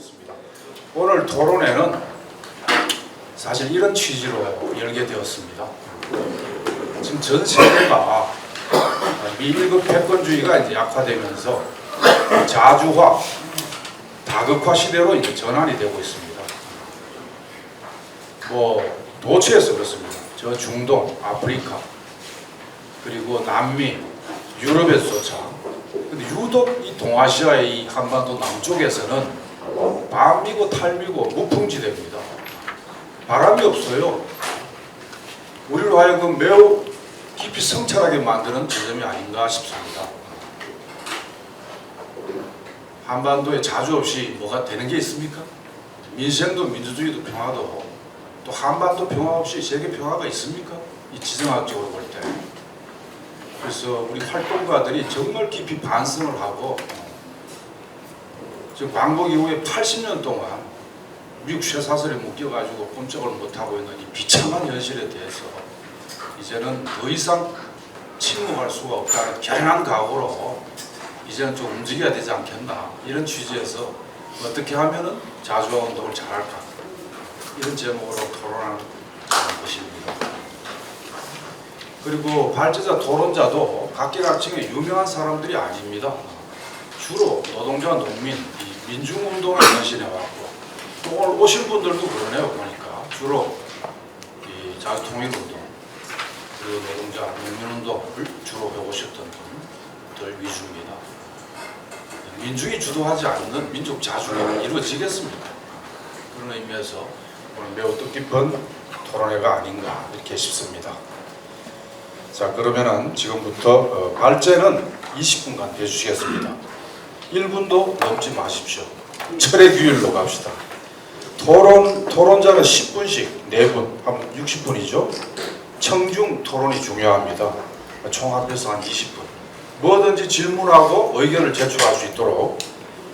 하겠습니다. 오늘 토론회는 사실 이런 취지로 열게 되었습니다. 지금 전 세계가 미일급 패권주의가 이제 약화되면서 자주화, 다극화 시대로 이제 전환이 되고 있습니다. 도처에서 그렇습니다. 저 중동, 아프리카, 그리고 남미, 유럽에서조차. 근데 유독 이 동아시아의 이 한반도 남쪽에서는 반미고 탈미고 무풍지대입니다. 바람이 없어요. 우리로 하여금 매우 깊이 성찰하게 만드는 지점이 아닌가 싶습니다. 한반도에 자주 없이 뭐가 되는 게 있습니까? 민생도 민주주의도 평화도 또 한반도 평화 없이 세계 평화가 있습니까? 이 지정학적으로 볼 때. 그래서 우리 활동가들이 정말 깊이 반성을 하고 지금 광복 이후에 80년 동안 미국 쇠사슬에 묶여가지고 꼼짝을 못하고 있는 이 비참한 현실에 대해서 이제는 더 이상 침묵할 수가 없다는 결연한 각오로 이제는 좀 움직여야 되지 않겠나, 이런 취지에서 어떻게 하면은 자주화 운동을 잘할까, 이런 제목으로 토론하는 것입니다. 그리고 발제자 토론자도 각계각층의 유명한 사람들이 아닙니다. 주로 노동자, 농민, 이 민중운동을 전신해왔고 또 오늘 오신 분들도 그러네요. 보니까 주로 이 자유통일운동 그리고 노동자, 농민운동을 주로 해오셨던 분들 위주입니다. 민중이 주도하지 않는 민족 자주가 이루어지겠습니까? 그런 의미에서 오늘 매우 뜻깊은 토론회가 아닌가 이렇게 싶습니다. 자, 그러면은 지금부터 발제는 20분간 해주시겠습니다. 1분도 넘지 마십시오. 철의 규율로 갑시다. 토론자는 10분씩 4분 하면 60분이죠. 청중 토론이 중요합니다. 총 합해서 한 20분. 뭐든지 질문하고 의견을 제출할 수 있도록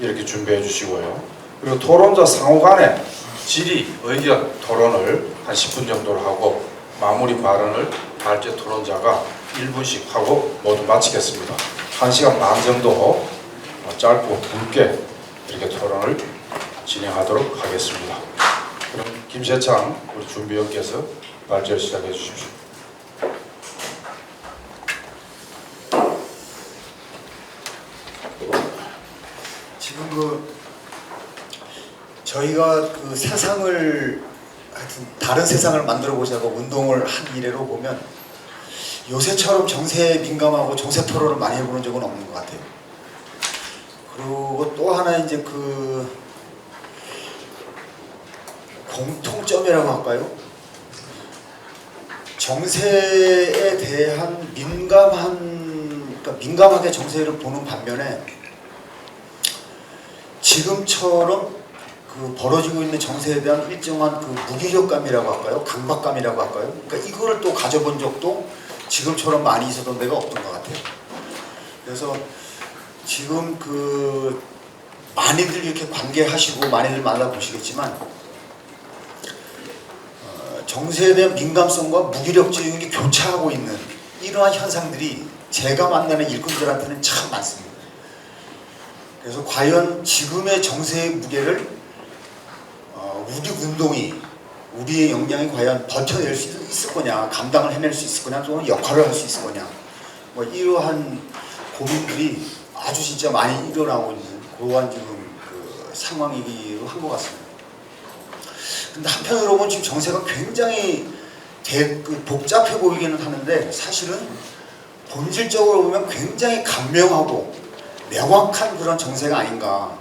이렇게 준비해 주시고요. 그리고 토론자 상호 간에 질의, 의견, 토론을 한 10분 정도로 하고 마무리 발언을 발제 토론자가 1분씩 하고 모두 마치겠습니다. 1시간 반 정도 짧고 굵게 이렇게 토론을 진행하도록 하겠습니다. 그럼 김세창 우리 준비위원께서 발제를 시작해 주십시오. 지금 저희가 세상을, 하여튼 다른 세상을 만들어 보자고 운동을 한 이래로 보면 요새처럼 정세에 민감하고 정세 토론을 많이 해보는 적은 없는 것 같아요. 그리고 또 하나 이제 공통점이라고 할까요? 정세에 대한 민감하게 정세를 보는 반면에 지금처럼 벌어지고 있는 정세에 대한 일정한 무기력감이라고 할까요? 강박감이라고 할까요? 그러니까 이거를 또 가져본 적도 지금처럼 많이 있었던 데가 없던 것 같아요. 그래서 지금 많이들 이렇게 관계하시고 많이들 만나보시겠지만 정세에 대한 민감성과 무기력증이 교차하고 있는 이러한 현상들이 제가 만나는 일꾼들한테는 참 많습니다. 그래서 과연 지금의 정세의 무게를 우리 운동이, 우리의 역량이 과연 버텨낼 수 있을 거냐, 감당을 해낼 수 있을 거냐, 또는 역할을 할 수 있을 거냐, 이러한 고민들이 아주 진짜 많이 일어나고 있는 그러한 지금 상황이기도 한 것 같습니다. 근데 한편으로 보면 지금 정세가 굉장히 복잡해 보이기는 하는데 사실은 본질적으로 보면 굉장히 간명하고 명확한 그런 정세가 아닌가.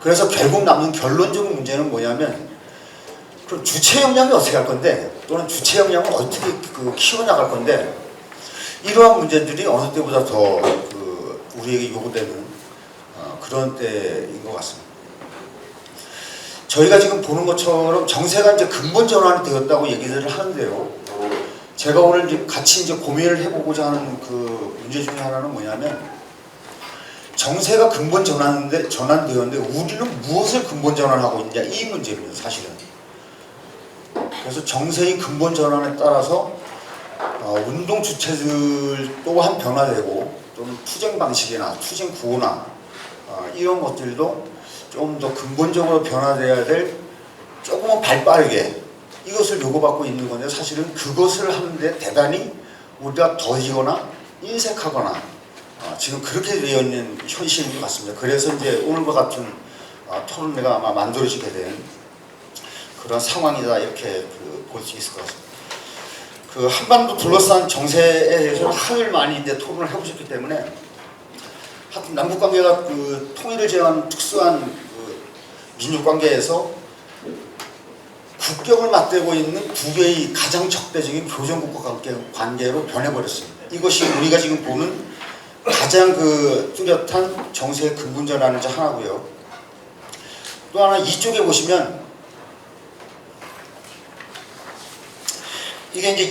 그래서 결국 남는 결론적인 문제는 뭐냐면 그럼 주체 역량이 어떻게 할 건데, 또는 주체 역량을 어떻게 키워나갈 건데, 이러한 문제들이 어느 때보다 더 우리에게 요구되는 그런 때인 것 같습니다. 저희가 지금 보는 것처럼 정세가 이제 근본 전환이 되었다고 얘기를 하는데요. 제가 오늘 이제 같이 이제 고민을 해보고자 하는 문제 중에 하나는 뭐냐면, 정세가 근본 전환되었는데 우리는 무엇을 근본 전환하고 있냐, 이 문제입니다, 사실은. 그래서 정세의 근본 전환에 따라서 운동 주체들 또한 변화되고, 또는 투쟁 방식이나 투쟁 구호나 이런 것들도 좀 좀 더 근본적으로 변화돼야 될 조금은 발빠르게 이것을 요구받고 있는 건데 사실은 그것을 하는데 대단히 우리가 더디거나 인색하거나 지금 그렇게 되어 있는 현실인 것 같습니다. 그래서 이제 오늘과 같은 토론회가 아마 만들어지게 된 그런 상황이다 이렇게 볼 수 있을 것 같습니다. 그 한반도 둘러싼 정세에 대해서 하늘 많이 이제 토론을 해보셨기 때문에 하여튼 남북 관계가 그 통일을 제한 특수한 그 민족 관계에서 국경을 맞대고 있는 두 개의 가장 적대적인 교전국과 관계로 변해버렸습니다. 이것이 우리가 지금 보는 가장 그 뚜렷한 정세의 근본전환의 하나고요. 또 하나 이쪽에 보시면 이게 이제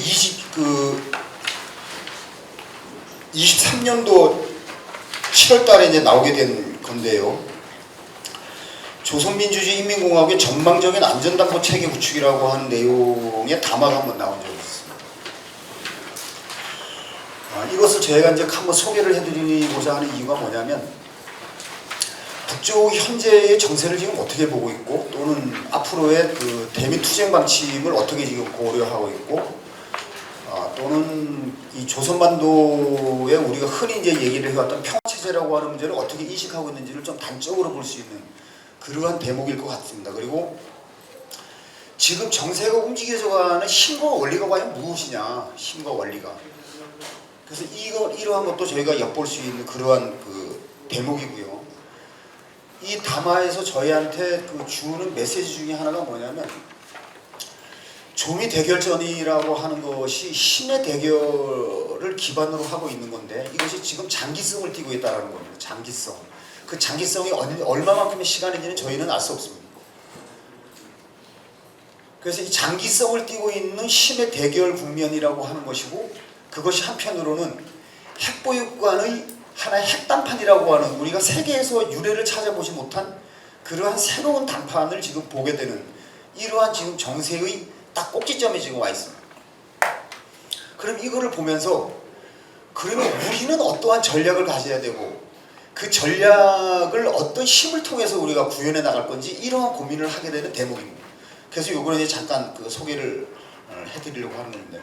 23년도 7월 달에 이제 나오게 된 건데요. 조선민주주의 인민공화국의 전망적인 안전담보 체계 구축이라고 하는 내용의 담화가 한번 나온 적이 있습니다. 이것을 저희가 이제 한번 소개를 해드리고자 하는 이유가 뭐냐면 북쪽 현재의 정세를 지금 어떻게 보고 있고 또는 앞으로의 그 대미 투쟁 방침을 어떻게 지금 고려하고 있고 또는 이 조선반도에 우리가 흔히 이제 얘기를 해왔던 평화체제라고 하는 문제를 어떻게 인식하고 있는지를 좀 단적으로 볼 수 있는 그러한 대목일 것 같습니다. 그리고 지금 정세가 움직여져가는 힘과 원리가 과연 무엇이냐, 힘과 원리가. 그래서 이러한 것도 저희가 엿볼 수 있는 그러한 그 대목이고요. 이 담화에서 저희한테 그 주는 메시지 중에 하나가 뭐냐면 조미 대결전이라고 하는 것이 힘의 대결을 기반으로 하고 있는 건데 이것이 지금 장기성을 띠고 있다는 겁니다. 장기성. 그 장기성이 얼마만큼의 시간인지는 저희는 알 수 없습니다. 그래서 이 장기성을 띠고 있는 힘의 대결 국면이라고 하는 것이고 그것이 한편으로는 핵보육관의 하나의 핵단판이라고 하는 우리가 세계에서 유례를 찾아보지 못한 그러한 새로운 단판을 지금 보게 되는 이러한 지금 정세의 딱 꼭지점에 지금 와 있습니다. 그럼 이거를 보면서 그러면 우리는 어떠한 전략을 가져야 되고 그 전략을 어떤 힘을 통해서 우리가 구현해 나갈 건지 이러한 고민을 하게 되는 대목입니다. 그래서 요거는 이제 잠깐 그 소개를 해드리려고 하는 건데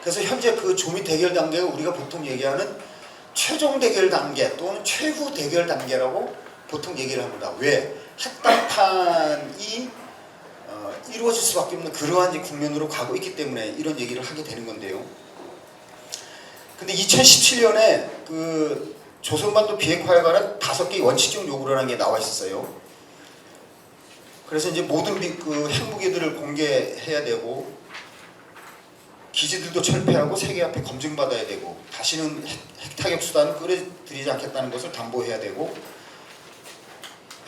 그래서 현재 그 조미 대결 단계가 우리가 보통 얘기하는 최종 대결 단계 또는 최후 대결 단계라고 보통 얘기를 합니다. 왜? 핵단판이 이루어질 수밖에 없는 그러한 국면으로 가고 있기 때문에 이런 얘기를 하게 되는 건데요. 근데 2017년에 그 조선반도 비핵화에 관한 5개의 원칙적 요구라는 게 나와 있었어요. 그래서 이제 모든 그 핵무기들을 공개해야 되고 기지들도 철폐하고 세계 앞에 검증받아야 되고 다시는 핵타격 수단을 끌어들이지 않겠다는 것을 담보해야 되고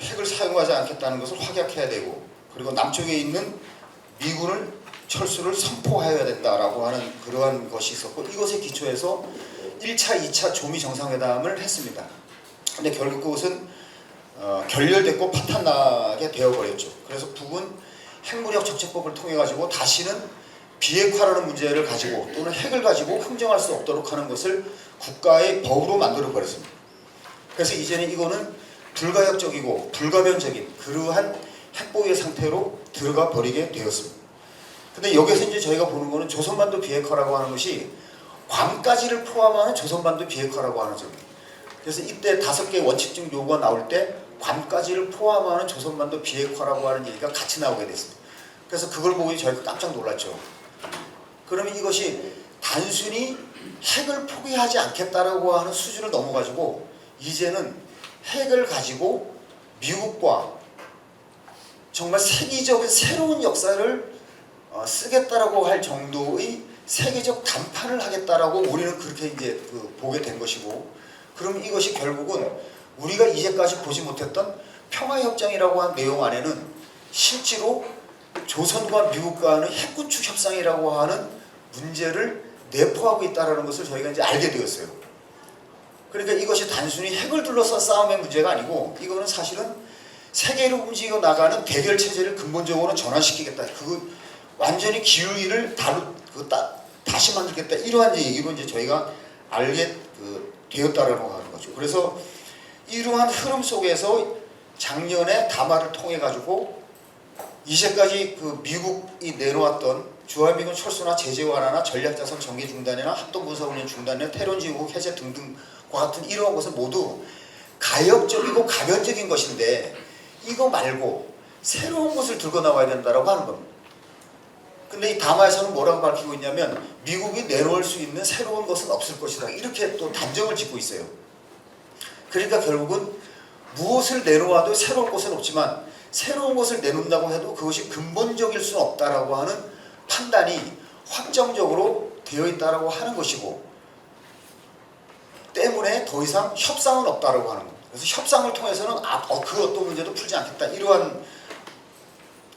핵을 사용하지 않겠다는 것을 확약해야 되고 그리고 남쪽에 있는 미군을 철수를 선포해야 된다라고 하는 그러한 것이 있었고 이것에 기초해서 1차, 2차 조미 정상회담을 했습니다. 근데 결국 그것은 결렬됐고 파탄나게 되어버렸죠. 그래서 북은 핵무력 적재법을 통해 가지고 다시는 비핵화라는 문제를 가지고 또는 핵을 가지고 흥정할 수 없도록 하는 것을 국가의 법으로 만들어 버렸습니다. 그래서 이제는 이거는 불가역적이고 불가변적인 그러한 핵보유의 상태로 들어가 버리게 되었습니다. 근데 여기서 이제 저희가 보는 거는 조선반도 비핵화라고 하는 것이 괌까지를 포함하는 조선반도 비핵화라고 하는 점입니다. 그래서 이때 5개 원칙적 요구가 나올 때 괌까지를 포함하는 조선반도 비핵화라고 하는 얘기가 같이 나오게 됐습니다. 그래서 그걸 보고 저희가 깜짝 놀랐죠. 그러면 이것이 단순히 핵을 포기하지 않겠다라고 하는 수준을 넘어가지고 이제는 핵을 가지고 미국과 정말 세계적인 새로운 역사를 쓰겠다라고 할 정도의 세계적 담판을 하겠다라고 우리는 그렇게 이제 보게 된 것이고 그럼 이것이 결국은 우리가 이제까지 보지 못했던 평화협정이라고 한 내용 안에는 실제로 조선과 미국 간의 핵군축 협상이라고 하는 문제를 내포하고 있다는 것을 저희가 이제 알게 되었어요. 그러니까 이것이 단순히 핵을 둘러싼 싸움의 문제가 아니고 이거는 사실은 세계로 움직여 나가는 대결 체제를 근본적으로 전환시키겠다. 그거 완전히 기울기를 다시 만들겠다. 이러한 얘기로 이제 저희가 알게 되었다라고 하는 거죠. 그래서 이러한 흐름 속에서 작년에 담화를 통해 가지고 이제까지 그 미국이 내놓았던 주한미군 철수나 제재 완화나 전략자산 전개 중단이나 합동군사훈련 중단이나 테러지국 해제 등등과 같은 이러한 것은 모두 가역적이고 가변적인 것인데 이거 말고 새로운 것을 들고 나와야 된다라고 하는 겁니다. 근데 이 담화에서는 뭐라고 밝히고 있냐면 미국이 내놓을 수 있는 새로운 것은 없을 것이다. 이렇게 또 단정을 짓고 있어요. 그러니까 결국은 무엇을 내놓아도 새로운 것은 없지만 새로운 것을 내놓는다고 해도 그것이 근본적일 수는 없다라고 하는 판단이 확정적으로 되어 있다라고 하는 것이고 때문에 더 이상 협상은 없다라고 하는 겁니다. 그래서 협상을 통해서는 그 어떤 문제도 풀지 않겠다 이러한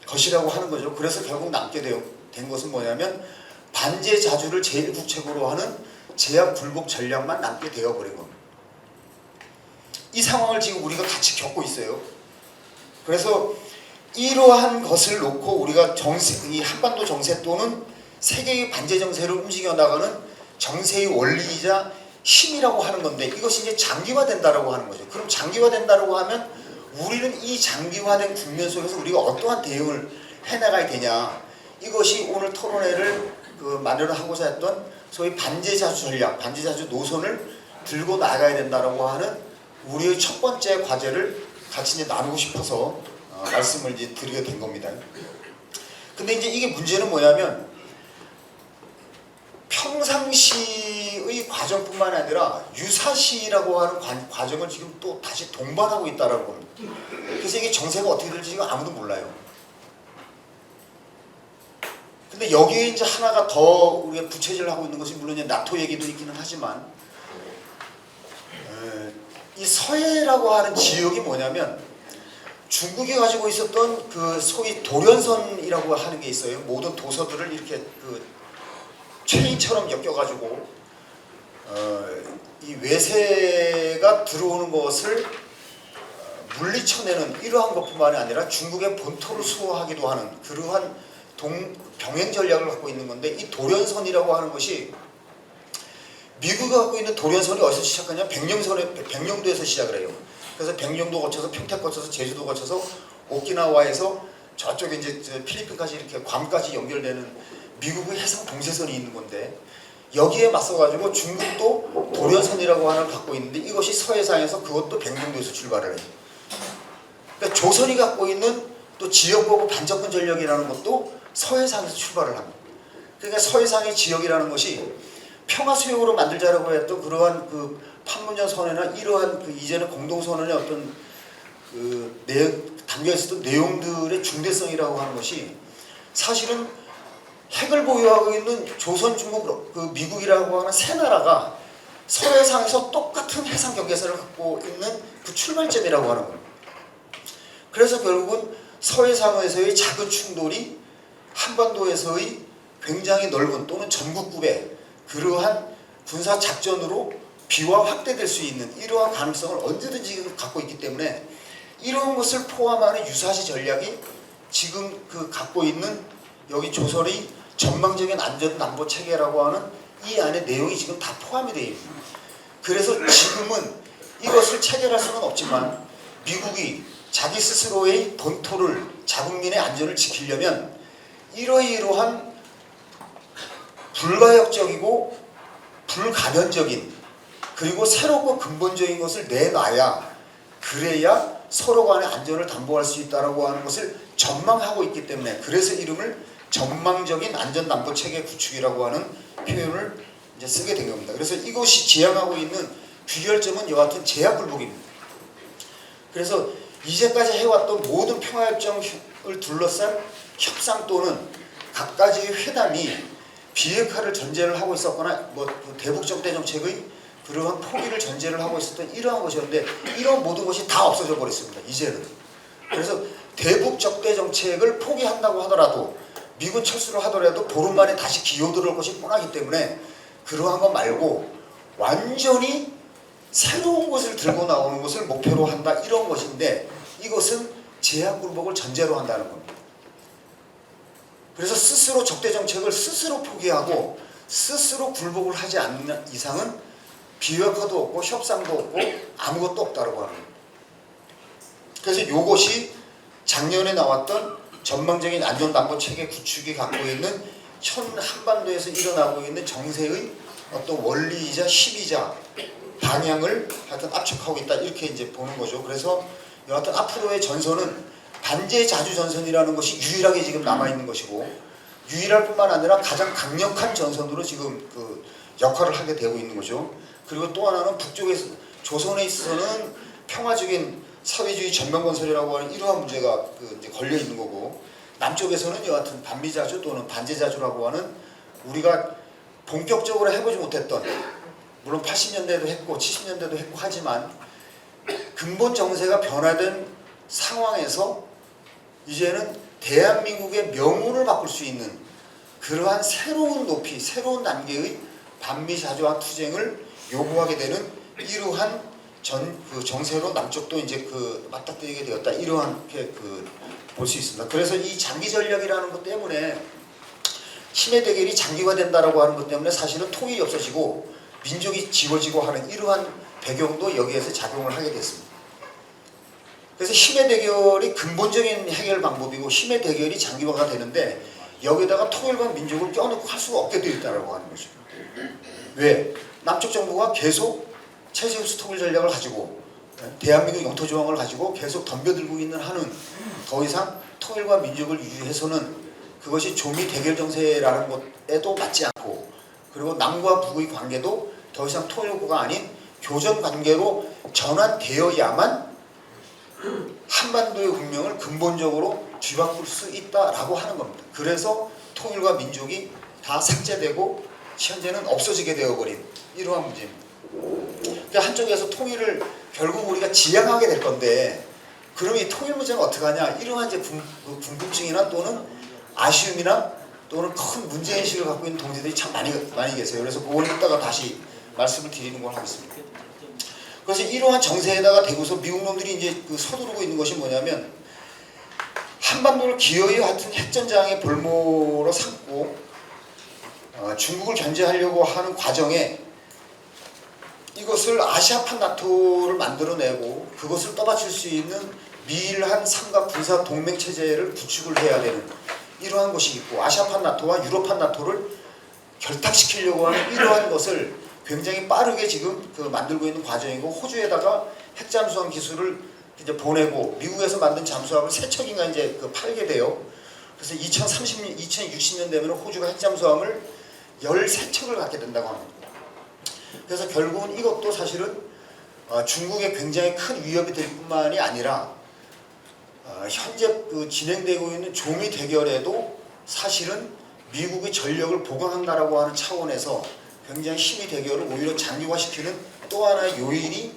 것이라고 하는 거죠. 그래서 결국 남게 된 것은 뭐냐면 반제 자주를 제일 국책으로 하는 제약 굴복 전략만 남게 되어버린 겁니다. 이 상황을 지금 우리가 같이 겪고 있어요. 그래서 이러한 것을 놓고 우리가 이 한반도 정세 또는 세계의 반제 정세를 움직여 나가는 정세의 원리이자 힘이라고 하는 건데 이것이 이제 장기화된다라고 하는 거죠. 그럼 장기화된다라고 하면 우리는 이 장기화된 국면 속에서 우리가 어떠한 대응을 해나가야 되냐 이것이 오늘 토론회를 마련하고자 했던 소위 반제자주 전략, 반제자주 노선을 들고 나가야 된다라고 하는 우리의 첫 번째 과제를 같이 이제 나누고 싶어서 말씀을 이제 드리게 된 겁니다. 근데 이제 이게 문제는 뭐냐면 평상시의 과정뿐만 아니라 유사시라고 하는 과정을 지금 또 다시 동반하고 있다라고 봅니다. 그래서 이게 정세가 어떻게 될지 지금 아무도 몰라요. 근데 여기에 이제 하나가 더 우리가 부채질을 하고 있는 것이 물론 이제 나토 얘기도 있기는 하지만 이 서해라고 하는 지역이 뭐냐면 중국이 가지고 있었던 그 소위 도련선이라고 하는 게 있어요. 모든 도서들을 이렇게 그 체인처럼 엮여가지고 이 외세가 들어오는 것을 물리쳐내는 이러한 것뿐만이 아니라 중국의 본토를 수호하기도 하는 그러한 병행 전략을 갖고 있는 건데 이 도련선이라고 하는 것이 미국이 갖고 있는 도련선이 어디서 시작하냐? 백령도에서 시작을 해요. 그래서 백령도 거쳐서 평택 거쳐서 제주도 거쳐서 오키나와에서 저쪽에 이제 필리핀까지 이렇게 괌까지 연결되는 미국의 해상 동세선이 있는 건데 여기에 맞서가지고 중국도 도련선이라고 하는 걸 갖고 있는데 이것이 서해상에서 그것도 백령도에서 출발을 해요. 그러니까 조선이 갖고 있는 또 지역보고 반접근 전력이라는 것도 서해상에서 출발을 합니다. 그러니까 서해상의 지역이라는 것이 평화수용으로 만들자라고 했던 그러한 그 판문점 선언이나 이러한 그 이제는 공동선언의 어떤 그 담겨 있었던 내용들의 중대성이라고 하는 것이 사실은 핵을 보유하고 있는 조선, 중국, 그 미국이라고 하는 세 나라가 서해상에서 똑같은 해상 경계선을 갖고 있는 그 출발점이라고 하는 겁니다. 그래서 결국은 서해상에서의 작은 충돌이 한반도에서의 굉장히 넓은 또는 전국급의 그러한 군사 작전으로 비화 확대될 수 있는 이러한 가능성을 언제든지 갖고 있기 때문에 이러한 것을 포함하는 유사시 전략이 지금 그 갖고 있는 여기 조선의 전망적인 안전남보 체계라고 하는 이 안에 내용이 지금 다 포함이 되어 있습니다. 그래서 지금은 이것을 체결할 수는 없지만 미국이 자기 스스로의 본토를 자국민의 안전을 지키려면 이러이러한 불가역적이고 불가변적인 그리고 새롭고 근본적인 것을 내놔야 그래야 서로 간의 안전을 담보할 수 있다고 하는 것을 전망하고 있기 때문에 그래서 이름을 전망적인 안전담보체계 구축이라고 하는 표현을 이제 쓰게 된 겁니다. 그래서 이것이 지향하고 있는 귀결점은 여하튼 제약굴복입니다. 그래서 이제까지 해왔던 모든 평화협정을 둘러싼 협상 또는 각가지의 회담이 비핵화를 전제를 하고 있었거나 대북적대 정책의 그러한 포기를 전제를 하고 있었던 이러한 것이었는데 이런 모든 것이 다 없어져 버렸습니다. 이제는. 그래서 대북적대 정책을 포기한다고 하더라도 미군 철수를 하더라도 보름 만에 다시 기어들어올 것이 뻔하기 때문에 그러한 것 말고 완전히 새로운 것을 들고 나오는 것을 목표로 한다 이런 것인데 이것은 제약굴복을 전제로 한다는 겁니다. 그래서 스스로 적대 정책을 스스로 포기하고 스스로 굴복을 하지 않는 이상은 비핵화도 없고 협상도 없고 아무것도 없다고 하는 겁니다. 그래서 이것이 작년에 나왔던 전망적인 안전담보 체계 구축이 갖고 있는 현 한반도에서 일어나고 있는 정세의 어떤 원리이자 힘이자 방향을 하여튼 압축하고 있다, 이렇게 이제 보는 거죠. 그래서 여하튼 앞으로의 전선은 반제자주 전선이라는 것이 유일하게 지금 남아 있는 것이고, 유일할 뿐만 아니라 가장 강력한 전선으로 지금 그 역할을 하게 되고 있는 거죠. 그리고 또 하나는 북쪽에서 조선에 있어서는 평화적인 사회주의 전면 건설이라고 하는 이러한 문제가 이제 걸려 있는 거고, 남쪽에서는 여하튼 반미자주 또는 반제자주라고 하는 우리가 본격적으로 해보지 못했던, 물론 80년대에도 했고 70년대도 했고 하지만 근본 정세가 변화된 상황에서 이제는 대한민국의 명운을 바꿀 수 있는 그러한 새로운 높이, 새로운 단계의 반미자주화 투쟁을 요구하게 되는 이러한 정세로 남쪽도 이제 맞닥뜨리게 되었다, 이러한 볼 수 있습니다. 그래서 이 장기 전략이라는 것 때문에 힘의 대결이 장기화된다라고 하는 것 때문에 사실은 통일이 없어지고 민족이 지워지고 하는 이러한 배경도 여기에서 작용을 하게 됐습니다. 그래서 힘의 대결이 근본적인 해결 방법이고 힘의 대결이 장기화가 되는데 여기다가 통일과 민족을 껴넣고 할 수가 없게 되어 있다고 하는 거죠. 왜? 남쪽 정부가 계속 체제흡수 통일 전략을 가지고 대한민국 영토 조항을 가지고 계속 덤벼들고 있는 한은 더 이상 통일과 민족을 유지해서는 그것이 조미 대결 정세라는 것에도 맞지 않고, 그리고 남과 북의 관계도 더 이상 통일구가 아닌 교전 관계로 전환되어야만 한반도의 운명을 근본적으로 뒤바꿀 수 있다라고 하는 겁니다. 그래서 통일과 민족이 다 삭제되고 현재는 없어지게 되어버린 이러한 문제입니다. 그러니까 한쪽에서 통일을 결국 우리가 지향하게 될 건데, 그럼 이 통일 문제는 어떻게 하냐, 이러한 이제 궁금증이나 또는 아쉬움이나 또는 큰 문제인식을 갖고 있는 동지들이 참 많이 계세요. 그래서 그걸 이따가 다시 말씀을 드리는 걸 하겠습니다. 그래서 이러한 정세에다가 대고서 미국 놈들이 이제 서두르고 있는 것이 뭐냐면, 한반도를 기어이 같은 핵전장의 볼모로 삼고 중국을 견제하려고 하는 과정에 이것을 아시아판 나토를 만들어내고 그것을 떠받칠 수 있는 미일한 삼각 군사 동맹 체제를 구축을 해야 되는 이러한 것이 있고, 아시아판 나토와 유럽판 나토를 결탁시키려고 하는 이러한 것을 굉장히 빠르게 지금 만들고 있는 과정이고, 호주에다가 핵잠수함 기술을 이제 보내고 미국에서 만든 잠수함을 3척인가 이제 팔게 돼요. 그래서 2060년 되면 호주가 핵잠수함을 13척을 갖게 된다고 합니다. 그래서 결국은 이것도 사실은 중국에 굉장히 큰 위협이 될 뿐만이 아니라 현재 진행되고 있는 조미 대결에도 사실은 미국의 전력을 보강한다라고 하는 차원에서 굉장히 힘의 대결을 오히려 장기화시키는 또 하나의 요인이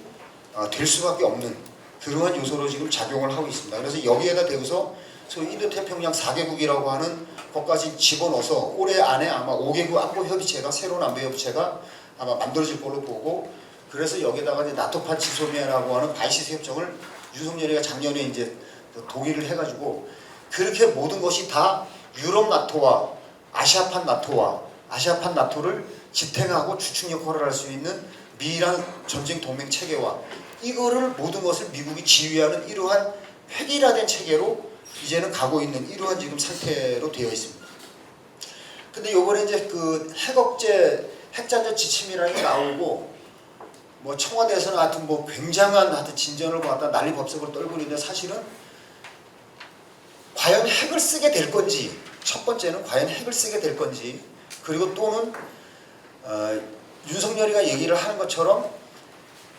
될 수밖에 없는 그러한 요소로 지금 작용을 하고 있습니다. 그래서 여기에다 대고서 소위 인도태평양 4개국이라고 하는 것까지 집어넣어서 올해 안에 아마 5개국 안보협의체가, 새로운 안보협의체가 아마 만들어질 걸로 보고, 그래서 여기다가 이제 나토판 지소미아라고 하는 바이시스 협정을 윤석열이가 작년에 이제 동의를 해가지고, 그렇게 모든 것이 다 유럽 나토와 아시아판 나토를 지탱하고 주축 역할을 할 수 있는 미일한 전쟁 동맹 체계와 이거를 모든 것을 미국이 지휘하는 이러한 획일화된 체계로 이제는 가고 있는 이러한 지금 상태로 되어 있습니다. 근데 요번에 이제 핵억제 핵잔전 지침이라는 게 나오고, 뭐 청와대에서는 하여튼 뭐 굉장한 하여튼 진전을 갖다 난리 법석을 떨고 있는데, 사실은 과연 핵을 쓰게 될 건지, 첫 번째는 과연 핵을 쓰게 될 건지, 그리고 또는 윤석열이가 얘기를 하는 것처럼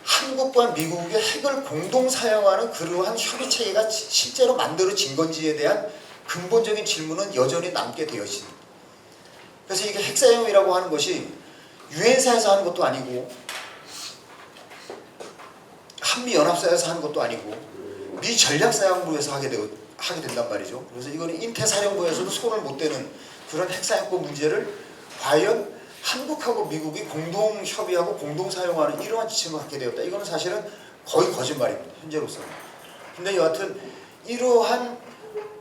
한국과 미국의 핵을 공동 사용하는 그러한 협의 체계가 실제로 만들어진 건지에 대한 근본적인 질문은 여전히 남게 되어 있습니다. 그래서 이게 핵사용이라고 하는 것이 유엔사에서 하는 것도 아니고 한미연합사에서 하는 것도 아니고 미 전략사령부에서 하게 된단 말이죠. 그래서 이거는 인태사령부에서도 손을 못 대는 그런 핵사용법 문제를 과연 한국하고 미국이 공동 협의하고 공동 사용하는 이러한 지침을 갖게 되었다. 이거는 사실은 거의 거짓말입니다. 현재로서는. 근데 여하튼 이러한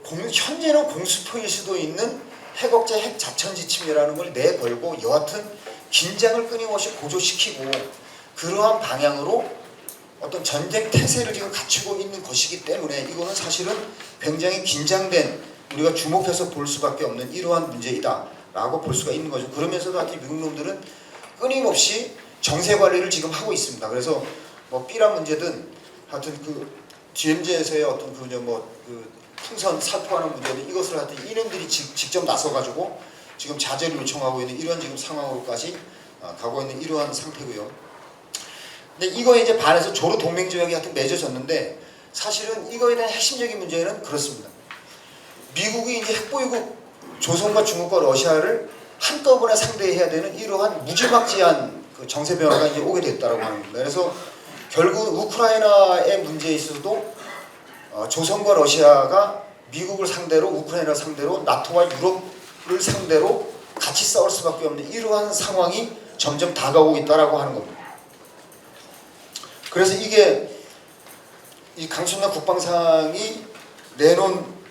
현재는 공수표일 수도 있는 핵억제 핵자천 지침이라는 걸 내걸고 여하튼 긴장을 끊임없이 고조시키고 그러한 방향으로 어떤 전쟁 태세를 지금 갖추고 있는 것이기 때문에 이거는 사실은 굉장히 긴장된, 우리가 주목해서 볼 수밖에 없는 이러한 문제이다라고 볼 수가 있는 거죠. 그러면서도 하여튼 미국 놈들은 끊임없이 정세 관리를 지금 하고 있습니다. 그래서 뭐 삐란 문제든 하여튼 그 DMZ에서의 어떤 그 풍선 살포하는 문제든 이것을 하여튼 이놈들이 직접 나서가지고 지금 자제를 요청하고 있는 이런 지금 상황으로까지 가고 있는 이러한 상태고요. 근데 이거에 이제 반해서 조로 동맹 조약이 하여튼 맺어졌는데 사실은 이거에 대한 핵심적인 문제는 그렇습니다. 미국이 이제 핵보유국 조선과 중국과 러시아를 한꺼번에 상대해야 되는 이러한 무지막지한 그 정세 변화가 이제 오게 됐다라고 합니다. 그래서 결국 우크라이나의 문제에 있어서도 조선과 러시아가 미국을 상대로, 우크라이나를 상대로, 나토와 유럽을 상대로 같이 싸울 수밖에 없는 이러한 상황이 점점 다가오고 있다라고 하는 겁니다. 그래서 이게 이 강순남 국방상이 내놓은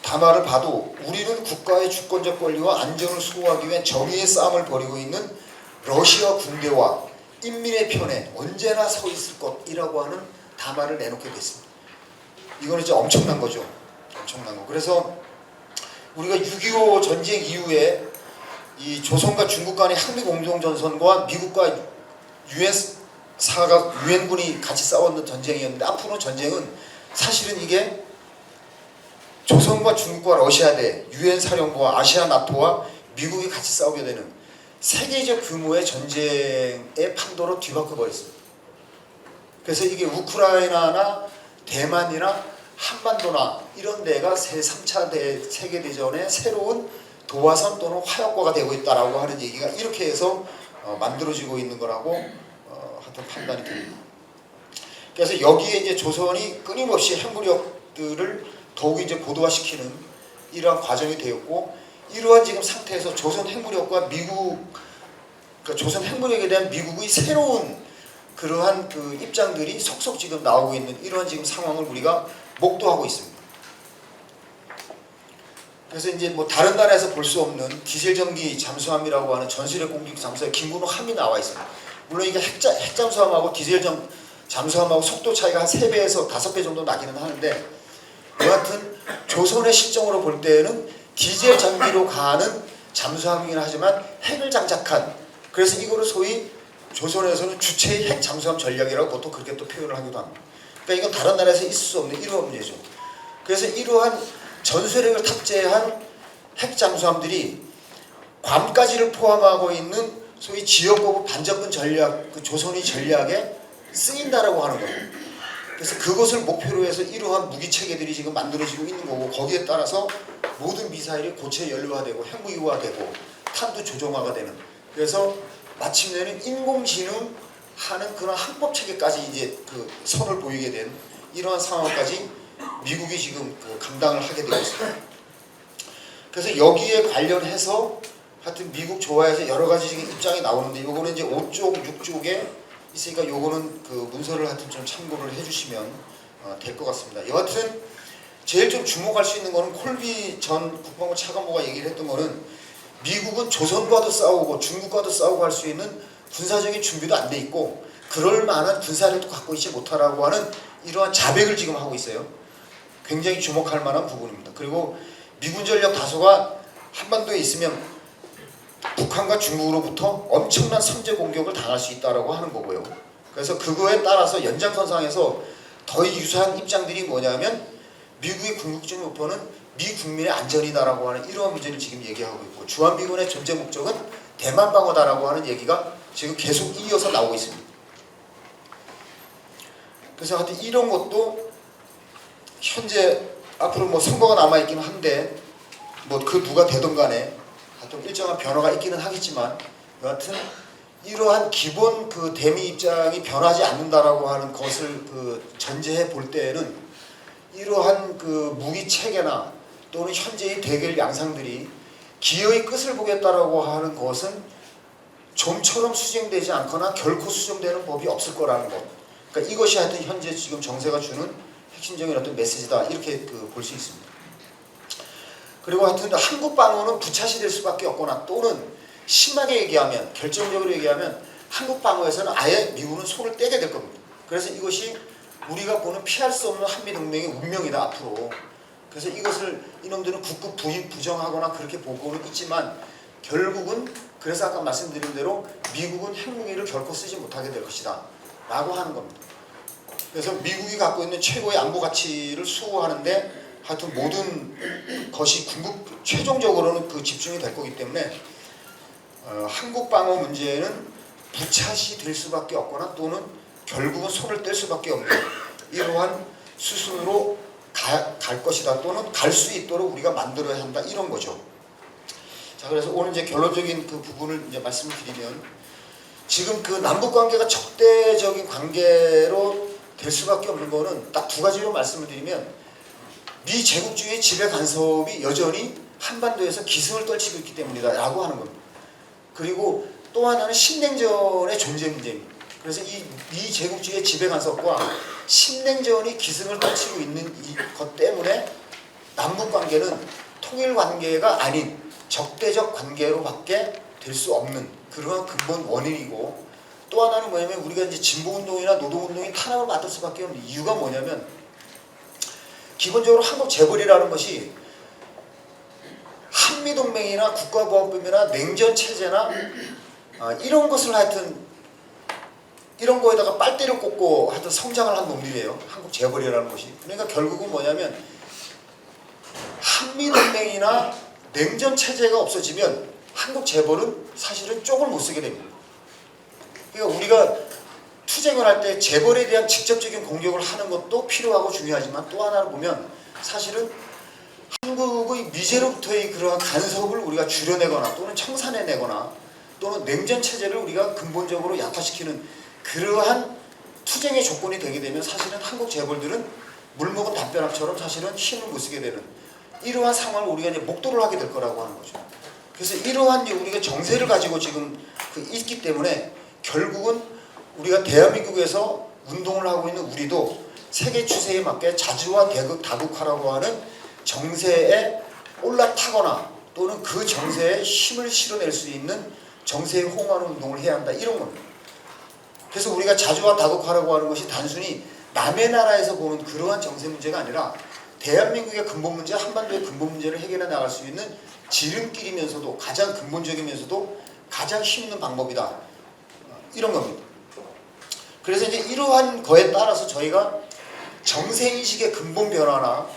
담화를 봐도 우리는 국가의 주권적 권리와 안전을 수호하기 위한 정의의 싸움을 벌이고 있는 러시아 군대와 인민의 편에 언제나 서 있을 것이라고 하는 담화를 내놓게 됐습니다. 이거는 이제 엄청난 거죠. 엄청난 거. 그래서 우리가 6.25 전쟁 이후에 이 조선과 중국 간의 한미 공동전선과 미국과 유엔군이 같이 싸웠는 전쟁이었는데 앞으로 전쟁은 사실은 이게 조선과 중국과 러시아 대 유엔 사령부와 아시아 나토와 미국이 같이 싸우게 되는 세계적 규모의 전쟁의 판도로 뒤바꿔 버렸습니다. 그래서 이게 우크라이나나 대만이나 한반도나 이런 데가 3차 세계대전의 새로운 도화선 또는 화약고가 되고 있다라고 하는 얘기가 이렇게 해서 만들어지고 있는 거라고 하여튼 판단이 됩니다. 그래서 여기에 이제 조선이 끊임없이 핵무력들을 더욱 이제 고도화시키는 이러한 과정이 되었고, 이러한 지금 상태에서 조선 핵무력과 미국, 그러니까 조선 핵무력에 대한 미국의 새로운 그러한 그 입장들이 속속 지금 나오고 있는 이러한 지금 상황을 우리가 목도하고 있습니다. 그래서 이제 뭐 다른 나라에서 볼 수 없는 디젤 전기 잠수함이라고 하는 전술핵 공격 잠수함 김구노 함이 나와 있습니다. 물론 이게 핵 잠수함하고 디젤 잠수함하고 속도 차이가 한 3배에서 5배 정도 나기는 하는데, 여하튼 조선의 시점으로 볼 때는 디젤 전기로 가는 잠수함이긴 하지만 핵을 장착한, 그래서 이거를 소위 조선에서는 주체의 핵 잠수함 전략이라고 보통 그렇게 또 표현을 하기도 합니다. 그러니까 이건 다른 나라에서 있을 수 없는 이러한 문제죠. 그래서 이러한 전술핵을 탑재한 핵 잠수함들이 괌까지를 포함하고 있는 소위 지역보복 반접근 전략, 그 조선의 전략에 쓰인다라고 하는 거예요. 그래서 그것을 목표로 해서 이러한 무기 체계들이 지금 만들어지고 있는 거고, 거기에 따라서 모든 미사일이 고체 연료화되고 핵무기화되고 탄두 조종화가 되는, 그래서 마침내는 인공지능 하는 그런 항법 체계까지 이제 그 선을 보이게 된 이러한 상황까지 미국이 지금 그 감당을 하게 되고 있습니다. 그래서 여기에 관련해서 하여튼 미국 조화에서 여러 가지 지금 입장이 나오는데, 요거는 이제 5쪽, 6쪽에 있으니까 요거는 그 문서를 하여튼 좀 참고를 해주시면 될 것 같습니다. 여하튼 제일 좀 주목할 수 있는 거는 콜비 전 국방부 차관보가 얘기를 했던 거는 미국은 조선과도 싸우고 중국과도 싸우고 할 수 있는 군사적인 준비도 안 돼 있고 그럴 만한 군사력도 갖고 있지 못하라고 하는 이러한 자백을 지금 하고 있어요. 굉장히 주목할 만한 부분입니다. 그리고 미군 전력 다수가 한반도에 있으면 북한과 중국으로부터 엄청난 선제 공격을 당할 수 있다고 하는 거고요. 그래서 그거에 따라서 연장선상에서 더 유사한 입장들이 뭐냐면 미국의 궁극적 목표는 미 국민의 안전이다라고 하는 이러한 문제를 지금 얘기하고 있고, 주한미군의 존재 목적은 대만 방어다라고 하는 얘기가 지금 계속 이어서 나오고 있습니다. 그래서 하여튼 이런 것도 현재 앞으로 뭐 선거가 남아있기는 한데 뭐 그 누가 되든 간에 하여튼 일정한 변화가 있기는 하겠지만, 여하튼 이러한 기본 그 대미 입장이 변하지 않는다라고 하는 것을 그 전제해 볼 때에는 이러한 그 무기 체계나 또는 현재의 대결 양상들이 기어의 끝을 보겠다라고 하는 것은 좀처럼 수정되지 않거나 결코 수정되는 법이 없을 거라는 것. 그러니까 이것이 하여튼 현재 지금 정세가 주는 핵심적인 어떤 메시지다, 이렇게 그 볼 수 있습니다. 그리고 하여튼 한국 방어는 부차시될 수밖에 없거나 또는 심하게 얘기하면, 결정적으로 얘기하면 한국 방어에서는 아예 미국은 손을 떼게 될 겁니다. 그래서 이것이 우리가 보는 피할 수 없는 한미동맹의 운명이다 앞으로. 그래서 이것을 이놈들은 굳굳 부정하거나 그렇게 보고는 있지만 결국은 그래서 아까 말씀드린 대로 미국은 핵무기를 결코 쓰지 못하게 될 것이다 라고 하는 겁니다. 그래서 미국이 갖고 있는 최고의 안보 가치를 수호하는데 하여튼 모든 것이 최종적으로는 그 집중이 될 거기 때문에 한국 방어 문제는 부차시 될 수밖에 없거나 또는 결국은 손을 뗄 수밖에 없는 이러한 수순으로 갈 것이다 또는 갈 수 있도록 우리가 만들어야 한다 이런 거죠. 자, 그래서 오늘 이제 결론적인 그 부분을 이제 말씀을 드리면 지금 그 남북 관계가 적대적인 관계로 될 수밖에 없는 거는 딱 두 가지로 말씀을 드리면 미 제국주의 지배 간섭이 여전히 한반도에서 기승을 떨치고 있기 때문이다 라고 하는 겁니다. 그리고 또 하나는 신냉전의 존재 문제입니다. 그래서 이 미 제국주의 지배 간섭과 신냉전이 기승을 떨치고 있는 것 때문에 남북 관계는 통일 관계가 아닌 적대적 관계로밖에 될 수 없는 그러한 근본 원인이고, 또 하나는 뭐냐면 우리가 이제 진보운동이나 노동운동이 탄압을 받을 수밖에 없는 이유가 뭐냐면 기본적으로 한국 재벌이라는 것이 한미동맹이나 국가보안법이나 냉전체제나 이런 것을 하여튼 이런 거에다가 빨대를 꽂고 하여튼 성장을 한 놈들이에요. 한국 재벌이라는 것이. 그러니까 결국은 뭐냐면 한미동맹이나 냉전체제가 없어지면 한국 재벌은 사실은 쪽을 못 쓰게 됩니다. 그러니까 우리가 투쟁을 할 때 재벌에 대한 직접적인 공격을 하는 것도 필요하고 중요하지만 또 하나를 보면 사실은 한국의 미제로부터의 그러한 간섭을 우리가 줄여내거나 또는 청산해내거나 또는 냉전체제를 우리가 근본적으로 약화시키는 그러한 투쟁의 조건이 되게 되면 사실은 한국 재벌들은 물먹은 담벼락처럼 사실은 힘을 못 쓰게 되는 이러한 상황을 우리가 이제 목도를 하게 될 거라고 하는 거죠. 그래서 이러한 이제 우리가 정세를 가지고 지금 있기 때문에 결국은 우리가 대한민국에서 운동을 하고 있는 우리도 세계 추세에 맞게 자주와 다국화라고 하는 정세에 올라타거나 또는 그 정세에 힘을 실어낼 수 있는 정세에 호응하는 운동을 해야 한다 이런 겁니다. 그래서 우리가 자주와 다국화라고 하는 것이 단순히 남의 나라에서 보는 그러한 정세 문제가 아니라 대한민국의 근본 문제, 한반도의 근본 문제를 해결해 나갈 수 있는 지름길이면서도 가장 근본적이면서도 가장 힘있는 방법이다. 이런 겁니다. 그래서 이제 이러한 거에 따라서 저희가 정세인식의 근본 변화나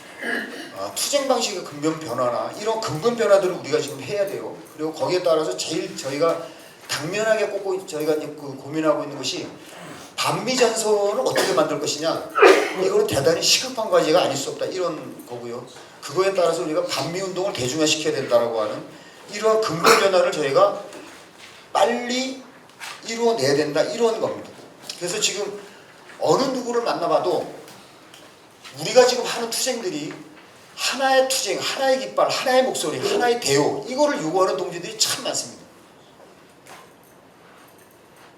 투쟁 방식의 근본 변화나 이런 근본 변화들을 우리가 지금 해야 돼요. 그리고 거기에 따라서 제일 저희가 당면하게 꽂고 저희가 이제 고민하고 있는 것이 반미 전선을 어떻게 만들 것이냐. 이거는 대단히 시급한 과제가 아닐 수 없다 이런 거고요. 그거에 따라서 우리가 반미 운동을 대중화시켜야 된다라고 하는 이러한 근본 변화를 저희가 빨리 이루어내야 된다 이런 겁니다. 그래서 지금 어느 누구를 만나봐도 우리가 지금 하는 투쟁들이 하나의 투쟁, 하나의 깃발, 하나의 목소리, 하나의 대오 이거를 요구하는 동지들이 참 많습니다.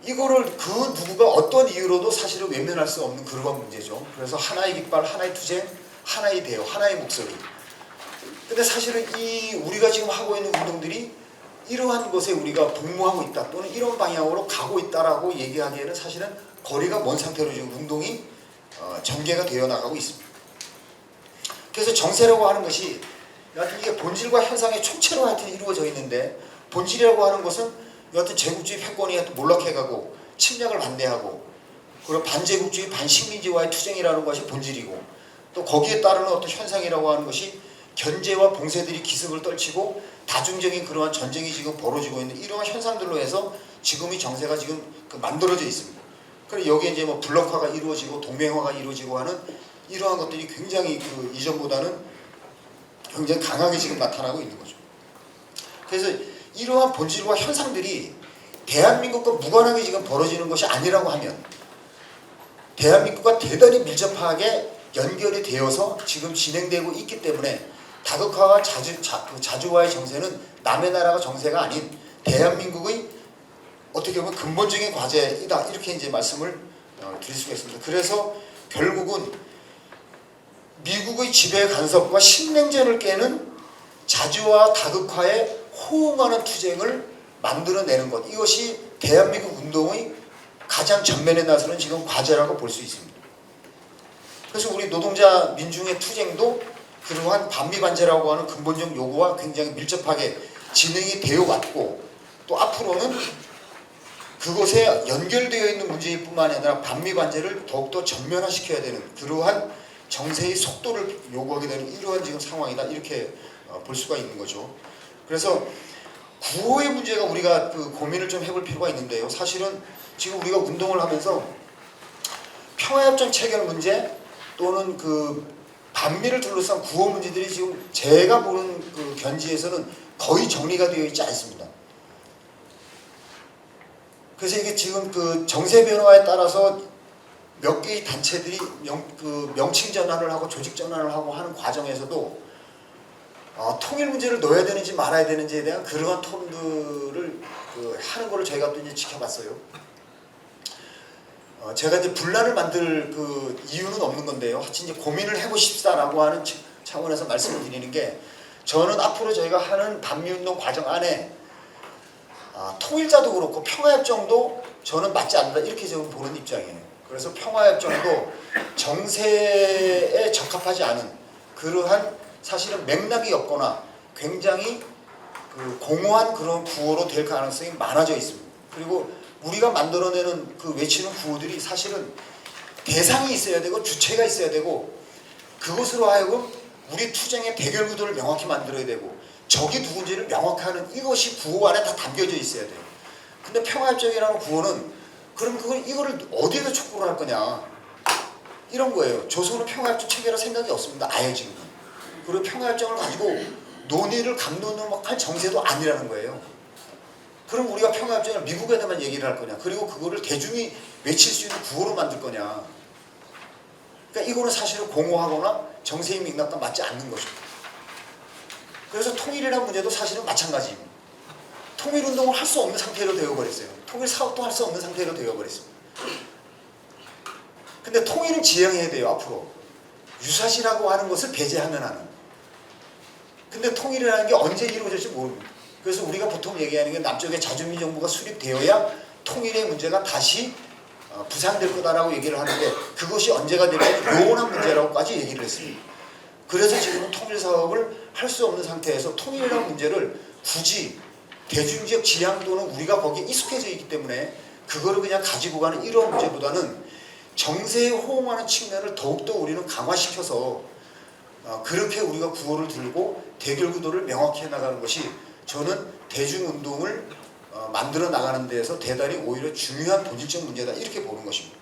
이거를 그 누구가 어떤 이유로도 사실은 외면할 수 없는 그런 문제죠. 그래서 하나의 깃발, 하나의 투쟁, 하나의 대오, 하나의 목소리. 근데 사실은 이 우리가 지금 하고 있는 운동들이 이러한 것에 우리가 복무하고 있다 또는 이런 방향으로 가고 있다라고 얘기하기에는 사실은 거리가 먼 상태로 지금 운동이 전개가 되어 나가고 있습니다. 그래서 정세라고 하는 것이 여하튼 이게 본질과 현상의 총체로 하여튼 이루어져 있는데 본질이라고 하는 것은 여하튼 제국주의 패권이 하여튼 몰락해가고 침략을 반대하고 그리고 반제국주의 반식민지와의 투쟁이라는 것이 본질이고 또 거기에 따르는 어떤 현상이라고 하는 것이 견제와 봉쇄들이 기승을 떨치고 다중적인 그러한 전쟁이 지금 벌어지고 있는 이러한 현상들로 해서 지금의 정세가 지금 만들어져 있습니다. 그리고 여기에 이제 뭐 블록화가 이루어지고 동맹화가 이루어지고 하는 이러한 것들이 굉장히 이전보다는 굉장히 강하게 지금 나타나고 있는 거죠. 그래서 이러한 본질과 현상들이 대한민국과 무관하게 지금 벌어지는 것이 아니라고 하면 대한민국과 대단히 밀접하게 연결이 되어서 지금 진행되고 있기 때문에 다극화와 자주화의 정세는 남의 나라가 정세가 아닌 대한민국의 어떻게 보면 근본적인 과제이다 이렇게 이제 말씀을 드릴 수가 있습니다. 그래서 결국은 미국의 지배 간섭과 신냉전을 깨는 자주화 다극화에 호응하는 투쟁을 만들어내는 것 이것이 대한민국 운동의 가장 전면에 나서는 지금 과제라고 볼 수 있습니다. 그래서 우리 노동자 민중의 투쟁도 그러한 반미반제라고 하는 근본적 요구와 굉장히 밀접하게 진행이 되어 왔고, 또 앞으로는 그것에 연결되어 있는 문제일 뿐만 아니라 반미반제를 더욱더 전면화시켜야 되는 그러한 정세의 속도를 요구하게 되는 이러한 지금 상황이다, 이렇게 볼 수가 있는 거죠. 그래서 구호의 문제가 우리가 그 고민을 좀 해볼 필요가 있는데요. 사실은 지금 우리가 운동을 하면서 평화협정 체결 문제 또는 그 반미를 둘러싼 구호 문제들이 지금 제가 보는 그 견지에서는 거의 정리가 되어 있지 않습니다. 그래서 이게 지금 그 정세 변화에 따라서 몇 개의 단체들이 명칭 전환을 하고 조직 전환을 하고 하는 과정에서도 통일 문제를 넣어야 되는지 말아야 되는지에 대한 그러한 토론들을 하는 거를 저희가 또 이제 지켜봤어요. 제가 이제 분란을 만들 그 이유는 없는 건데요. 하여튼 이제 고민을 해보십시다라고 하는 차원에서 말씀을 드리는 게, 저는 앞으로 저희가 하는 반미운동 과정 안에 통일자도 그렇고 평화협정도 저는 맞지 않는다, 이렇게 저는 보는 입장이에요. 그래서 평화협정도 정세에 적합하지 않은 그러한 사실은 맥락이 없거나 굉장히 그 공허한 그런 구호로 될 가능성이 많아져 있습니다. 그리고 우리가 만들어내는 그 외치는 구호들이 사실은 대상이 있어야 되고 주체가 있어야 되고, 그것으로 하여금 우리 투쟁의 대결 구도를 명확히 만들어야 되고 적이 누군지를 명확하는 이것이 구호 안에 다 담겨져 있어야 돼요. 근데 평화협정이라는 구호는 그럼 이거를 어디에서 촉구를 할 거냐, 이런 거예요. 조선은 평화협정 체결할 생각이 없습니다. 아예 지금은. 그리고 평화협정을 가지고 논의를 감론을 정세도 아니라는 거예요. 그럼 우리가 평화협정을 미국에다만 얘기를 할 거냐, 그리고 그거를 대중이 외칠 수 있는 구호로 만들 거냐. 그러니까 이거는 사실은 공허하거나 정세의 맥락과 맞지 않는 것입니다. 그래서 통일이라는 문제도 사실은 마찬가지입니다. 통일운동을 할 수 없는 상태로 되어버렸어요. 통일 사업도 할 수 없는 상태로 되어버렸습니다. 근데 통일은 지향해야 돼요. 앞으로 유사시라고 하는 것을 배제하면 하는. 근데 통일이라는 게 언제 이루어질지 모릅니다. 그래서 우리가 보통 얘기하는 게 남쪽에 자주민 정부가 수립되어야 통일의 문제가 다시 부상될 거다라고 얘기를 하는데, 그것이 언제가 되면 요원한 문제라고까지 얘기를 했습니다. 그래서 지금은 통일 사업을 할 수 없는 상태에서 통일이라는 문제를 굳이 대중적 지향도는 우리가 거기에 익숙해져 있기 때문에 그거를 그냥 가지고 가는 이런 문제보다는 정세에 호응하는 측면을 더욱더 우리는 강화시켜서 그렇게 우리가 구호를 들고 대결 구도를 명확히 해나가는 것이 저는 대중운동을 만들어 나가는 데에서 대단히 오히려 중요한 본질적 문제다, 이렇게 보는 것입니다.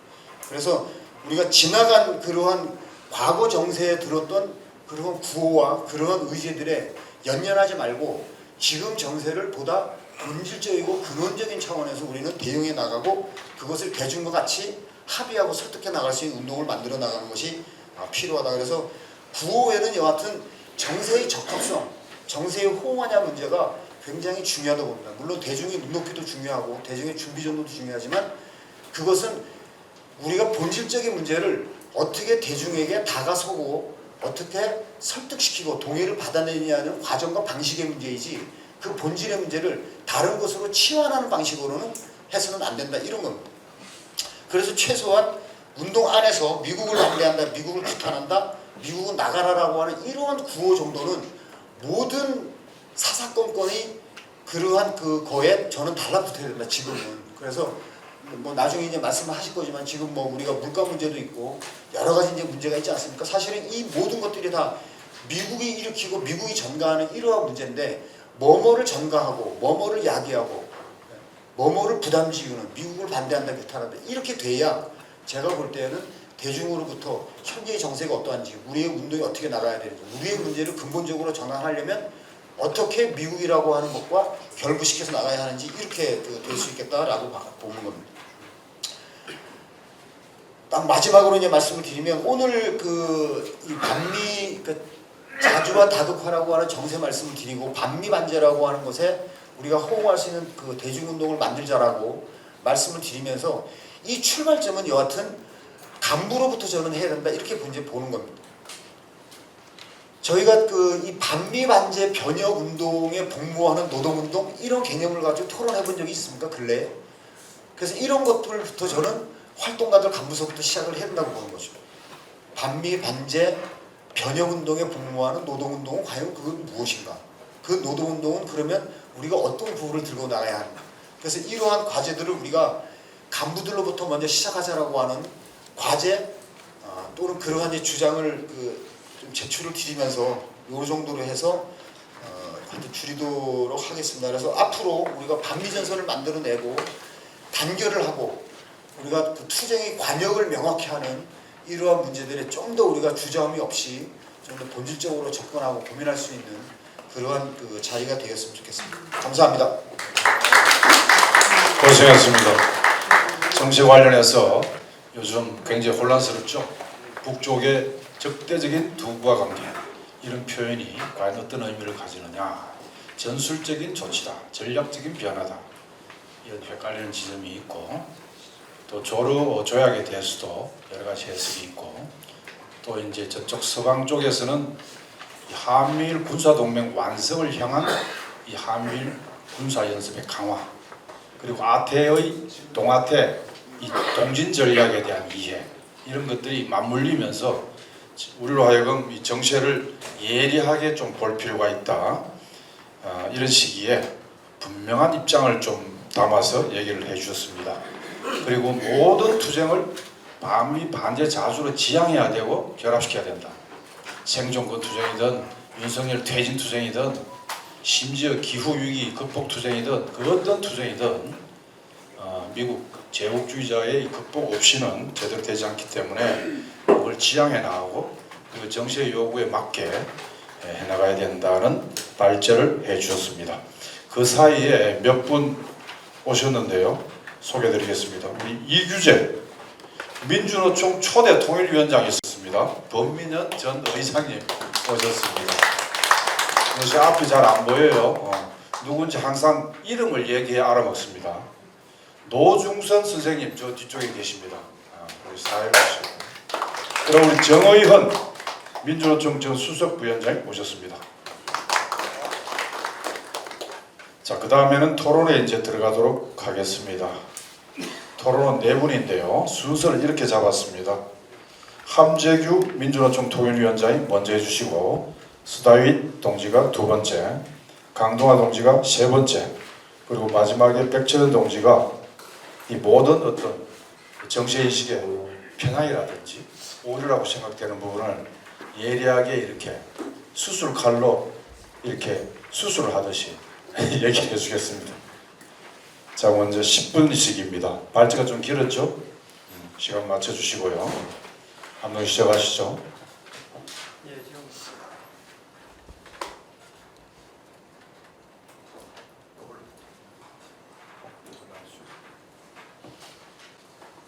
그래서 우리가 지나간 그러한 과거 정세에 들었던 그러한 구호와 그러한 의제들에 연연하지 말고 지금 정세를 보다 본질적이고 근원적인 차원에서 우리는 대응해 나가고 그것을 대중과 같이 합의하고 설득해 나갈 수 있는 운동을 만들어 나가는 것이 필요하다. 그래서 구호에는 여하튼 정세의 적합성, 정세에 호응하냐 문제가 굉장히 중요하다고 봅니다. 물론 대중의 눈높이도 중요하고 대중의 준비 정도도 중요하지만 그것은 우리가 본질적인 문제를 어떻게 대중에게 다가서고 어떻게 설득시키고 동의를 받아내느냐는 과정과 방식의 문제이지, 그 본질의 문제를 다른 것으로 치환하는 방식으로는 해서는 안 된다, 이런 겁니다. 그래서 최소한 운동 안에서 미국을 반대한다, 미국을 규탄한다, 미국은 나가라라고 하는 이러한 구호 정도는 모든 사사건건이 그러한 그거에 저는 달라붙어야 된다, 지금은. 그래서 뭐 나중에 이제 말씀을 하실 거지만 지금 뭐 우리가 물가 문제도 있고 여러 가지 이제 문제가 있지 않습니까? 사실은 이 모든 것들이 다 미국이 일으키고 미국이 전가하는 이러한 문제인데, 뭐뭐를 전가하고 뭐뭐를 야기하고 뭐뭐를 부담 지우는, 미국을 반대한다, 규탄한다, 이렇게 돼야 제가 볼 때는 대중으로부터 현재의 정세가 어떠한지, 우리의 운동이 어떻게 나가야 되는지, 우리의 문제를 근본적으로 전환하려면 어떻게 미국이라고 하는 것과 결부시켜서 나가야 하는지, 이렇게 될 수 있겠다라고 보는 겁니다. 딱 마지막으로 이제 말씀을 드리면, 오늘 이 반미 자주와 다극화라고 하는 정세 말씀을 드리고 반미 반제라고 하는 것에 우리가 호응할 수 있는 그 대중운동을 만들자라고 말씀을 드리면서, 이 출발점은 여하튼 간부로부터 저는 해야 된다, 이렇게 이제 보는 겁니다. 저희가 이 반미 반제 변혁 운동에 복무하는 노동운동, 이런 개념을 가지고 토론해 본 적이 있습니까, 근래에? 그래서 이런 것들부터 저는 활동가들 간부서부터 시작을 해야 된다고 보는 거죠. 반미, 반제, 변혁운동에 복무하는 노동운동은 과연 그건 무엇인가? 그 노동운동은 그러면 우리가 어떤 구호를 들고 나가야 하는가? 그래서 이러한 과제들을 우리가 간부들로부터 먼저 시작하자라고 하는 과제 또는 그러한 주장을 좀 제출을 드리면서 이 정도로 해서 줄이도록 하겠습니다. 그래서 앞으로 우리가 반미전선을 만들어내고 단결을 하고 우리가 그 투쟁의 관역을 명확히 하는 이러한 문제들에 좀 더 우리가 주저함이 없이 좀 더 본질적으로 접근하고 고민할 수 있는 그러한 자리가 되었으면 좋겠습니다. 감사합니다. 고생했습니다. 정치 관련해서 요즘 굉장히 혼란스럽죠. 북쪽의 적대적인 두부와 관계 이런 표현이 과연 어떤 의미를 가지느냐. 전술적인 조치다, 전략적인 변화다 이런 헷갈리는 지점이 있고 또 조약에 대해서도 여러 가지 해석이 있고 또 이제 저쪽 서방 쪽에서는 이 한미일 군사동맹 완성을 향한 이 한미일 군사연습의 강화 그리고 아태의 동아태 이 동진 전략에 대한 이해 이런 것들이 맞물리면서 우리로 하여금 이 정세를 예리하게 좀 볼 필요가 있다. 이런 시기에 분명한 입장을 좀 담아서 얘기를 해주셨습니다. 그리고 모든 투쟁을 반미 반제 자주로 지향해야 되고 결합시켜야 된다. 생존권 투쟁이든 윤석열 퇴진 투쟁이든 심지어 기후위기 극복 투쟁이든 그 어떤 투쟁이든 미국 제국주의자의 극복 없이는 제대로 되지 않기 때문에 그걸 지향해 나가고 그리고 정치의 요구에 맞게 해나가야 된다는 발제를 해주셨습니다. 그 사이에 몇 분 오셨는데요. 소개해드리겠습니다. 우리 이규재 민주노총 초대 통일위원장이 있었습니다. 범민현 전 의장님 오셨습니다. 그래서 앞이 잘 안 보여요. 누군지 항상 이름을 얘기해 알아먹습니다. 노중선 선생님 저 뒤쪽에 계십니다. 우리 사회보시고 그리고 우리 정의헌 민주노총 전 수석 부위원장이 오셨습니다. 자, 그 다음에는 토론에 이제 들어가도록 하겠습니다. 토론은 네 분인데요. 순서를 이렇게 잡았습니다. 함재규 민주노총 통일위원장이 먼저 해주시고 스다윗 동지가 두 번째, 강동아 동지가 세 번째, 그리고 마지막에 백철현 동지가 이 모든 어떤 정치인식의 편향이라든지 오류라고 생각되는 부분을 예리하게 이렇게 수술칼로 이렇게 수술을 하듯이 얘기를 해주겠습니다. 자, 먼저 10분씩입니다. 발제가 좀 길었죠? 시간 맞춰주시고요. 한번 시작하시죠.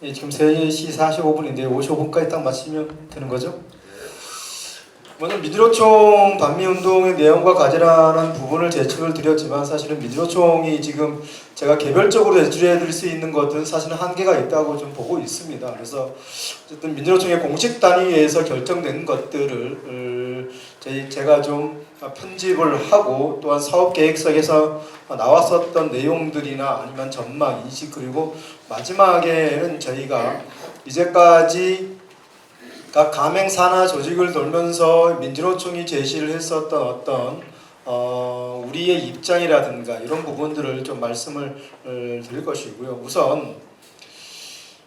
예, 지금 3시 45분인데 55분까지 딱 마치면 되는 거죠? 먼저 민주노총 반미운동의 내용과 과제라는 부분을 제출을 드렸지만 사실은 민주노총이 지금 제가 개별적으로 제출해 드릴 수 있는 것들은 사실은 한계가 있다고 좀 보고 있습니다. 그래서 어쨌든 민주노총의 공식 단위에서 결정된 것들을 제가 좀 편집을 하고 또한 사업계획서에서 나왔었던 내용들이나 아니면 전망, 인식 그리고 마지막에는 저희가 이제까지 각 가맹 산하 조직을 돌면서 민주노총이 제시를 했었던 어떤 우리의 입장이라든가 이런 부분들을 좀 말씀을 드릴 것이고요. 우선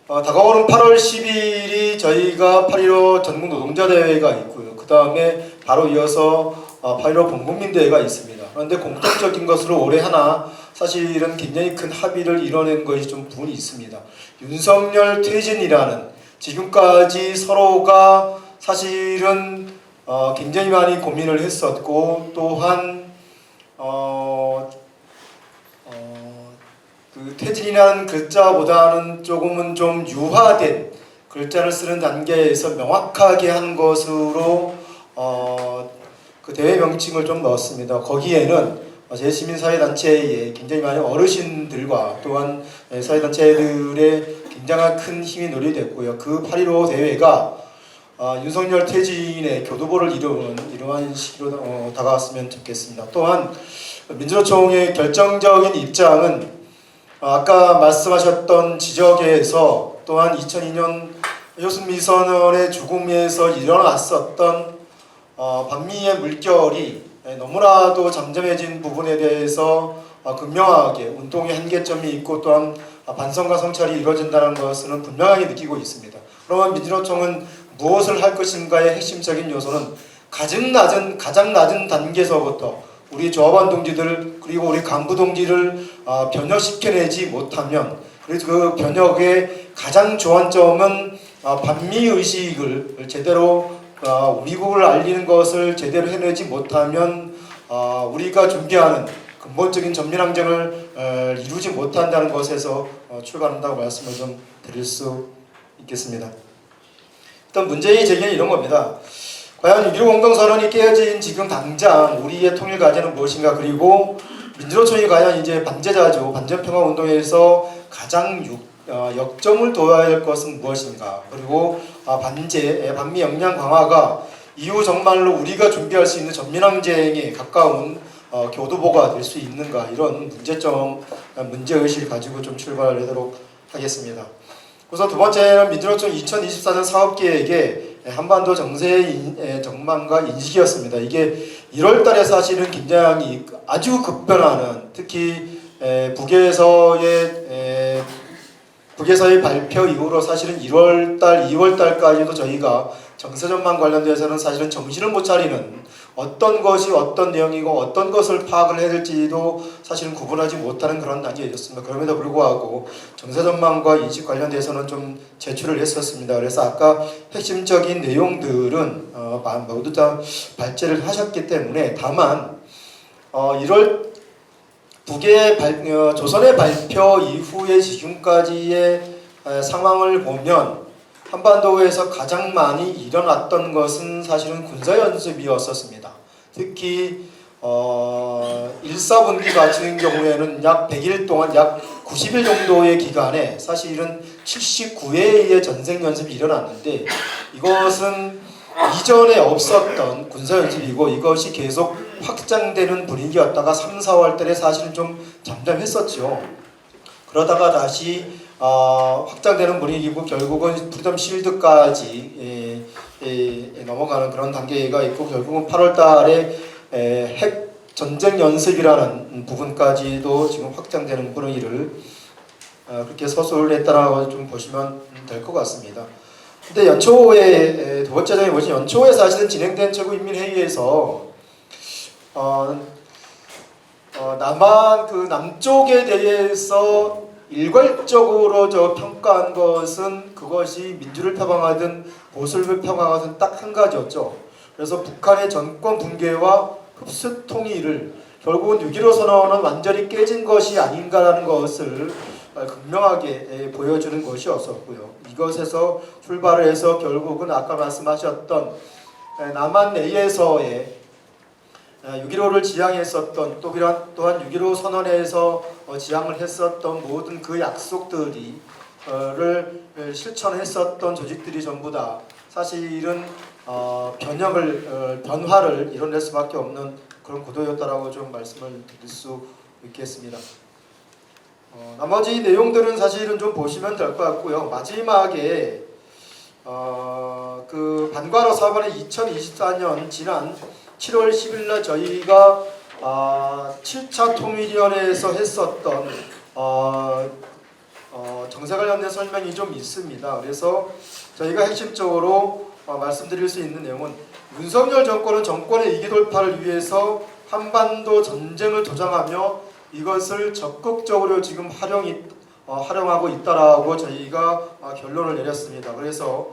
다가오는 8월 10일이 저희가 8.15 전국 노동자 대회가 있고요. 그 다음에 바로 이어서 8.15 범국민대회가 있습니다. 그런데 공통적인 것으로 올해 하나 사실은 굉장히 큰 합의를 이뤄낸 것이 좀 부분이 있습니다. 윤석열 퇴진이라는 지금까지 서로가 사실은 굉장히 많이 고민을 했었고 또한 그 퇴진이라는 글자보다는 조금은 좀 유화된 글자를 쓰는 단계에서 명확하게 한 것으로 그 대회 명칭을 좀 넣었습니다. 거기에는 제시민사회단체의 굉장히 많은 어르신들과 또한 사회단체들의 굉장한 큰 힘이 노리됐고요. 그 8.15 대회가 윤석열 퇴진의 교두보를 이루는 이러한 시기로 다가왔으면 좋겠습니다. 또한 민주노총의 결정적인 입장은 아까 말씀하셨던 지적에서 또한 2002년 효순미 선언의 죽음에서 일어났었던 반미의 물결이 너무나도 잠잠해진 부분에 대해서 극명하게 운동의 한계점이 있고 또한 반성과 성찰이 이루어진다는 것은 분명하게 느끼고 있습니다. 그러면 민주노총은 무엇을 할 것인가의 핵심적인 요소는 가장 낮은 단계에서부터 우리 조합원 동지들 그리고 우리 간부 동지를 변혁시켜내지 못하면, 그래서 그 변혁의 가장 조안점은 반미 의식을 제대로 미국을 알리는 것을 제대로 해내지 못하면 우리가 준비하는 근본적인 전면항쟁을 이루지 못한다는 것에서 출발한다고 말씀을 좀 드릴 수 있겠습니다. 일단 문제의 제기는 이런 겁니다. 과연 6.15 공동선언이 깨어진 지금 당장 우리의 통일 과제는 무엇인가, 그리고 민주노총이 과연 이제 반제자주 반전평화운동에서 가장 역점을 둬야 할 것은 무엇인가, 그리고 반미 역량 강화가 이후 정말로 우리가 준비할 수 있는 전면항쟁에 가까운 교두보가 될 수 있는가, 이런 문제의식을 가지고 좀 출발하도록 하겠습니다. 우선 두 번째는 민주노총 2024년 사업계획의 한반도 정세의 전망과 인식이었습니다. 이게 1월달에 사실은 굉장히 아주 급변하는, 특히 북에서의 발표 이후로 사실은 1월달, 2월달까지도 저희가 정세 전망 관련돼서는 사실은 정신을 못 차리는, 어떤 것이 어떤 내용이고 어떤 것을 파악을 해야 될지도 사실은 구분하지 못하는 그런 단계였습니다. 그럼에도 불구하고 정세 전망과 인식 관련돼서는 좀 제출을 했었습니다. 그래서 아까 핵심적인 내용들은 모두 다 발제를 하셨기 때문에, 다만 1월 조선의 발표 이후에 지금까지의 상황을 보면 한반도에서 가장 많이 일어났던 것은 사실은 군사연습이었었습니다. 특히 1사분기 같은 경우에는 약 100일 동안 약 90일 정도의 기간에 사실은 79회의 전쟁연습이 일어났는데, 이것은 이전에 없었던 군사연습이고 이것이 계속 확장되는 분위기였다가 3, 4월 달에 사실은 좀 잠잠했었죠. 그러다가 다시 확장되는 분위기고 결국은 프리덤 실드까지 넘어가는 그런 단계가 있고, 결국은 8월 달에 핵 전쟁 연습이라는 부분까지도 지금 확장되는 분위기를 그렇게 서술했다라고 좀 보시면 될 것 같습니다. 근데 연초에 두 번째 점이 뭐지? 연초에 사실은 진행된 최고인민회의에서 남쪽에 대해서 일괄적으로 평가한 것은 그것이 민주를 표방하든 보수를 표방하든 딱 한 가지였죠. 그래서 북한의 정권 붕괴와 흡수 통일을 결국은 6.15 선언은 완전히 깨진 것이 아닌가라는 것을 극명하게 보여주는 것이었었고요. 이것에서 출발을 해서 결국은 아까 말씀하셨던 남한 내에서의 6.15를 지향했었던, 또한 6.15 선언에서 지향을 했었던 모든 그 약속들이 실천했었던 조직들이 전부 다 사실은 변화를 이뤄낼 수밖에 없는 그런 구도였다라고 좀 말씀을 드릴 수 있겠습니다. 나머지 내용들은 사실은 좀 보시면 될 것 같고요. 마지막에 그 반과로 사번의 2024년 지난 7월 10일 날 저희가 7차 통일위원회에서 했었던 정세 관련된 설명이 좀 있습니다. 그래서 저희가 핵심적으로 말씀드릴 수 있는 내용은, 윤석열 정권은 정권의 이기 돌파를 위해서 한반도 전쟁을 조장하며 이것을 적극적으로 지금 활용하고 있다라고 저희가 결론을 내렸습니다. 그래서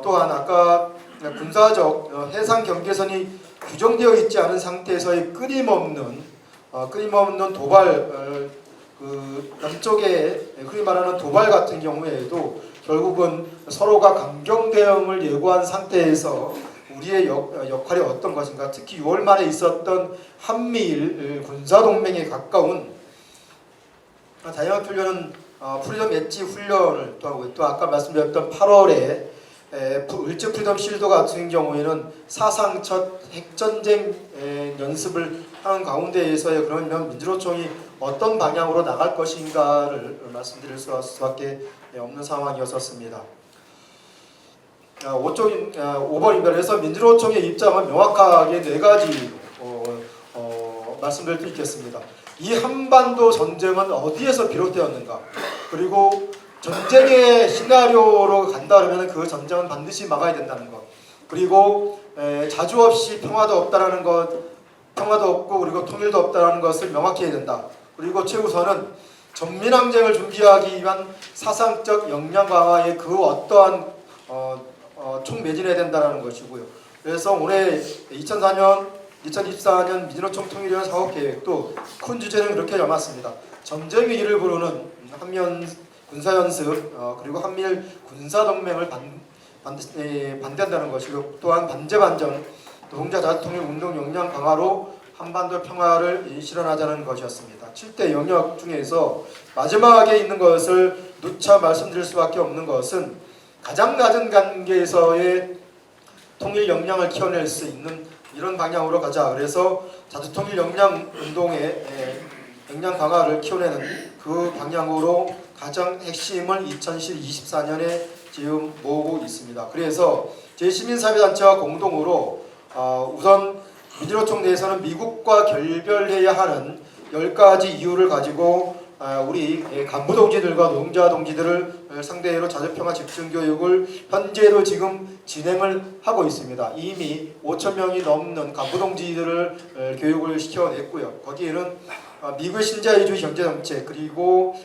또한 아까 군사적 해상 경계선이 규정되어 있지 않은 상태에서의 끊임없는 도발, 그 남쪽에 흔히 말하는 도발 같은 경우에도 결국은 서로가 강경 대응을 예고한 상태에서 우리의 역할이 어떤 것인가, 특히 6월 말에 있었던 한미일 군사동맹에 가까운 다양한 훈련은 프리덤 엣지 훈련을 또 하고, 또 아까 말씀드렸던 8월에 을즈 프리덤 실드 같은 경우에는 사상 첫 핵전쟁 연습을 하는 가운데에서의 그러면 민주노총이 어떤 방향으로 나갈 것인가를 말씀드릴 수밖에 없는 상황이었었습니다. 5번입니다. 그래서 민주노총의 입장은 명확하게 네 가지 말씀드릴 수 있겠습니다. 이 한반도 전쟁은 어디에서 비롯되었는가? 그리고 전쟁의 시나리오로 간다 그러면 그 전쟁은 반드시 막아야 된다는 것. 그리고 자주 없이 평화도 없다라는 것, 평화도 없고 그리고 통일도 없다라는 것을 명확히 해야 된다. 그리고 최우선은 전민항쟁을 준비하기 위한 사상적 역량 강화에 그 어떠한 총매진해야 된다는 것이고요. 그래서 올해 2024년 민주노총 통일위원 사업계획도 큰 주제는 그렇게 잡았습니다. 전쟁 위기를 부르는 한면 군사연습 그리고 한미일 군사동맹을 반대한다는 것이고 또한 반제반전 노동자 자주통일 운동 역량 강화로 한반도 평화를 실현하자는 것이었습니다. 7대 영역 중에서 마지막에 있는 것을 누차 말씀드릴 수밖에 없는 것은 가장 낮은 단계에서의 통일 역량을 키워낼 수 있는 이런 방향으로 가자. 그래서 자주통일 역량 운동의 역량 강화를 키워내는 그 방향으로 가장 핵심을 2024년에 지금 모으고 있습니다. 그래서 제 시민사회단체와 공동으로 우선 민주노총 내에서는 미국과 결별해야 하는 10가지 이유를 가지고 우리 간부 동지들과 노동자 동지들을 상대로 자주평화 집중교육을 현재도 지금 진행을 하고 있습니다. 이미 5,000명이 넘는 간부 동지들을 교육을 시켜냈고요. 거기에는 미국의 신자유주의 경제정책 그리고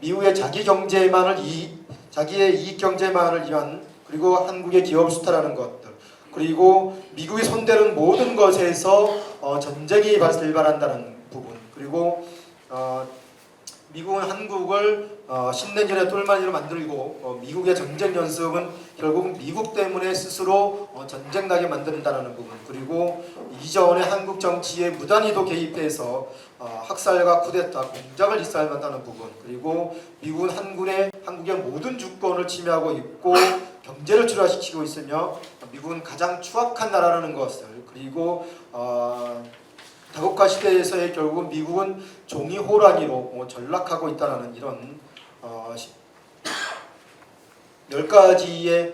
미국의 자기의 이익 경제만을 위한 그리고 한국의 기업 수탈하는 것들 그리고 미국이 손대는 모든 것에서 전쟁이 일발한다는 부분 그리고 미국은 한국을 10년 전에 똘마니로 만들고 미국의 전쟁 연습은 결국 미국 때문에 스스로 전쟁 나게 만든다는 부분 그리고 이전에 한국 정치에 무단히도 개입해서 학살과 쿠데타, 공작을 일삼았다는 부분 그리고 미국은 한국의 모든 주권을 침해하고 있고 경제를 출하시키고 있으며 미국은 가장 추악한 나라라는 것을 그리고 다국화 시대에서의 결국은 미국은 종이 호랑이로 전락하고 있다는 이런 10가지의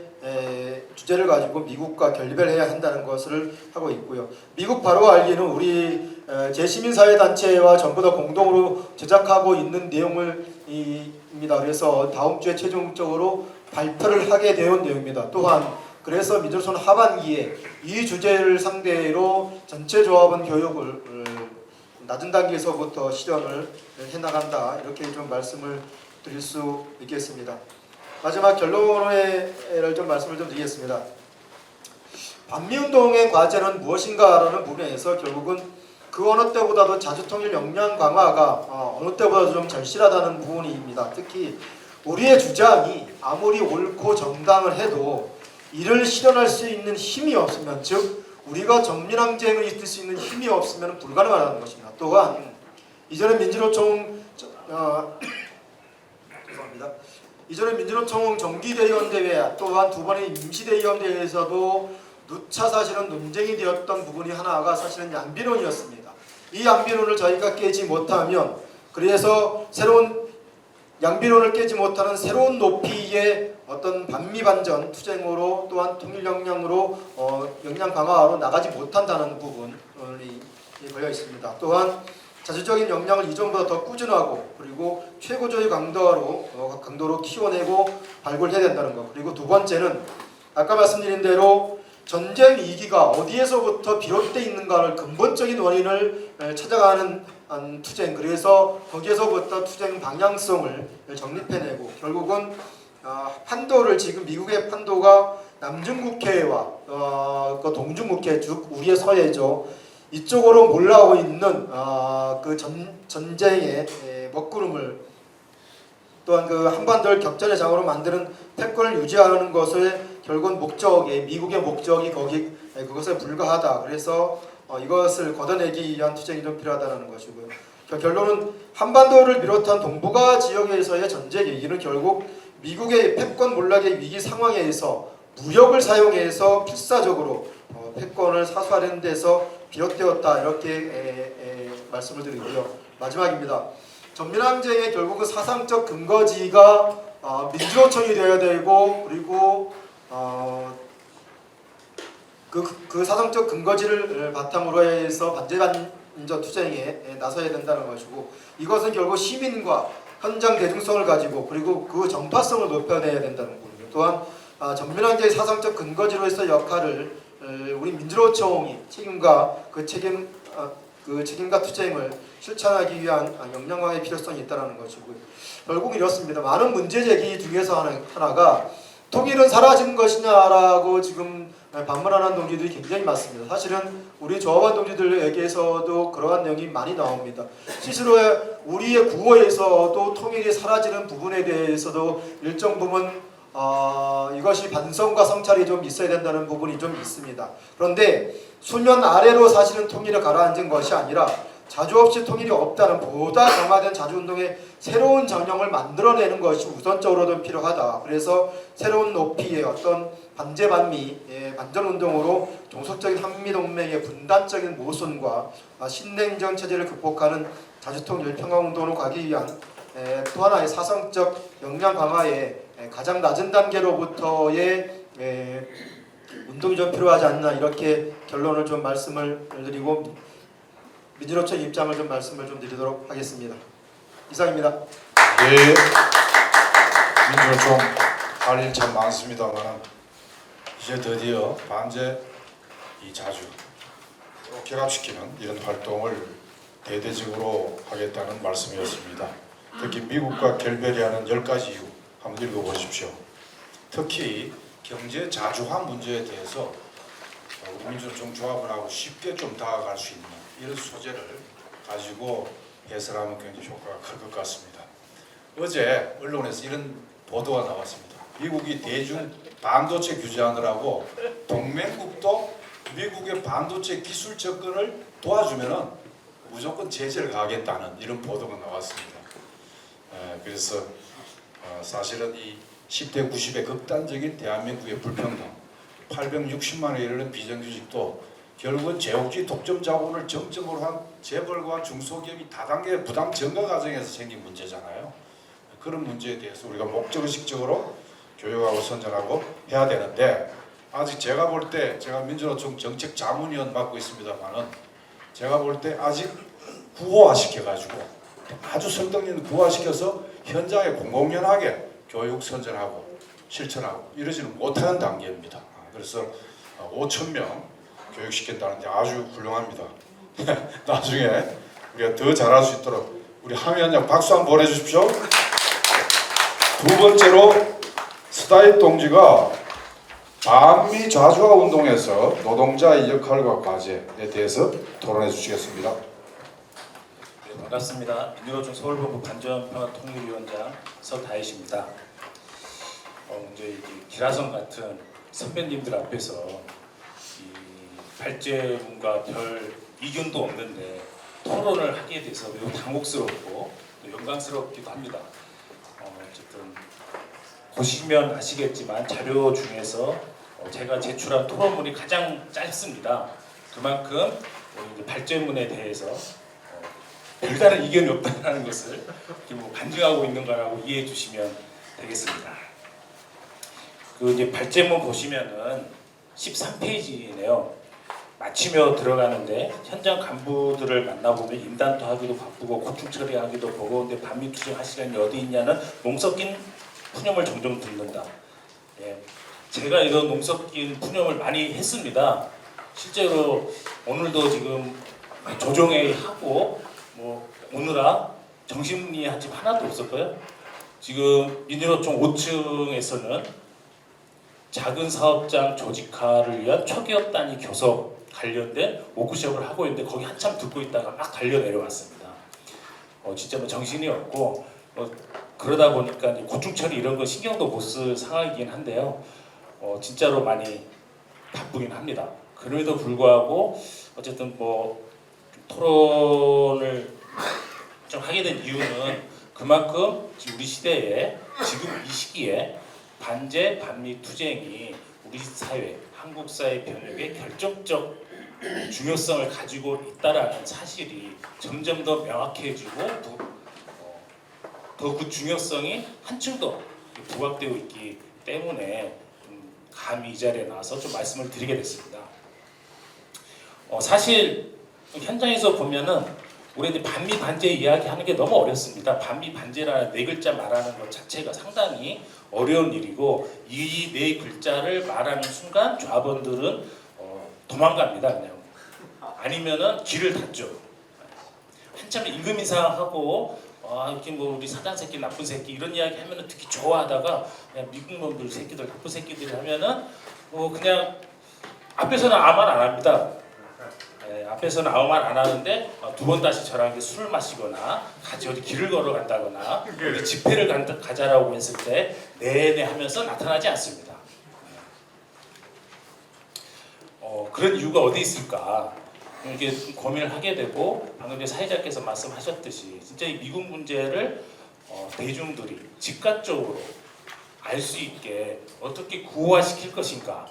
주제를 가지고 미국과 결별해야 한다는 것을 하고 있고요. 미국 바로 알기는 우리 제시민사회단체와 전부 다 공동으로 제작하고 있는 내용입니다. 그래서 다음 주에 최종적으로 발표를 하게 되는 내용입니다. 또한 그래서 민주노총 하반기에 이 주제를 상대로 전체 조합원 교육을 낮은 단계에서부터 실현을 해나간다 이렇게 좀 말씀을 드릴 수 있겠습니다. 마지막 결론을 좀 말씀을 좀 드리겠습니다. 반미운동의 과제는 무엇인가라는 부분에서 결국은 그 어느 때보다도 자주통일 역량 강화가 어느 때보다도 좀 절실하다는 부분입니다. 특히 우리의 주장이 아무리 옳고 정당을 해도 이를 실현할 수 있는 힘이 없으면 즉 우리가 전민항쟁을 이끌 수 있는 힘이 없으면 불가능하다는 것입니다. 또한 이전에 민주노총 정기대의원대회 또한 두 번의 임시대의원대회에서도 누차 사실은 논쟁이 되었던 부분이 하나가 사실은 양비론이었습니다. 이 양비론을 저희가 깨지 못하면 그래서 양비론을 깨지 못하는 새로운 높이의 어떤 반미반전 투쟁으로 또한 통일 역량으로 역량 강화로 나가지 못한다는 부분이 걸려 있습니다. 또한 자주적인 역량을 이전보다 더 꾸준하고 그리고 최고조의 강도로 키워내고 발굴해야 된다는 것. 그리고 두 번째는 아까 말씀드린 대로 전쟁 위기가 어디에서부터 비롯되어 있는가를 근본적인 원인을 찾아가는 투쟁 그래서 거기에서부터 투쟁 방향성을 정립해내고 결국은 판도를 지금 미국의 판도가 남중국해와 동중국해 즉 우리의 서해죠 이쪽으로 몰라오고 있는 그 전쟁의 먹구름을 또한 그 한반도를 격전의 장으로 만드는 패권을 유지하는 것을 결국은 미국의 목적이 그것에 불과하다. 그래서 이것을 걷어내기 위한 투쟁이 좀 필요하다는 것이고요. 결론은 한반도를 비롯한 동북아 지역에서의 전쟁 위기는 결국 미국의 패권 몰락의 위기 상황에서 무력을 사용해서 필사적으로 패권을 사수하려는 데서 비롯되었다 이렇게 말씀을 드리고요. 마지막입니다. 전민항쟁의 결국은 사상적 근거지가 민주노총이 되어야 되고 그리고 그 사상적 근거지를 바탕으로 해서 반제반전 투쟁에 나서야 된다는 것이고 이것은 결국 시민과 현장 대중성을 가지고 그리고 그 전파성을 높여내야 된다는 거고요. 또한 전민항쟁의 사상적 근거지로 해서 역할을 우리 민주노총이 그 책임과 투쟁을 실천하기 위한 역량화의 필요성이 있다는 것이고요. 결국 이렇습니다. 많은 문제 제기 중에서 하나가 통일은 사라진 것이냐라고 지금 반문하는 동지들이 굉장히 많습니다. 사실은 우리 조합원 동지들에게서도 그러한 내용이 많이 나옵니다. 스스로의 우리의 구호에서도 통일이 사라지는 부분에 대해서도 일정 부분 이것이 반성과 성찰이 좀 있어야 된다는 부분이 좀 있습니다. 그런데 수면 아래로 사실은 통일을 가라앉은 것이 아니라 자주 없이 통일이 없다는 보다 강화된 자주운동의 새로운 전형을 만들어내는 것이 우선적으로도 필요하다. 그래서 새로운 높이의 어떤 반제반미 반전운동으로 종속적인 한미동맹의 분단적인 모순과 신냉전 체제를 극복하는 자주통일 평화운동으로 가기 위한 또 하나의 사상적 역량 강화에 가장 낮은 단계로부터의 운동이 좀 필요하지 않나 이렇게 결론을 좀 말씀을 드리고 민주노총 입장을 좀 말씀을 좀 드리도록 하겠습니다. 이상입니다. 네. 민주노총 할 일 참 많습니다만 이제 드디어 반제 이 자주 결합시키는 이런 활동을 대대적으로 하겠다는 말씀이었습니다. 특히 미국과 결별이하는 10가지 이유 한번 읽어보십시오. 특히 경제 자주화 문제에 대해서 민주노총 조합원하고 쉽게 좀 다가갈 수 있는 이런 소재를 가지고 해설하면 굉장히 효과가 클 것 같습니다. 어제 언론에서 이런 보도가 나왔습니다. 미국이 대중 반도체 규제하느라고 동맹국도 미국의 반도체 기술 접근을 도와주면은 무조건 제재를 가하겠다는 이런 보도가 나왔습니다. 그래서 사실은 이 10대 90의 극단적인 대한민국의 불평등 860만에 이르는 비정규직도 결국은 제국주의 독점 자본을 정점으로 한 재벌과 중소기업이 다단계 부당 증가 과정에서 생긴 문제잖아요. 그런 문제에 대해서 우리가 목적의식적으로 교육하고 선전하고 해야 되는데 아직 제가 볼 때 제가 민주노총 정책 자문위원 맡고 있습니다만은 제가 볼 때 아직 구호화시켜가지고 아주 설득력 구호화시켜서 현장에 공공연하게 교육 선전하고 실천하고 이러지는 못하는 단계입니다. 그래서 5,000명 교육시킨다는데 아주 훌륭합니다. 나중에 우리가 더 잘할 수 있도록 우리 함 위원장 박수 한번 보내주십시오. 두 번째로 스타일 동지가 반미 자주화 운동에서 노동자의 역할과 과제에 대해서 토론해 주시겠습니다. 네, 반갑습니다. 민주노총 서울본부 반전평화통일위원장 서다혜시입니다. 이제 기라성 같은 선배님들 앞에서 이 발제문과 별 이견도 없는데 토론을 하게 돼서 매우 당혹스럽고 또 영광스럽기도 합니다. 어쨌든 보시면 아시겠지만 자료 중에서 제가 제출한 토론문이 가장 짧습니다. 그만큼 이제 발제문에 대해서 별다른 이견이 없다는 것을 간증하고 있는 거라고 이해해 주시면 되겠습니다. 그 이제 발제문 보시면은 13페이지네요. 마치며 들어가는데 현장 간부들을 만나보면 인단도 하기도 바쁘고 고충 처리하기도 버거운데 반미 투쟁할 시간이 어디 있냐는 농 섞인 푸념을 종종 듣는다. 예, 제가 이런 농 섞인 푸념을 많이 했습니다. 실제로 오늘도 지금 조정회의 하고 뭐 오느라 정신이 한 집 하나도 없었고요. 지금 민주노총 5층에서는 작은 사업장 조직화를 위한 초기업 단위 교섭 관련된 워크숍을 하고 있는데 거기 한참 듣고 있다가 막 달려 내려왔습니다. 진짜 뭐 정신이 없고 그러다 보니까 고충 처리 이런 거 신경도 못 쓸 상황이긴 한데요. 진짜로 많이 바쁘긴 합니다. 그럼에도 불구하고 어쨌든 뭐 토론을 좀 하게 된 이유는 그만큼 우리 시대에 지금 이 시기에 반제 반미 투쟁이 우리 사회, 한국 사회 변혁에 결정적 중요성을 가지고 있다라는 사실이 점점 더 명확해지고 더 그 중요성이 한층 더 부각되고 있기 때문에 감히 이 자리에 나와서 좀 말씀을 드리게 됐습니다. 사실 현장에서 보면은 우리 이제 반미 반제 이야기하는 게 너무 어렵습니다. 반미 반제라는 네 글자 말하는 것 자체가 상당히 어려운 일이고 이 네 글자를 말하는 순간 좌번들은 도망갑니다. 그냥 아니면은 길을 닫죠. 한참 임금 인상하고 이렇게 뭐 우리 사장 새끼 나쁜 새끼 이런 이야기 하면은 특히 좋아하다가 그냥 미국 놈들 새끼들 나쁜 새끼들 하면은 그냥 앞에서는 아무 말 안 합니다. 앞에서는 아무 말 안 하는데 두 번 다시 저랑 이렇게 술을 마시거나 같이 어디 길을 걸어 간다거나 어디 집회를 가자라고 했을 때 네네 하면서 나타나지 않습니다. 그런 이유가 어디 있을까? 이렇게 고민을 하게 되고 방금 사회자께서 말씀하셨듯이 진짜 이 미국 문제를 대중들이 즉각적으로 알 수 있게 어떻게 구호화시킬 것인가,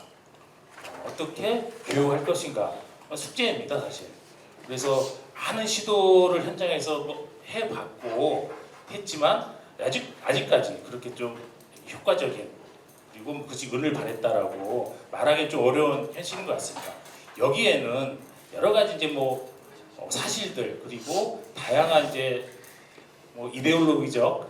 어떻게 교육할 것인가 숙제입니다 사실. 그래서 많은 시도를 현장에서 해봤고 했지만 아직까지 그렇게 좀 효과적인 그리고 그것이 은을 바랬다라고 말하기 좀 어려운 현실인 것 같습니다. 여기에는 여러 가지 이제 사실들 그리고 다양한 이제 이데올로기적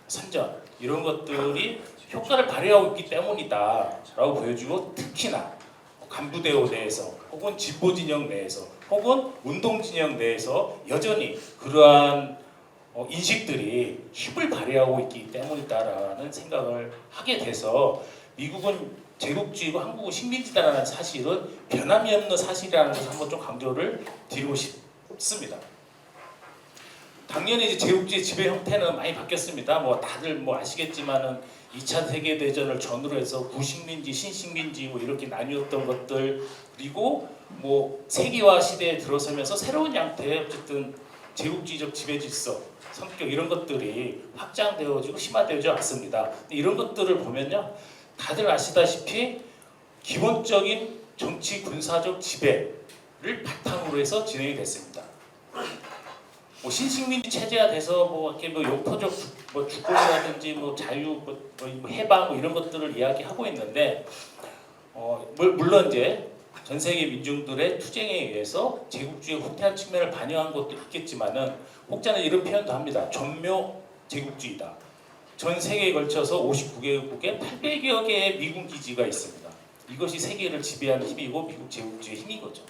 선전 이런 것들이 효과를 발휘하고 있기 때문이다라고 보여주고 특히나 간부대오 내에서 혹은 진보 진영 내에서 혹은 운동 진영 내에서 여전히 그러한 인식들이 힘을 발휘하고 있기 때문이다라는 생각을 하게 돼서 미국은 제국주의고 한국은 식민지다라는 사실은 변함이 없는 사실이라는 것을 한번 좀 강조를 드리고 싶습니다. 당연히 이제 제국주의 지배 형태는 많이 바뀌었습니다. 다들 아시겠지만은 2차 세계 대전을 전후로 해서 구식민지, 신식민지 이렇게 나뉘었던 것들 그리고 세계화 시대에 들어서면서 새로운 양태의 어쨌든 제국주의적 지배 질서, 성격 이런 것들이 확장되어지고 심화되어져 왔습니다. 이런 것들을 보면요. 다들 아시다시피 기본적인 정치 군사적 지배를 바탕으로 해서 진행이 됐습니다. 신식민지 체제가 돼서 이렇게 역포적 주권이라든지 자유 해방 이런 것들을 이야기하고 있는데 물론 이제 전 세계 민중들의 투쟁에 의해서 제국주의 후퇴한 측면을 반영한 것도 있겠지만은 혹자는 이런 표현도 합니다. 전묘 제국주의다. 전 세계에 걸쳐서 59개국에 800여 개의 미군 기지가 있습니다. 이것이 세계를 지배하는 힘이고 미국 제국주의의 힘인 거죠.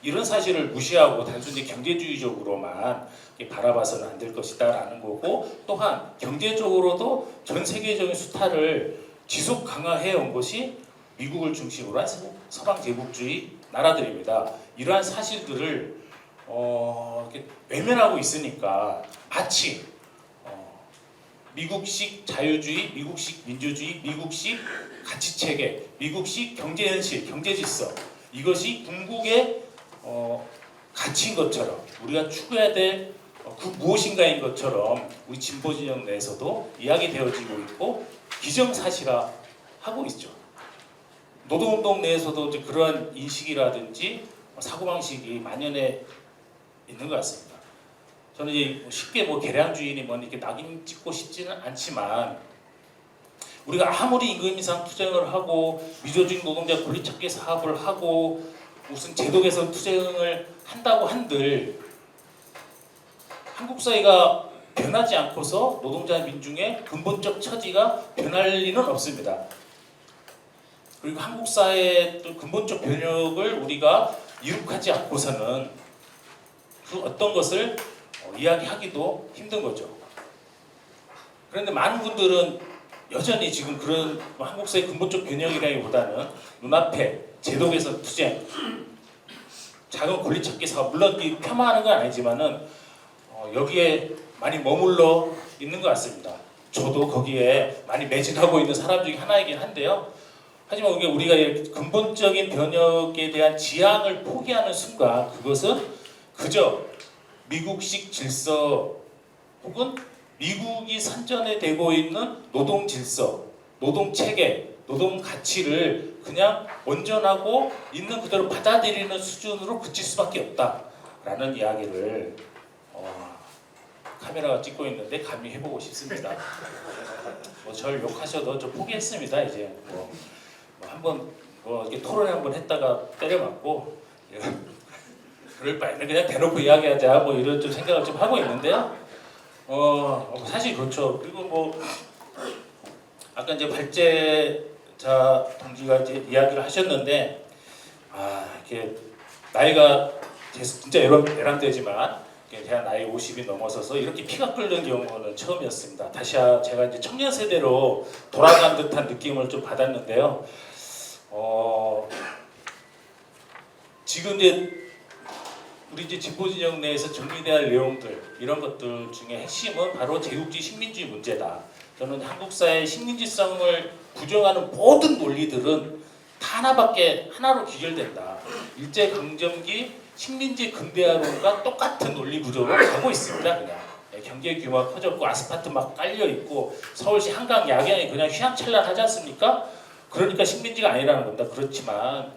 이런 사실을 무시하고 단순히 경제주의적으로만 바라봐서는 안 될 것이다 라는 거고 또한 경제적으로도 전 세계적인 수탈을 지속 강화해온 것이 미국을 중심으로 한 서방 제국주의 나라들입니다. 이러한 사실들을 이렇게 외면하고 있으니까 마치 미국식 자유주의, 미국식 민주주의, 미국식 가치체계, 미국식 경제현실, 경제질서 이것이 궁극의 가치인 것처럼 우리가 추구해야 될 그 무엇인가인 것처럼 우리 진보 진영 내에서도 이야기되어지고 있고 기정사실화하고 있죠. 노동운동 내에서도 이제 그러한 인식이라든지 사고방식이 만연해 있는 것 같습니다. 저는 이제 쉽게 계량주의니 이렇게 낙인 찍고 싶지는 않지만 우리가 아무리 임금 인상 투쟁을 하고 미조직 노동자 권리찾기 사업을 하고 무슨 제도 개선 투쟁을 한다고 한들 한국 사회가 변하지 않고서 노동자 민중의 근본적 처지가 변할 리는 없습니다. 그리고 한국 사회의 또 근본적 변혁을 우리가 이룩하지 않고서는 그 어떤 것을 이야기하기도 힘든 거죠. 그런데 많은 분들은 여전히 지금 그런 한국 사회 근본적 변혁이라기보다는 눈앞에 제도 개선 투쟁, 작은 권리 찾기 사업 물론 폄하하는 건 아니지만은 여기에 많이 머물러 있는 것 같습니다. 저도 거기에 많이 매진하고 있는 사람 중에 하나이긴 한데요. 하지만 우리가 근본적인 변혁에 대한 지향을 포기하는 순간 그것은 그저 미국식 질서 혹은 미국이 선전에 되고 있는 노동 질서, 노동 체계, 노동 가치를 그냥 온전하고 있는 그대로 받아들이는 수준으로 그칠 수밖에 없다라는 이야기를 카메라가 찍고 있는데 감히 해보고 싶습니다. 뭐 저를 욕하셔도 저 포기했습니다. 이제 뭐 한번 이렇게 토론회 한번 했다가 때려맞고 그럴 바에는 그냥 대놓고 이야기하자 뭐 이런 좀 생각을 좀 하고 있는데요. 사실 그렇죠. 그리고 뭐 아까 이제 발제자 동지가 이제 이야기를 하셨는데 이렇게 나이가 진짜 애람되지만 제가 나이 50이 넘어서서 이렇게 피가 끓는 경우는 처음이었습니다. 다시 제가 이제 청년 세대로 돌아간 듯한 느낌을 좀 받았는데요. 지금 이제 우리 이제 진보진영 내에서 정리돼야 할 내용들 이런 것들 중에 핵심은 바로 제국주의 식민주의 문제다. 저는 한국 사회의 식민지성을 부정하는 모든 논리들은 다 하나로 귀결된다. 일제강점기 식민지 근대화론과 똑같은 논리 구조로 가고 있습니다. 그냥 경제 규모가 커졌고 아스팔트 막 깔려 있고 서울시 한강 야경이 그냥 휘황찬란하지 않습니까? 그러니까 식민지가 아니라는 겁니다. 그렇지만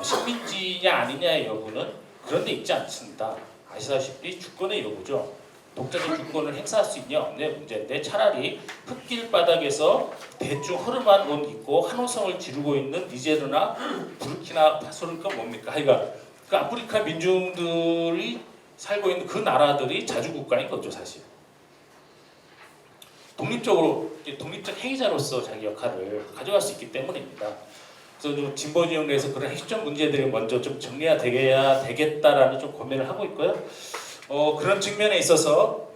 식민지냐 아니냐의 여부는 그런 데 있지 않습니다. 아시다시피 주권의 여부죠. 독자적 주권을 행사할 수 있냐 없냐의 문제인데 차라리 흙길 바닥에서 대충 흐름한 옷 입고 한호성을 지르고 있는 니제르나 부르키나파소는 뭡니까? 하여간 그 아프리카 민중들이 살고 있는 그 나라들이 자주국가인 거죠, 사실. 독립적 행위자로서 자기 역할을 가져갈 수 있기 때문입니다. 그래서 좀 진보진영 내에서 그런 핵심 문제들이 먼저 좀 정리가 되겠다라는 좀 고민을 하고 있고요. 그런 측면에 있어서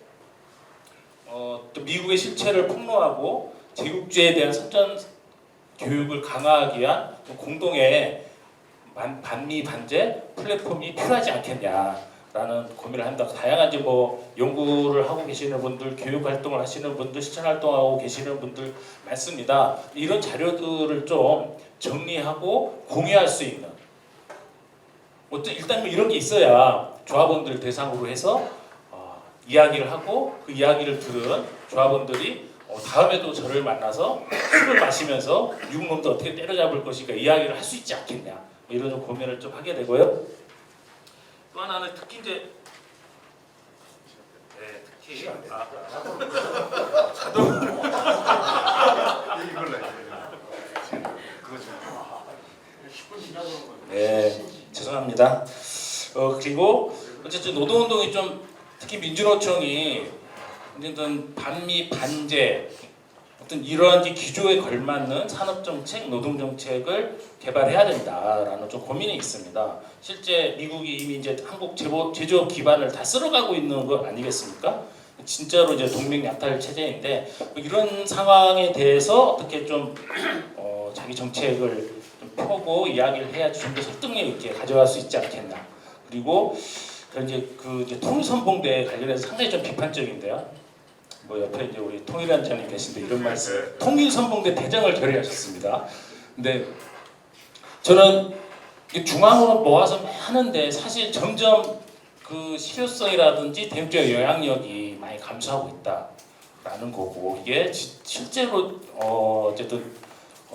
또 미국의 실체를 폭로하고 제국주의에 대한 선전 교육을 강화하기 위한 공동의 반미 반제 플랫폼이 필요하지 않겠냐라는 고민을 한다. 다양한 이제 뭐 연구를 하고 계시는 분들, 교육 활동을 하시는 분들, 실천 활동하고 계시는 분들 많습니다. 이런 자료들을 좀 정리하고 공유할 수 있는 일단 뭐 이런 게 있어야 조합원들 대상으로 해서 이야기를 하고 그 이야기를 들은 조합원들이 다음에도 저를 만나서 술을 마시면서 미국놈도 어떻게 때려잡을 것인가 이야기를 할 수 있지 않겠냐 뭐 이런 좀 고민을 좀 하게 되고요. 또 하나는 특히 이제 죄송합니다. 그리고 어쨌든 노동운동이 좀 특히 민주노총이 어쨌든 반미 반제 어떤 이러한 기조에 걸맞는 산업정책, 노동정책을 개발해야 된다라는 좀 고민이 있습니다. 실제 미국이 이미 이제 한국 제조업 기반을 다 쓸어가고 있는 거 아니겠습니까? 진짜로 이제 동맹 약탈 체제인데 이런 상황에 대해서 어떻게 좀 자기 정책을 좀 펴고 이야기를 해야지 좀 더 설득력 있게 가져갈 수 있지 않겠나. 그리고 이제 통일선봉대 관련해서 상당히 좀 비판적인데요. 뭐 옆에 이제 우리 통일위원장님 계신데 이런 말씀. 통일선봉대 대장을 결의하셨습니다. 근데 저는 중앙으로 모아서 하는데 사실 점점 그 실효성이라든지 대응적 영향력이 많이 감소하고 있다라는 거고 이게 실제로 어쨌든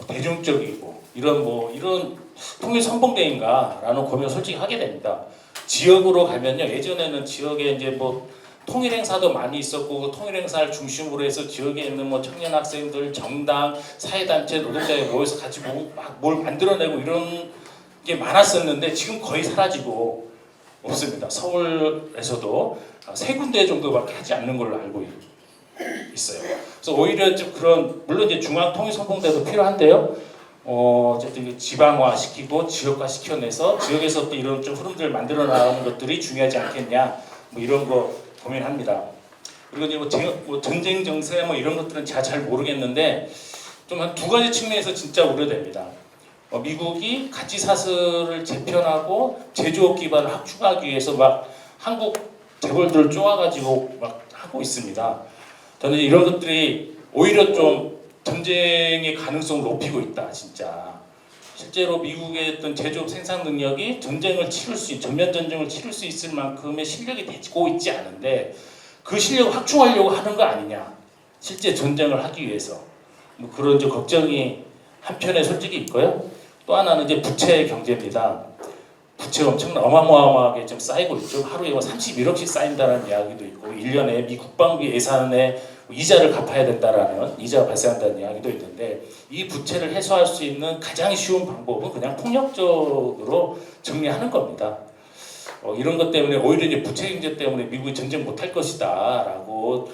대중적이고 이런 통일선봉대인가라는 고민을 솔직히 하게 됩니다. 지역으로 가면요. 예전에는 지역에 이제 뭐 통일 행사도 많이 있었고 그 통일 행사를 중심으로 해서 지역에 있는 뭐 청년 학생들, 정당, 사회단체, 노동자에 모여서 같이 막 뭘 만들어내고 이런 게 많았었는데 지금 거의 사라지고 없습니다. 서울에서도 세 군데 정도밖에 하지 않는 걸로 알고 있어요. 그래서 오히려 좀 그런 물론 이제 중앙 통일 선봉대도 필요한데요. 어쨌든 지방화 시키고 지역화 시켜내서 지역에서 또 이런 좀 흐름들을 만들어 나가는 것들이 중요하지 않겠냐 뭐 이런 거 고민합니다. 그리고 이제 뭐 전쟁 정세 뭐 이런 것들은 제가 잘 모르겠는데 좀 한 두 가지 측면에서 진짜 우려됩니다. 미국이 가치 사슬을 재편하고 제조업 기반을 확충하기 위해서 막 한국 재벌들을 쪼아가지고 막 하고 있습니다. 저는 이런 것들이 오히려 좀 전쟁의 가능성을 높이고 있다, 진짜. 실제로 미국의 어떤 제조업 생산 능력이 전쟁을 전면 전쟁을 치를 수 있을 만큼의 실력이 되고 있지 않은데 그 실력을 확충하려고 하는 거 아니냐. 실제 전쟁을 하기 위해서. 뭐 그런 걱정이 한편에 솔직히 있고요. 또 하나는 이제 부채 경제입니다. 부채 엄청 어마어마하게 좀 쌓이고 있죠. 하루에 31억씩 쌓인다는 이야기도 있고 1년에 미 국방비 예산에 이자를 갚아야 된다라는 이자가 발생한다는 이야기도 있는데 이 부채를 해소할 수 있는 가장 쉬운 방법은 그냥 폭력적으로 정리하는 겁니다. 이런 것 때문에 오히려 이제 부채 경제 때문에 미국이 전쟁 못할 것이다라고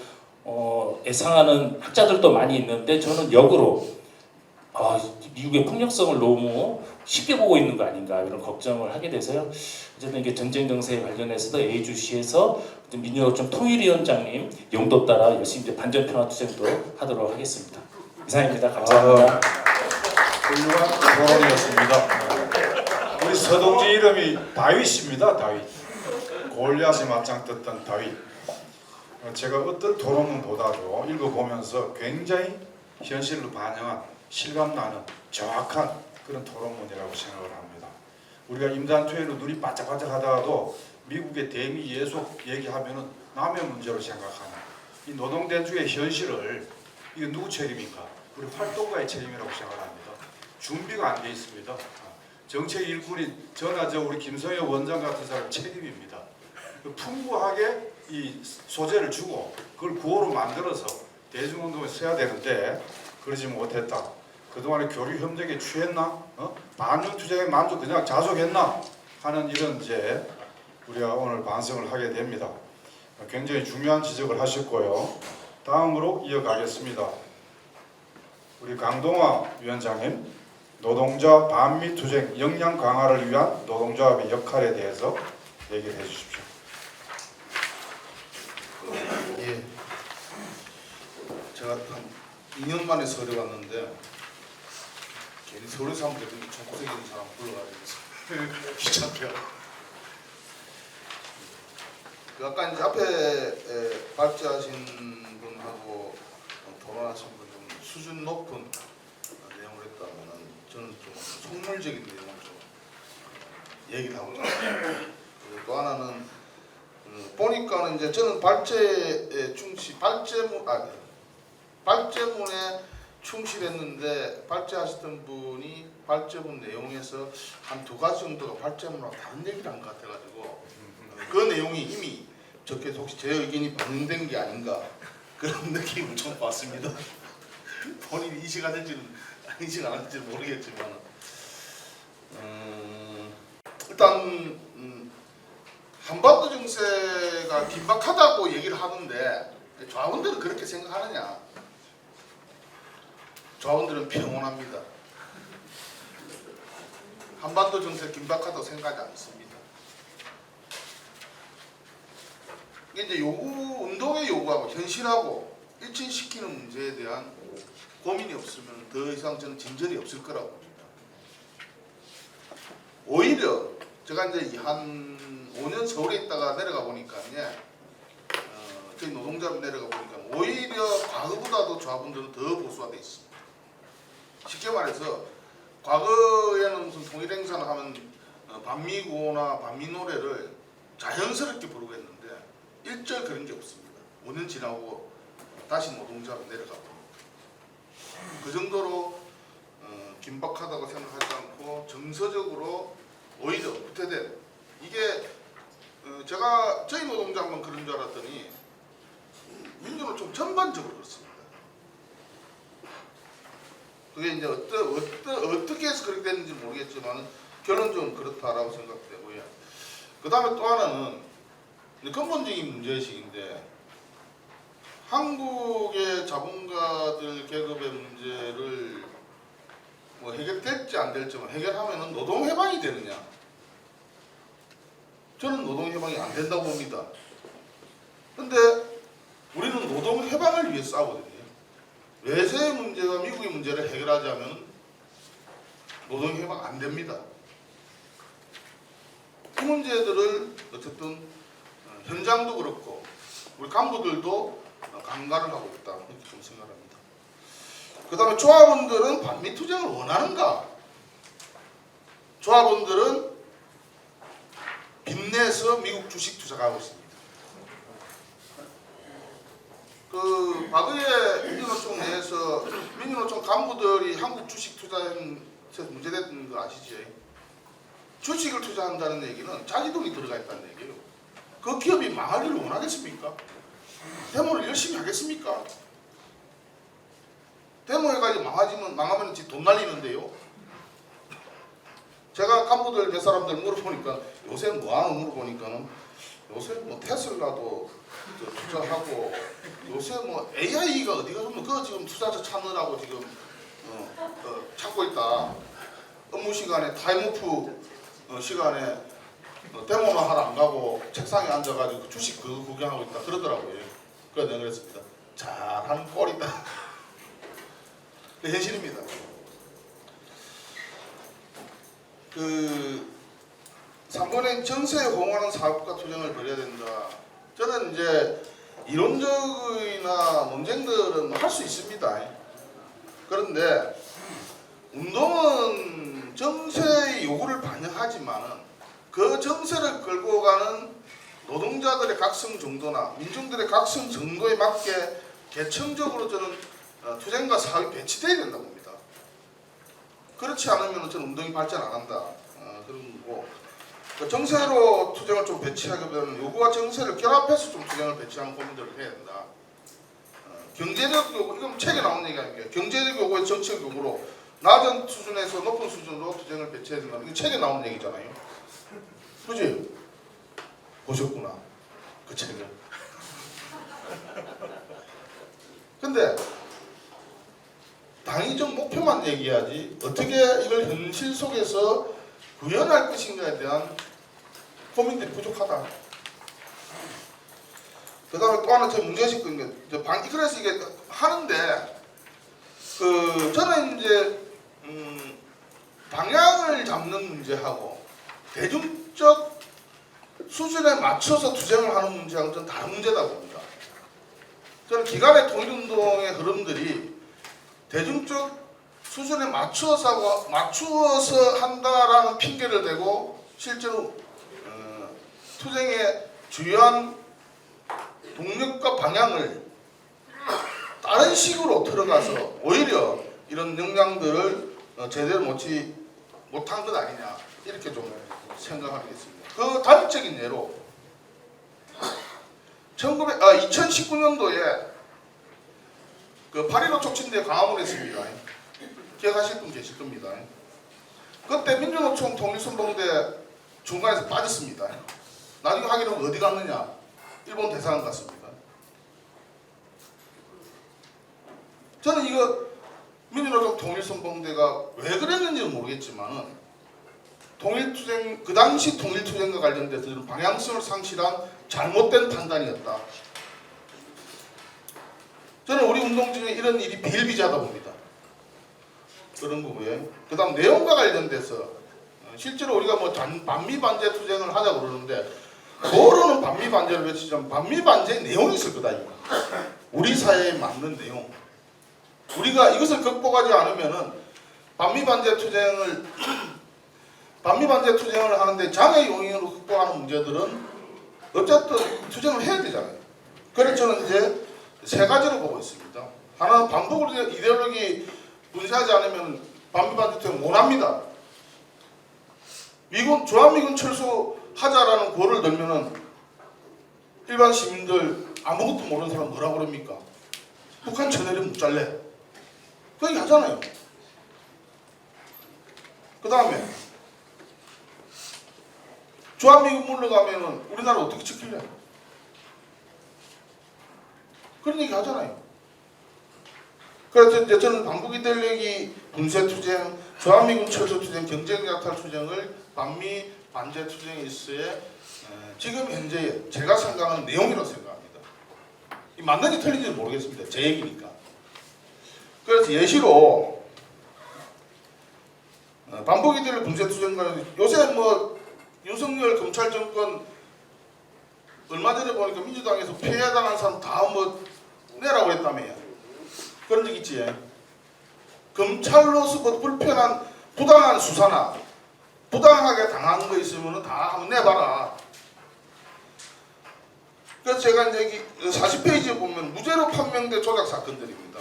예상하는 학자들도 많이 있는데 저는 역으로 미국의 폭력성을 너무 쉽게 보고 있는 거 아닌가 이런 걱정을 하게 돼서요. 어쨌든 이게 전쟁 정세에 관련해서도 A주시에서 민주노총 통일위원장님 용도 따라 열심히 이제 반전 평화 투쟁도 하도록 하겠습니다. 이상입니다. 감사합니다. 훌륭한 토론이었습니다. 우리 서동지 이름이 다윗입니다. 다윗. 골리앗이 맞짱 떴던 다윗. 제가 어떤 토론문보다도 읽어보면서 굉장히 현실을 반영한 실감나는 정확한 그런 토론문이라고 생각을 합니다. 우리가 임단투에는 눈이 반짝반짝 하다가도 미국의 대미 예속 얘기하면은 남의 문제로 생각하는 이 노동대주의 현실을 이게 누구 책임인가? 우리 활동가의 책임이라고 생각합니다. 준비가 안 돼 있습니다. 정책 일꾼이 저나 우리 김성엽 원장 같은 사람 책임입니다. 풍부하게 이 소재를 주고 그걸 구호로 만들어서 대중운동에 써야 되는데 그러지 못했다. 그동안에 교류 협력에 취했나? 반영 투쟁에 만족 그냥 자족했나? 하는 이런 이제 우리가 오늘 반성을 하게 됩니다. 굉장히 중요한 지적을 하셨고요. 다음으로 이어가겠습니다. 우리 강동화 위원장님, 노동자 반미 투쟁 역량 강화를 위한 노동조합의 역할에 대해서 얘기를 해주십시오. 예. 제가 한 2년 만에 서울에 왔는데 괜히 서울에 사람들 총고생 있는 사람 불러가지고 귀찮고요. 아까 이제 앞에 발제하신 분하고 토론하신 분 좀 수준 높은 내용을 했다면은 저는 좀 속물적인 내용을 좀 얘기를 하고 싶습니다. 또 하나는 보니까는 이제 저는 발제에 발제문에 충실했는데 발제하셨던 분이 발제문 내용에서 한 2가지 정도가 발제문하고 다른 얘기를 한 것 같아가지고 그 내용이 이미 적혀서 혹시 제 의견이 반영된 게 아닌가 그런 느낌을 좀 받습니다. 본인이 인식이 될지는 인식 안 할지는 모르겠지만 일단 한반도 정세가 긴박하다고 얘기를 하는데 좌원들은 그렇게 생각하느냐? 좌원들은 평온합니다. 한반도 정세 긴박하다고 생각하지 않습니다. 이게 이제 운동의 요구하고 현실하고 일치시키는 문제에 대한 고민이 없으면 더 이상 저는 진전이 없을 거라고 봅니다. 오히려 제가 이제 한 5년 서울에 있다가 내려가 보니까 저희 노동자로 내려가 보니까 오히려 과거보다도 좌분들은 더 보수화되어 있습니다. 쉽게 말해서 과거에는 무슨 통일행사를 하면 반미구호나 반미노래를 자연스럽게 부르고 했는데 일절 그런 게 없습니다. 5년 지나고 다시 노동자로 내려가 봅니다. 그 정도로 긴박하다고 생각하지 않고 정서적으로 오히려 후퇴된 이게 제가 저희 노동자만 그런 줄 알았더니 민주노총 전반적으로 그렇습니다. 그게 이제 어떻게 해서 그렇게 됐는지 모르겠지만 결론적으로 그렇다라고 생각되고요. 그 다음에 또 하나는 근본적인 문제의식인데 한국의 자본가들 계급의 문제를 뭐 해결될지 안 될지만 해결하면은 노동 해방이 되느냐? 저는 노동 해방이 안 된다고 봅니다. 근데 우리는 노동 해방을 위해 싸우거든요. 외세의 문제와 미국의 문제를 해결하자면 노동 해방 안 됩니다. 이 문제들을 어쨌든 현장도 그렇고 우리 간부들도 간과를 하고 있다 이렇게 좀 생각합니다. 그 다음에 조합원들은 반미 투쟁을 원하는가? 조합원들은 빚내서 미국 주식 투자하고 있습니다. 그 과거에 민주노총 내에서 민주노총 간부들이 한국 주식 투자에서 문제됐던 거 아시지? 주식을 투자한다는 얘기는 자기 돈이 들어가 있다는 얘기예요. 그 기업이 망하기를 원하겠습니까? 데모를 열심히 하겠습니까? 데모해가지고 망하면 돈 날리는데요. 제가 간부들 몇 사람들 물어보니까 요새 뭐하는 물어보니까는 요새 뭐 테슬라도 투자하고 요새 뭐 AI가 어디가 좀 그거 지금 투자자 찾느라고 지금 찾고 있다. 업무 시간에 타임오프 시간에 데모만 하러 안 가고 책상에 앉아가지고 주식 그거 구경하고 있다 그러더라고요. 그래서 내가 그랬습니다. 잘하는 꼴이다. 그 현실입니다. 그 3번에 정세에 호응하는 사업과 투쟁을 벌여야 된다. 저는 이제 이론적이나 논쟁들은 할 수 있습니다. 그런데 운동은 정세의 요구를 반영하지만은 그 정세를 끌고 가는 노동자들의 각성 정도나 민중들의 각성 정도에 맞게 계층적으로 저는 투쟁과 사업이 배치돼야 된다고 봅니다. 그렇지 않으면 저는 운동이 발전 안 한다. 그런 거고 정세로 투쟁을 좀 배치하기보다는 요구와 정세를 결합해서 좀 투쟁을 배치하는 고민들을 해야 된다. 경제적 요구, 이건 책에 나온 얘기 아닙니까? 경제적 요구와 정치적 요구로 낮은 수준에서 높은 수준으로 투쟁을 배치해야 된다. 이거 책에 나온 얘기잖아요. 그지? 보셨구나. 그 책을. 근데 당위적 목표만 얘기하지 어떻게 이걸 현실 속에서 구현할 것인가에 대한 고민들이 부족하다. 그 다음에 또 하나 제 문제의식 건 게, 그래서 이게 하는데, 저는 이제, 방향을 잡는 문제하고, 대중적 수준에 맞춰서 투쟁을 하는 문제하고는 좀 다른 문제다 봅니다. 저는 기간의 통일운동의 흐름들이 대중적 수준에 맞추어서 한다라는 핑계를 대고 실제로 투쟁의 주요한 동력과 방향을 다른 식으로 들어가서 오히려 이런 역량들을 제대로 못한 것 아니냐 이렇게 좀 생각하겠습니다. 그 단적인 예로 2019년도에 그 8.15 촉진대 강화문에 했습니다. 기억하실 분 계실 겁니다. 그때 민주노총 통일선봉대 중간에서 빠졌습니다. 나중에 확인하면 어디 갔느냐? 일본 대사관 갔습니다. 저는 이거 민주노총 통일선봉대가 왜 그랬는지는 모르겠지만은 통일투쟁, 그 당시 통일투쟁과 관련돼서 방향성을 상실한 잘못된 판단이었다. 저는 우리 운동 중에 이런 일이 비일비재하다 봅니다. 그런 거고요. 그 다음 내용과 관련돼서 실제로 우리가 뭐 반미반제 투쟁을 하자고 그러는데 뭐로는 반미반제를 외치자면 반미반제의 내용이 있을 거다. 이거. 우리 사회에 맞는 내용. 우리가 이것을 극복하지 않으면은 반미반제 투쟁을 하는데 장애 요인으로 극복하는 문제들은 어쨌든 투쟁을 해야 되잖아요. 그래서 저는 이제 세 가지로 보고 있습니다. 하나는 반복을 이데올로기 분쇄하지 않으면 반미반제 투쟁 못 합니다. 주한미군 철수하자라는 고를 들면은 일반 시민들 아무것도 모르는 사람 뭐라고 그럽니까? 북한 쳐내리면 못 잘래. 그 얘기 하잖아요. 그 다음에 주한미군 물러가면은 우리나라 어떻게 지킬래? 그런 얘기 하잖아요. 그래서 이제 저는 반북 이데올로기 분쇄 투쟁, 주한미군 철수 투쟁, 경쟁 약탈 투쟁을 반미 반제 투쟁에 있어의 지금 현재 제가 생각하는 내용이라고 생각합니다. 이 맞는지 틀린지는 모르겠습니다. 제 얘기니까. 그래서 예시로 반북 이데올로기 분쇄 투쟁과 요새 뭐 윤석열 검찰 정권 얼마 전에 보니까 민주당에서 피해당한 사람 다 뭐 내라고 했다며요. 그런 적 있지. 검찰로서 뭐 불편한 부당한 수사나 부당하게 당한 거 있으면 다 한번 내봐라. 그래서 제가 이제 40페이지에 보면 무죄로 판명된 조작 사건들입니다.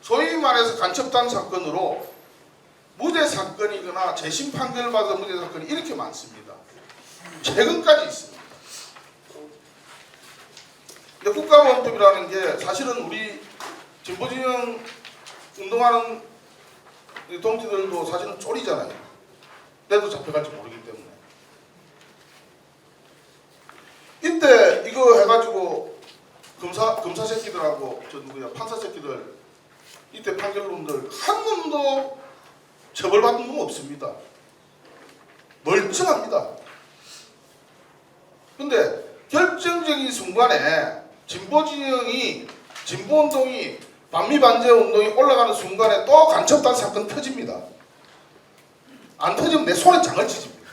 소위 말해서 간첩단 사건으로 무죄 사건이거나 재심 판결받은 무죄 사건이 이렇게 많습니다. 최근까지 있습니다. 근데 국가보안법이라는 게 사실은 우리 진보진영 운동하는 동지들도 사실은 쫄이잖아요. 내도 잡혀갈지 모르기 때문에. 이때 이거 해가지고 검사 새끼들하고 저 누구야 판사 새끼들 이때 판결론들 한 놈도 처벌받은 놈 없습니다. 멀쩡합니다. 근데 결정적인 순간에 진보진영이 진보운동이 반미반제운동이 올라가는 순간에 또 간첩단 사건 터집니다. 안 터지면 내 손에 장을 치집니다.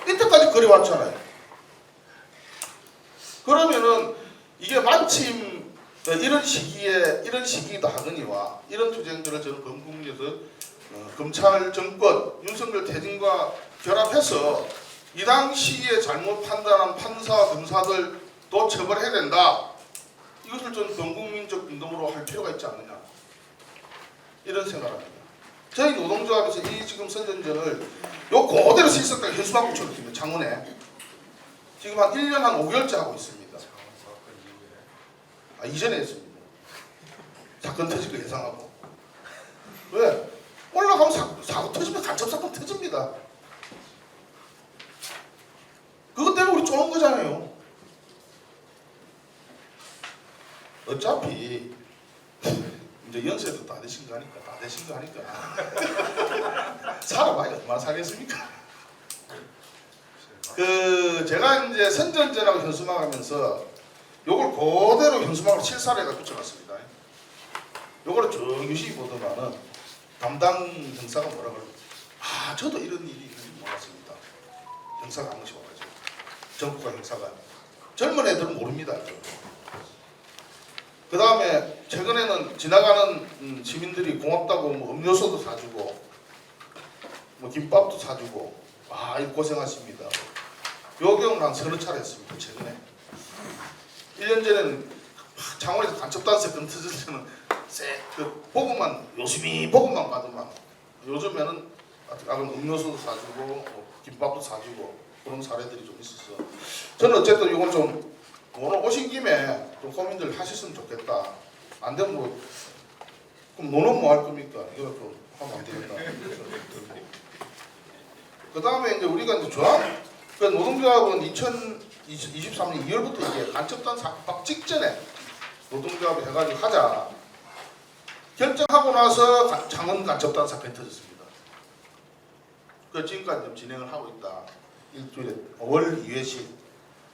이때까지 그래왔잖아요. 그러면은 이게 마침 이런 시기이다 하느니와 이런 투쟁들을 저는 전 국민에서 검찰 정권 윤석열 퇴진과 결합해서 이 당시에 잘못 판단한 판사 검사들도 처벌해야 된다. 이것을 전 전국민적 운동으로 할 필요가 있지 않느냐 이런 생각을 합니다. 저희 노동조합에서 이 지금 선전전을 요 그대로 실습당 현수막구처럼 됩니다. 창원에 지금 한 1년 한 5개월째 하고 있습니다. 이전에 했습니다. 사건 터질 거 예상하고. 왜? 올라가면 사고 터지면 간첩사건 터집니다. 그것 때문에 우리 쫓은 거잖아요. 어차피 이제 연세도 다 되신 거 하니까 살아봐야 얼마나 살겠습니까? 제가 이제 선전전하고 현수막하면서 요걸 그대로 현수막으로 칠사례가 붙여놨습니다. 요거를 쭉 유심히 보더만은 담당 형사가 뭐라 그러고 저도 이런 일이 있는지 몰랐습니다. 형사가 한 번씩 와가지고 전국가 형사가 젊은 애들은 모릅니다. 그 다음에 최근에는 지나가는 시민들이 고맙다고 뭐 음료수도 사주고 뭐 김밥도 사주고 이거 고생하십니다. 요 경우는 한 서너 차례 했습니다. 최근에 1년 전에는 창원에서 간첩단 사건 터질 때는 보고만 요즘이 보고만 받으면 요즘에는 음료수도 사주고 뭐 김밥도 사주고 그런 사례들이 좀 있어서 저는 어쨌든 이건 좀 오늘 오신 김에 좀 고민들 하셨으면 좋겠다. 안 되면 뭐 그럼 노는 뭐 할 겁니까? 이거 좀 하면 안 되겠다. 그 다음에 이제 우리가 이제 노동조합은 2023년 2월부터 이게 간첩단 사건 직전에 노동조합을 해가지고 하자 결정하고 나서 창원 간첩단 사건이 터졌습니다. 그 지금까지 좀 진행을 하고 있다. 일주일에 5월 2회씩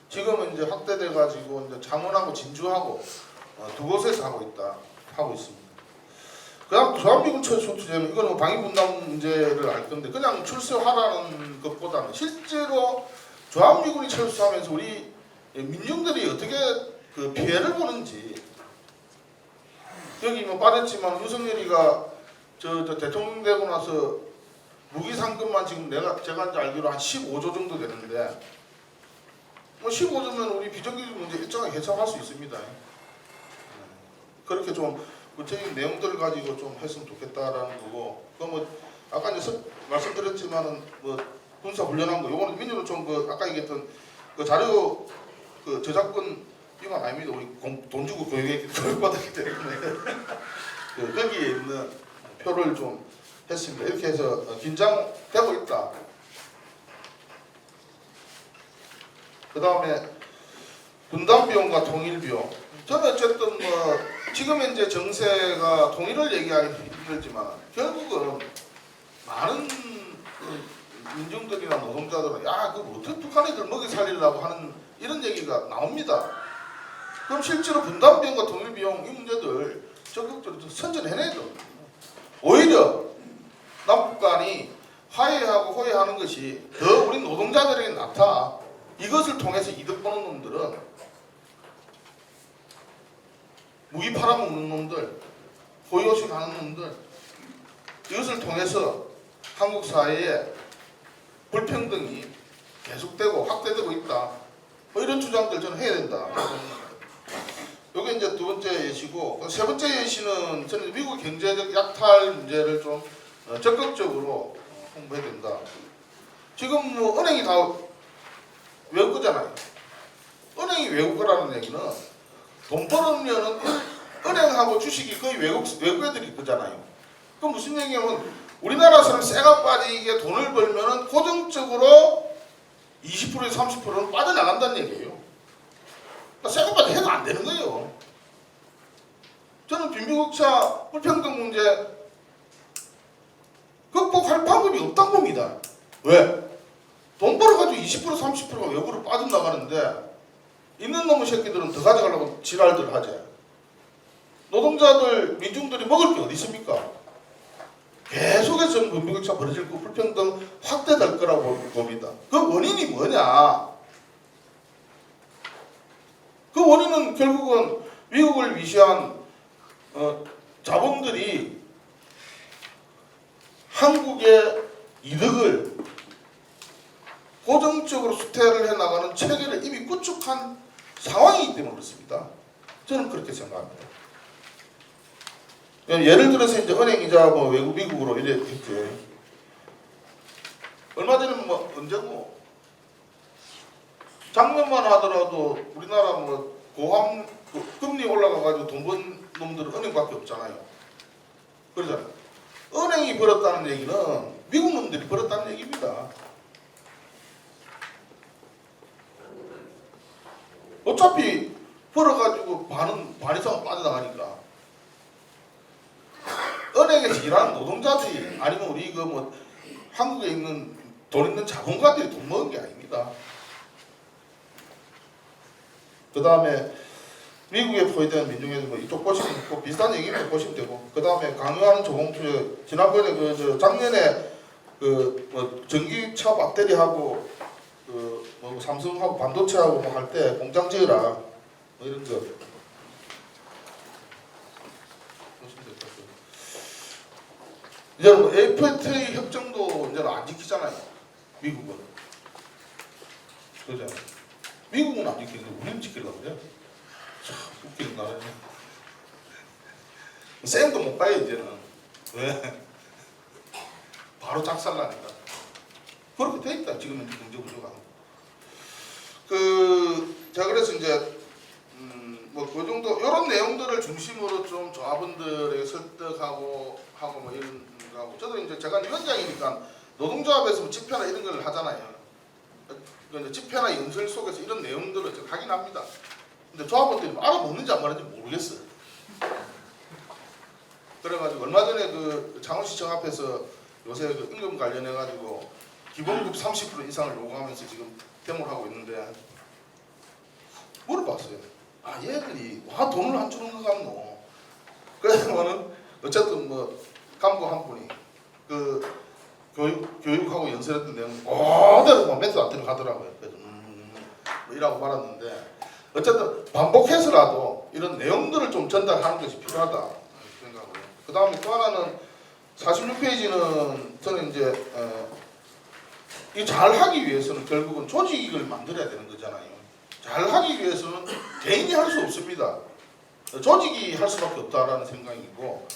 지금은 이제 확대돼가지고 이제 창원하고 진주하고 두 곳에서 하고 있습니다. 그다음 주한미군 철수투쟁 이거는 방위분담 문제를 알 건데 그냥 출소하라는 것보다는 실제로 주한미군이 철수하면서 우리 민중들이 어떻게 그 피해를 보는지 여기 뭐 빠졌지만 윤석열이가 저 대통령 되고 나서 무기 상금만 지금 제가 이제 알기로 한 15조 정도 되는데 뭐 15조면 우리 비정규직 문제 일정하게 해소할 수 있습니다. 그렇게 좀 구체적인 내용들을 가지고 좀 했으면 좋겠다라는 거고, 그 뭐 아까 이제 말씀드렸지만은 뭐 군사 훈련한 거, 요거는 민주로 좀 아까 얘기했던 그 자료 그 저작권 이건 아닙니다. 우리 돈 주고 교육받았기 때문에 거기에 있는 표를 좀 했습니다. 이렇게 해서 긴장되고 있다. 그 다음에 분담 비용과 통일 비용. 저는 어쨌든 뭐 지금 이제 정세가 통일을 얘기하기 힘들지만 결국은 많은 민중들이나 노동자들은 그거 어떻게 북한 애들 먹이 살리려고 하는 이런 얘기가 나옵니다. 그럼 실제로 분담 비용과 통일 비용 이 문제들 적극적으로 선전해내죠. 오히려 남북 간이 화해하고 호해하는 것이 더 우리 노동자들에게 낫다. 이것을 통해서 이득 보는 놈들은 무기 팔아먹는 놈들, 호의호식 하는 놈들 이것을 통해서 한국 사회에 불평등이 계속되고 확대되고 있다. 뭐 이런 주장들 저는 해야 된다. 이게 이제 두 번째 예시고 세 번째 예시는 저는 미국 경제적 약탈 문제를 좀 적극적으로 홍보해야 된다. 지금 뭐 은행이 다 외국 거잖아요. 은행이 외국 거라는 얘기는 돈 벌으면은 은행하고 주식이 거의 외국 애들이 거잖아요. 그럼 무슨 얘기냐면 우리나라 사람 쇠가 빠지게 돈을 벌면은 고정적으로 20%에서 30%는 빠져나간다는 얘기예요. 그러니까 쇠가 빠져 해도 안 되는 거예요. 저는 빈부격차 불평등 문제 극복할 방법이 없다고 봅니다. 왜? 돈 벌어가지고 20% 30%가 외국으로 빠져나가는데 있는 놈의 새끼들은 더 가져가려고 지랄들 하지. 노동자들, 민중들이 먹을 게 어디 있습니까? 계속해서 빈부격차 벌어질 거 불평등 확대될 거라고 봅니다. 그 원인이 뭐냐? 그 원인은 결국은 미국을 위시한 자본들이 한국의 이득을 고정적으로 수태를 해나가는 체계를 이미 구축한 상황이기 때문에 그렇습니다. 저는 그렇게 생각합니다. 예를 들어서 이제 은행이자 뭐 외국 미국으로 이래 했지. 얼마 전에 뭐 언제고 작년만 하더라도 우리나라 뭐 고함 금리 올라가가지고 돈 번 놈들은 은행밖에 없잖아요. 그러잖아요. 은행이 벌었다는 얘기는 미국 놈들이 벌었다는 얘기입니다. 어차피 벌어가지고 반 이상 빠져나가니까 은행에서 일하는 노동자들이 아니면 우리 그 뭐 한국에 있는 돈 있는 자본가들이 돈 먹은 게 아닙니다. 그 다음에 미국에 포위된 민중에서 뭐 이쪽 보시면 뭐 비슷한 얘기면 보시면 되고 그 다음에 강요하는 조공투자 지난번에 그 작년에 그 뭐 전기차 배터리하고 그 뭐 삼성하고 반도체하고 뭐 할 때 공장 지으라 뭐 이런 거 보시면 될 것 같아요. 이제는 뭐 FTA 협정도 이제는 안 지키잖아요. 미국은 그죠? 미국은 안 지키는데 우리는 지키려고 그래. 참 웃기는 나라네. 쌤도 못 봐요 이제는. 왜? 바로 작살나니까. 그렇게 돼 있다 지금은 경제 구조가. 제가 그래서 이제 뭐 그 정도 이런 내용들을 중심으로 좀 조합원들에게 설득하고 하고 뭐 이런 거하고 저도 이제 제가 위원장이니까 노동조합에서 뭐 집회나 이런 걸 하잖아요. 집회나 연설 속에서 이런 내용들을 제가 하긴 합니다. 근데 조합원들이 알아먹는지 안 말하는지 모르겠어요. 그래가지고 얼마 전에 그 창원시청 앞에서 요새 그 임금 관련해가지고 기본급 30% 이상을 요구하면서 지금 데모를 하고 있는데 물어봤어요. 아 얘들이 와 돈을 안 주는 거 같노. 그래서는 어쨌든 뭐 간부 한 분이 그 교육하고 연설했던 내용 그대로 뭐 멘트 안 뜨는 하더라고요. 그래서 뭐 이라고 말았는데 어쨌든 반복해서라도 이런 내용들을 좀 전달하는 것이 필요하다 생각을 해요. 그 다음에 또 하나는 46페이지는 저는 이제 이 잘하기 위해서는 결국은 조직을 만들어야 되는 거잖아요. 잘하기 위해서는 개인이 할 수 없습니다. 조직이 할 수밖에 없다라는 생각이고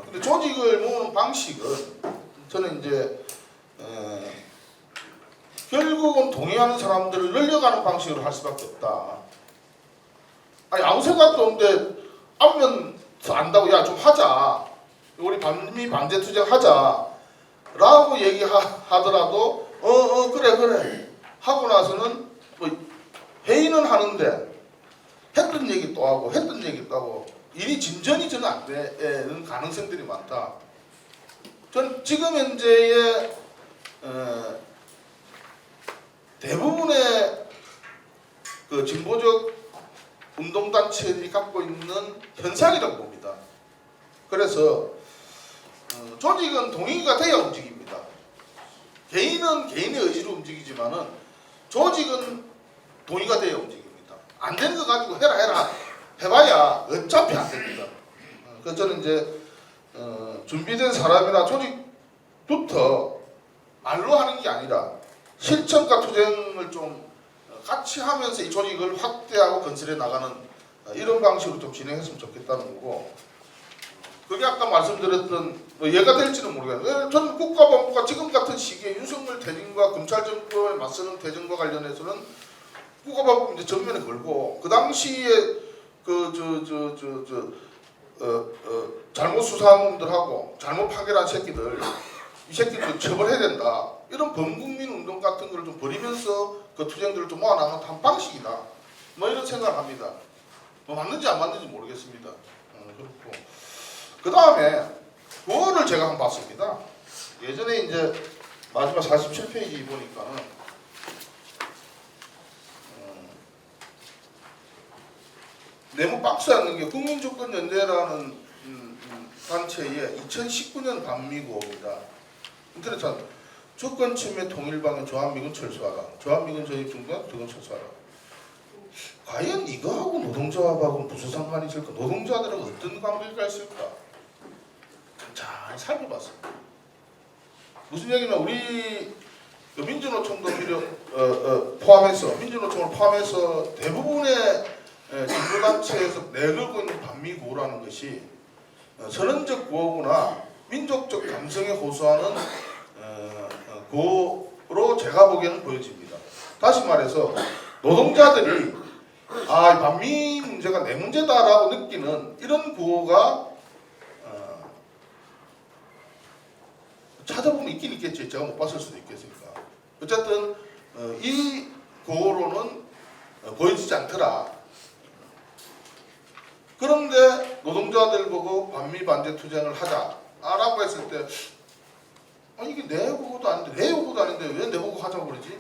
근데 조직을 모으는 방식은 저는 이제 결국은 동의하는 사람들을 늘려가는 방식으로 할 수밖에 없다. 아니 아무 생각도 없는데 안면서 안다고 야 좀 하자. 우리 반미 반제 투쟁 하자. 라고 얘기하더라도 그래 하고 나서는 뭐 회의는 하는데 했던 얘기 또 하고 했던 얘기 또 하고 일이 진전이 저는 안 되는 가능성들이 많다. 전 지금 현재의 대부분의 그 진보적 운동단체들이 갖고 있는 현상이라고 봅니다. 그래서 조직은 동의가 돼야 움직입니다. 개인은 개인의 의지로 움직이지만은 조직은 동의가 돼야 움직입니다. 안 되는 거 가지고 해라 해봐야 어차피 안 됩니다. 그래서 저는 이제 준비된 사람이나 조직부터 말로 하는 게 아니라 실천과 투쟁을 좀 같이 하면서 이 조직을 확대하고 건설해 나가는 이런 방식으로 좀 진행했으면 좋겠다는 거고 그게 아까 말씀드렸던 뭐 예가 될지는 모르겠는데 저는 국가본부가 지금 같은 시기에 윤석열 대전과 검찰 정권에 맞서는 대전과 관련해서는 국가본부 이제 전면에 걸고 그 당시에 잘못 수사한 놈들하고 잘못 판결한 새끼들 이 새끼들 처벌해야 된다 이런 범국민 운동 같은 걸 좀 벌이면서 그 투쟁들을 좀 모아나가는 한 방식이다 뭐 이런 생각을 합니다. 뭐 맞는지 안 맞는지 모르겠습니다. 그렇고 그 다음에 그거를 제가 한번 봤습니다. 예전에 이제 마지막 47페이지 보니까는 네모 박스에 있는 게 국민주권연대라는 단체의 2019년 반미구호입니다. 인터넷 찾 주권 침해 통일방해 조한미군 철수하라. 조한미군 전입 중단 두건 철수하라. 과연 이거하고 노동조합하고 무슨 상관이 있을까? 노동자들은 어떤 관계가 있을까? 잘 살펴봤습니다. 무슨 얘기냐? 우리 민주노총도 포함해서 민주노총을 포함해서 대부분의 진보단체에서 내걸고 있는 반미구호라는 것이 선언적 구호구나 민족적 감성에 호소하는 구호로 제가 보기에는 보여집니다. 다시 말해서 노동자들이 아, 반미 문제가 내 문제다라고 느끼는 이런 구호가 찾아보면 있긴 있겠지. 제가 못 봤을 수도 있겠으니까. 어쨌든 이 구호로는 보여지지 않더라. 그런데 노동자들 보고 반미 반대 투쟁을 하자라고 했을 때 이게 내 보고도 아닌데 내 보고도 아닌데 왜 내 보고 하자고 그러지?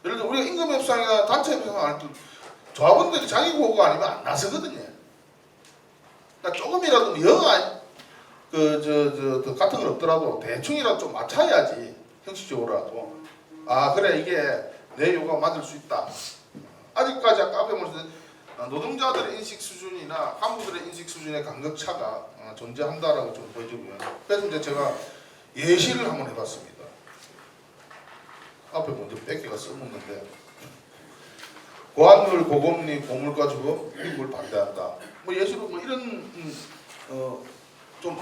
예를 들어 우리가 임금 협상이나 단체 협상 할 때 조합원들이 자기 보고가 아니면 안 나서거든요. 그러니까 조금이라도 영 같은 건 없더라도 대충이라도 좀 맞춰야지 형식적으로라도 아 그래 이게 내 요구가 맞을 수 있다. 아직까지 아까 앞에 말씀드린 노동자들의 인식 수준이나 간부들의 인식 수준의 간격차가 존재한다라고 좀 보여지고요. 그래서 이제 제가 예시를 한번 해봤습니다. 앞에 먼저 뺏기가 써먹는데 고환물 고금리 고물가 주고 미국을 반대한다. 뭐 예시로 뭐 이런 좀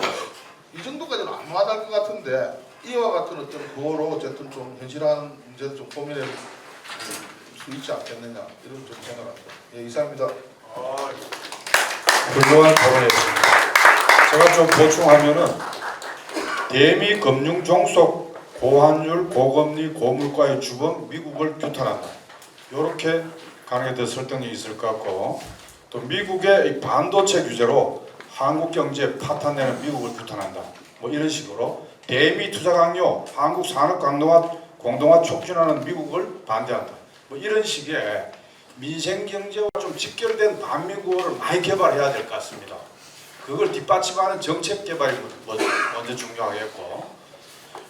이 정도까지는 안 와닿을 것 같은데 이와 같은 어떤 구호로 어쨌든 좀 현실한 문제도 좀 고민해 수 있지 않겠느냐 이런 좀 생각합니다. 예, 이상입니다. 훌륭한 토론이었습니다. 제가 좀 보충하면은 대미 금융 종속 고환율 고금리 고물가의 주범 미국을 규탄한다. 이렇게 가능에 대해 설득력이 있을 것 같고 또 미국의 이 반도체 규제로 한국 경제에 파탄내는 미국을 규탄한다. 뭐 이런 식으로 대미 투자 강요, 한국 산업 공동화 촉진하는 미국을 반대한다. 뭐 이런 식의 민생 경제와 좀 직결된 반미 구호를 많이 개발해야 될 것 같습니다. 그걸 뒷받침하는 정책 개발이 먼저 중요하겠고.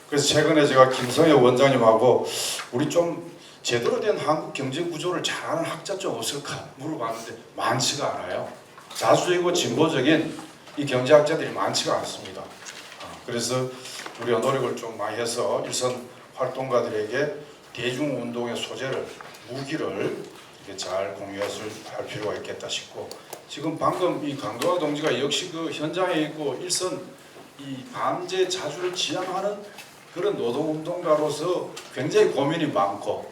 그래서 최근에 제가 김성애 원장님하고 우리 좀 제대로 된 한국 경제 구조를 잘 아는 학자 좀 없을까 물어봤는데 많지가 않아요. 자주적이고 진보적인 이 경제학자들이 많지가 않습니다. 그래서 우리가 노력을 좀 많이 해서 일선 활동가들에게 대중운동의 소재를, 무기를 이렇게 잘 공유할 필요가 있겠다 싶고 지금 방금 이 강도화 동지가 역시 그 현장에 있고 일선 이 반제 자주를 지향하는 그런 노동운동가로서 굉장히 고민이 많고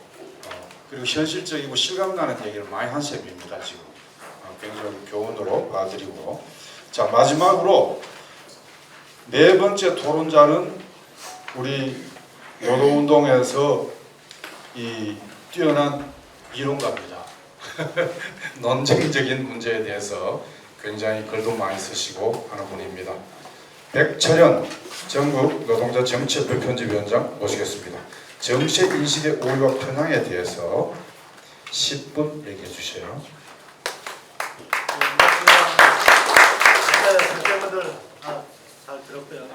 그리고 현실적이고 실감나는 얘기를 많이 한 셈입니다. 지금 굉장히 교훈으로 봐드리고 자 마지막으로 네 번째 토론자는 우리 노동운동에서 이 뛰어난 이론가입니다. 논쟁적인 문제에 대해서 굉장히 글도 많이 쓰시고 하는 분입니다. 백철현 전국 노동자 정치협회 편집위원장 모시겠습니다. 정치 인식의 오류와 편향에 대해서 10분 얘기해 주세요. 선생님들 잘 들었고요.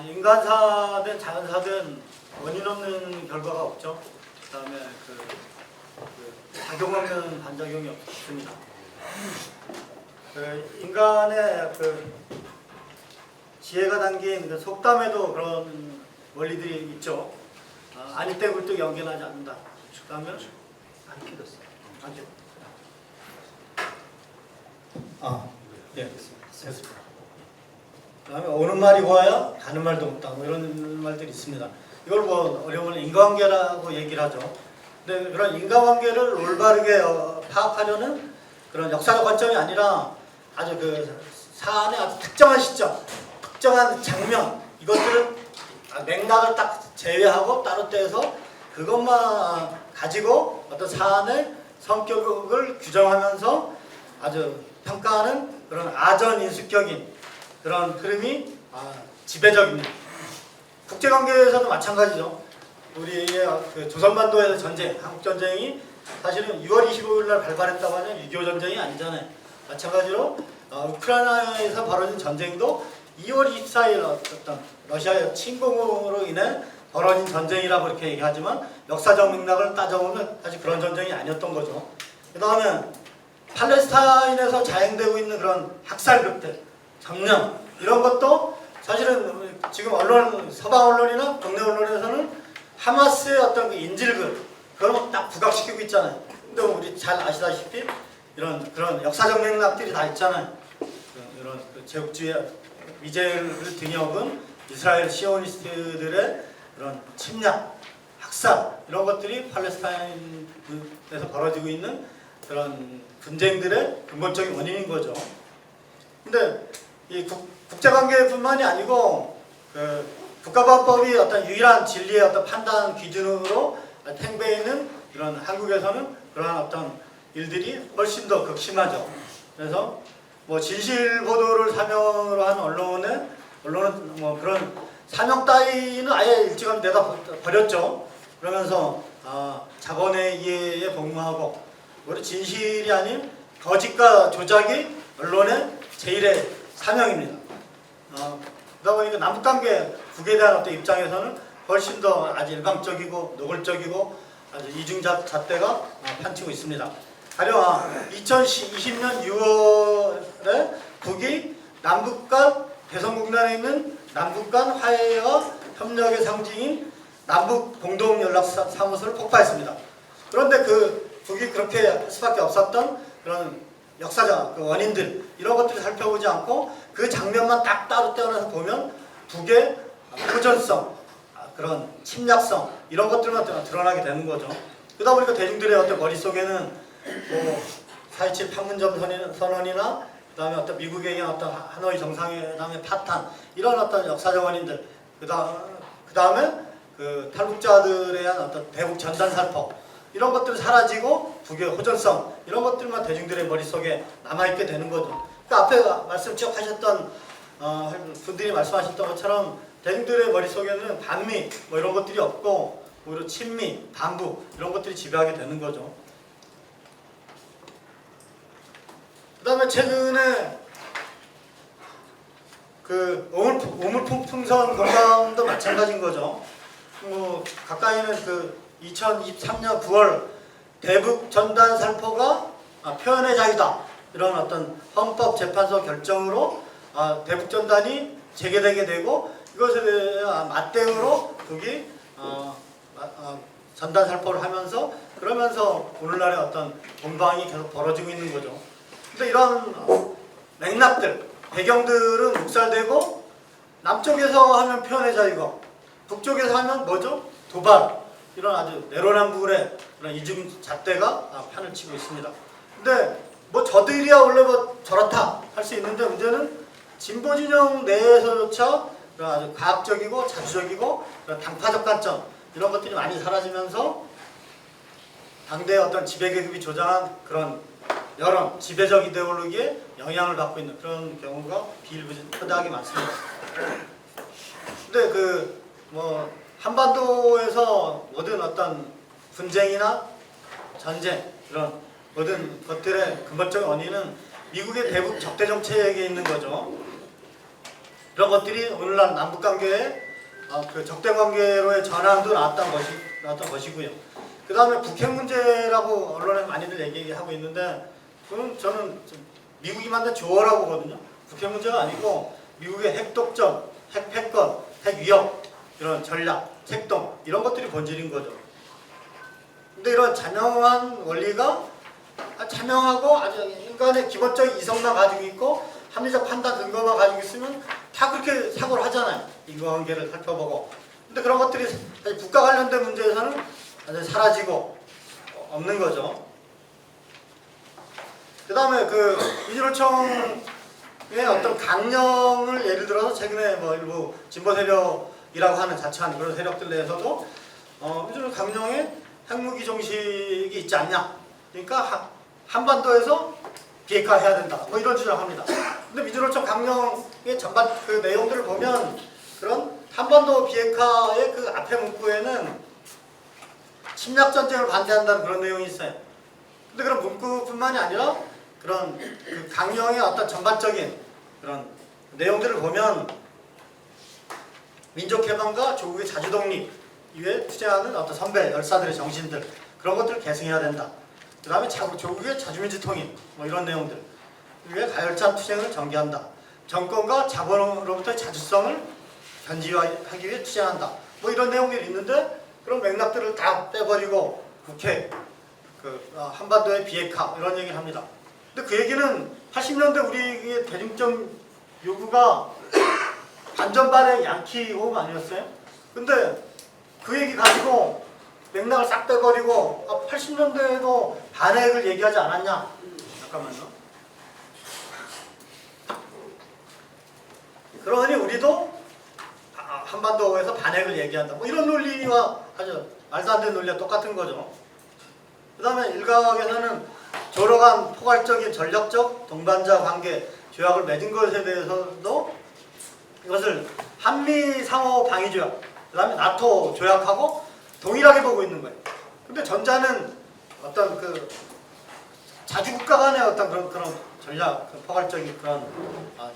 인간사든 자연사든 원인 없는 결과가 없죠. 그다음에 작용 없는 반작용이 없습니다. 인간의 지혜가 담긴 속담에도 그런 원리들이 있죠. 아닐 때 굴뚝 연결하지 않는다. 그다음에 안 킬렀어. 안 킬렀어. 예, 됐습니다. 그다음에 오는 말이 고와야 가는 말도 없다. 뭐 이런 말들이 있습니다. 이걸 뭐 어려우면 인과관계라고 얘기를 하죠. 근데 그런 인과관계를 올바르게 파악하려는 그런 역사적 관점이 아니라 아주 그 사안의 아주 특정한 시점, 특정한 장면 이것들을 맥락을 딱 제외하고 따로 떼서 그것만 가지고 어떤 사안의 성격을 규정하면서 아주 평가하는 그런 아전인수격인 그런 흐름이 지배적입니다. 국제관계에서도 마찬가지죠. 우리의 그 조선반도에서 전쟁, 한국전쟁이 사실은 6월 25일 날 발발했다고 하면 6.25 전쟁이 아니잖아요. 마찬가지로 우크라이나에서 벌어진 전쟁도 2월 24일 어떤 러시아의 침공으로 인해 벌어진 전쟁이라고 이렇게 얘기하지만 역사적 맥락을 따져보면 사실 그런 전쟁이 아니었던 거죠. 그 다음에 팔레스타인에서 자행되고 있는 그런 학살극들, 점령 이런 것도 사실은 지금 언론, 서방 언론이나 국내 언론에서는 하마스의 어떤 그 인질극 그런 딱 부각시키고 있잖아요. 근데 우리 잘 아시다시피 이런 그런 역사적 맥락들이 다 있잖아요. 이런 그 제국주의 미제를 등역은 이스라엘 시오니스트들의 그런 침략, 학살 이런 것들이 팔레스타인에서 벌어지고 있는 그런 분쟁들의 근본적인 원인인 거죠. 근데 이 국제관계뿐만이 아니고 그 국가보안법이 어떤 유일한 진리의 어떤 판단 기준으로 팽배해 있는 이런 한국에서는 그러한 어떤 일들이 훨씬 더 극심하죠. 그래서 뭐 진실 보도를 사명으로 한 언론은 뭐 그런 사명 따위는 아예 일찌감치 내다 버렸죠. 그러면서 자본의 이해에 복무하고 우리 진실이 아닌 거짓과 조작이 언론의 제1의 사명입니다. 그러다 보니까 남북관계 국에 대한 어떤 입장에서는 훨씬 더 아주 일방적이고 노골적이고 아주 이중잣대가 판치고 있습니다. 가령 2020년 6월에 북이 남북 간 대성공단에 있는 남북 간 화해와 협력의 상징인 남북 공동연락사무소를 폭파했습니다. 그런데 그 북이 그렇게 할 수밖에 없었던 그런 역사적 그 원인들 이런 것들을 살펴보지 않고 그 장면만 딱 따로 떼어내서 보면 북의 호전성, 그런 침략성 이런 것들만 드러나게 되는 거죠. 그러다 보니까 대중들의 어떤 머릿속에는 뭐 4.27 판문점 선언이나 그다음에 어떤 미국에 의한 어떤 하노이 정상회담의 파탄 이런 어떤 역사적 원인들 그다음에 그 탈북자들에 의한 어떤 대북 전단 살포 이런 것들이 사라지고 북의 호전성 이런 것들만 대중들의 머릿속에 남아있게 되는 거죠. 그러니까 앞에 말씀 쭉 하셨던 분들이 말씀하셨던 것처럼 대중들의 머릿속에는 반미 뭐 이런 것들이 없고 오히려 친미, 반부 이런 것들이 지배하게 되는 거죠. 그 다음에 최근에 그 오물풍선 공방도 마찬가지인 거죠. 뭐 가까이는 그 2023년 9월 대북 전단 살포가 표현의 자유다 이런 어떤 헌법재판소 결정으로 대북 전단이 재개되게 되고 이것에 대한 맞대응으로 북이 전단 살포를 하면서 그러면서 오늘날의 어떤 공방이 계속 벌어지고 있는 거죠. 근데 이런 맥락들, 배경들은 묵살되고 남쪽에서 하면 표현의 자유고 북쪽에서 하면 뭐죠? 도발 이런 아주 내로남불의 그런 이중 잣대가 판을 치고 있습니다. 근데 뭐 저들이야 원래 뭐 저렇다 할 수 있는데 문제는 진보 진영 내에서조차 그런 아주 과학적이고 자주적이고 그런 당파적 관점 이런 것들이 많이 사라지면서 당대의 어떤 지배계급이 조장한 그런 여론, 지배적 이데올로기에 영향을 받고 있는 그런 경우가 비일비재하게 많습니다. 근데 그 뭐 한반도에서 모든 어떤 분쟁이나 전쟁 이런 모든 것들의 근본적인 원인은 미국의 대북 적대 정책에 있는 거죠. 이런 것들이 오늘날 남북 관계에 그 적대 관계로의 전환도 나왔던 것이고요. 그 다음에 북핵 문제라고 언론에 많이들 얘기하고 있는데 그건 저는 미국이 만든 조어라고 보거든요. 북핵 문제가 아니고 미국의 핵 독점, 핵 패권, 핵 위협 이런 전략 색동 이런 것들이 본질인 거죠. 근데 이런 자명한 원리가 자명하고 아주 인간의 기본적인 이성만 가지고 있고 합리적 판단 근거만 가지고 있으면 다 그렇게 사고를 하잖아요. 인과관계를 살펴보고. 근데 그런 것들이 사실 국가 관련된 문제에서는 완전히 사라지고 없는 거죠. 그 다음에 그 민주노총의 어떤 강령을 예를 들어서 최근에 뭐 일부 진보 세력이라고 하는 자처한 그런 세력들 내에서도 민주노총 강령에 핵무기 종식이 있지 않냐. 그러니까 한반도에서 비핵화해야 된다. 뭐 이런 주장합니다. 근데 민주노총 강령의 전반 그 내용들을 보면 그런 한반도 비핵화의 그 앞에 문구에는 침략 전쟁을 반대한다는 그런 내용이 있어요. 근데 그런 문구뿐만이 아니라 그런 그 강령의 어떤 전반적인 그런 내용들을 보면 민족 개방과 조국의 자주 독립 이외에 투쟁하는 어떤 선배 열사들의 정신들 그런 것들을 계승해야 된다. 그 다음에 조국의 자주민주 통일 뭐 이런 내용들 위에 가열찬 투쟁을 전개한다. 정권과 자본으로부터의 자주성을 견지하기 위해 투쟁한다. 뭐 이런 내용들이 있는데 그런 맥락들을 다 빼버리고 국회 한반도의 비핵화 이런 얘기를 합니다. 근데 그 얘기는 80년대 우리의 대중적 요구가 반전반의 양키 호흡 아니었어요? 근데 그 얘기 가지고 맥락을 싹 빼버리고 80년대에도 반핵을 얘기하지 않았냐? 잠깐만요. 그러니 우리도 한반도에서 반핵을 얘기한다. 뭐 이런 논리와 아주 말도 안 되는 논리와 똑같은 거죠. 그 다음에 일각에서는 조력한 포괄적인 전략적 동반자 관계 조약을 맺은 것에 대해서도 이것을 한미 상호 방위 조약, 그 다음에 나토 조약하고 동일하게 보고 있는 거예요. 근데 전자는 어떤 그 자주국가 간의 어떤 그런 전략, 포괄적인 그런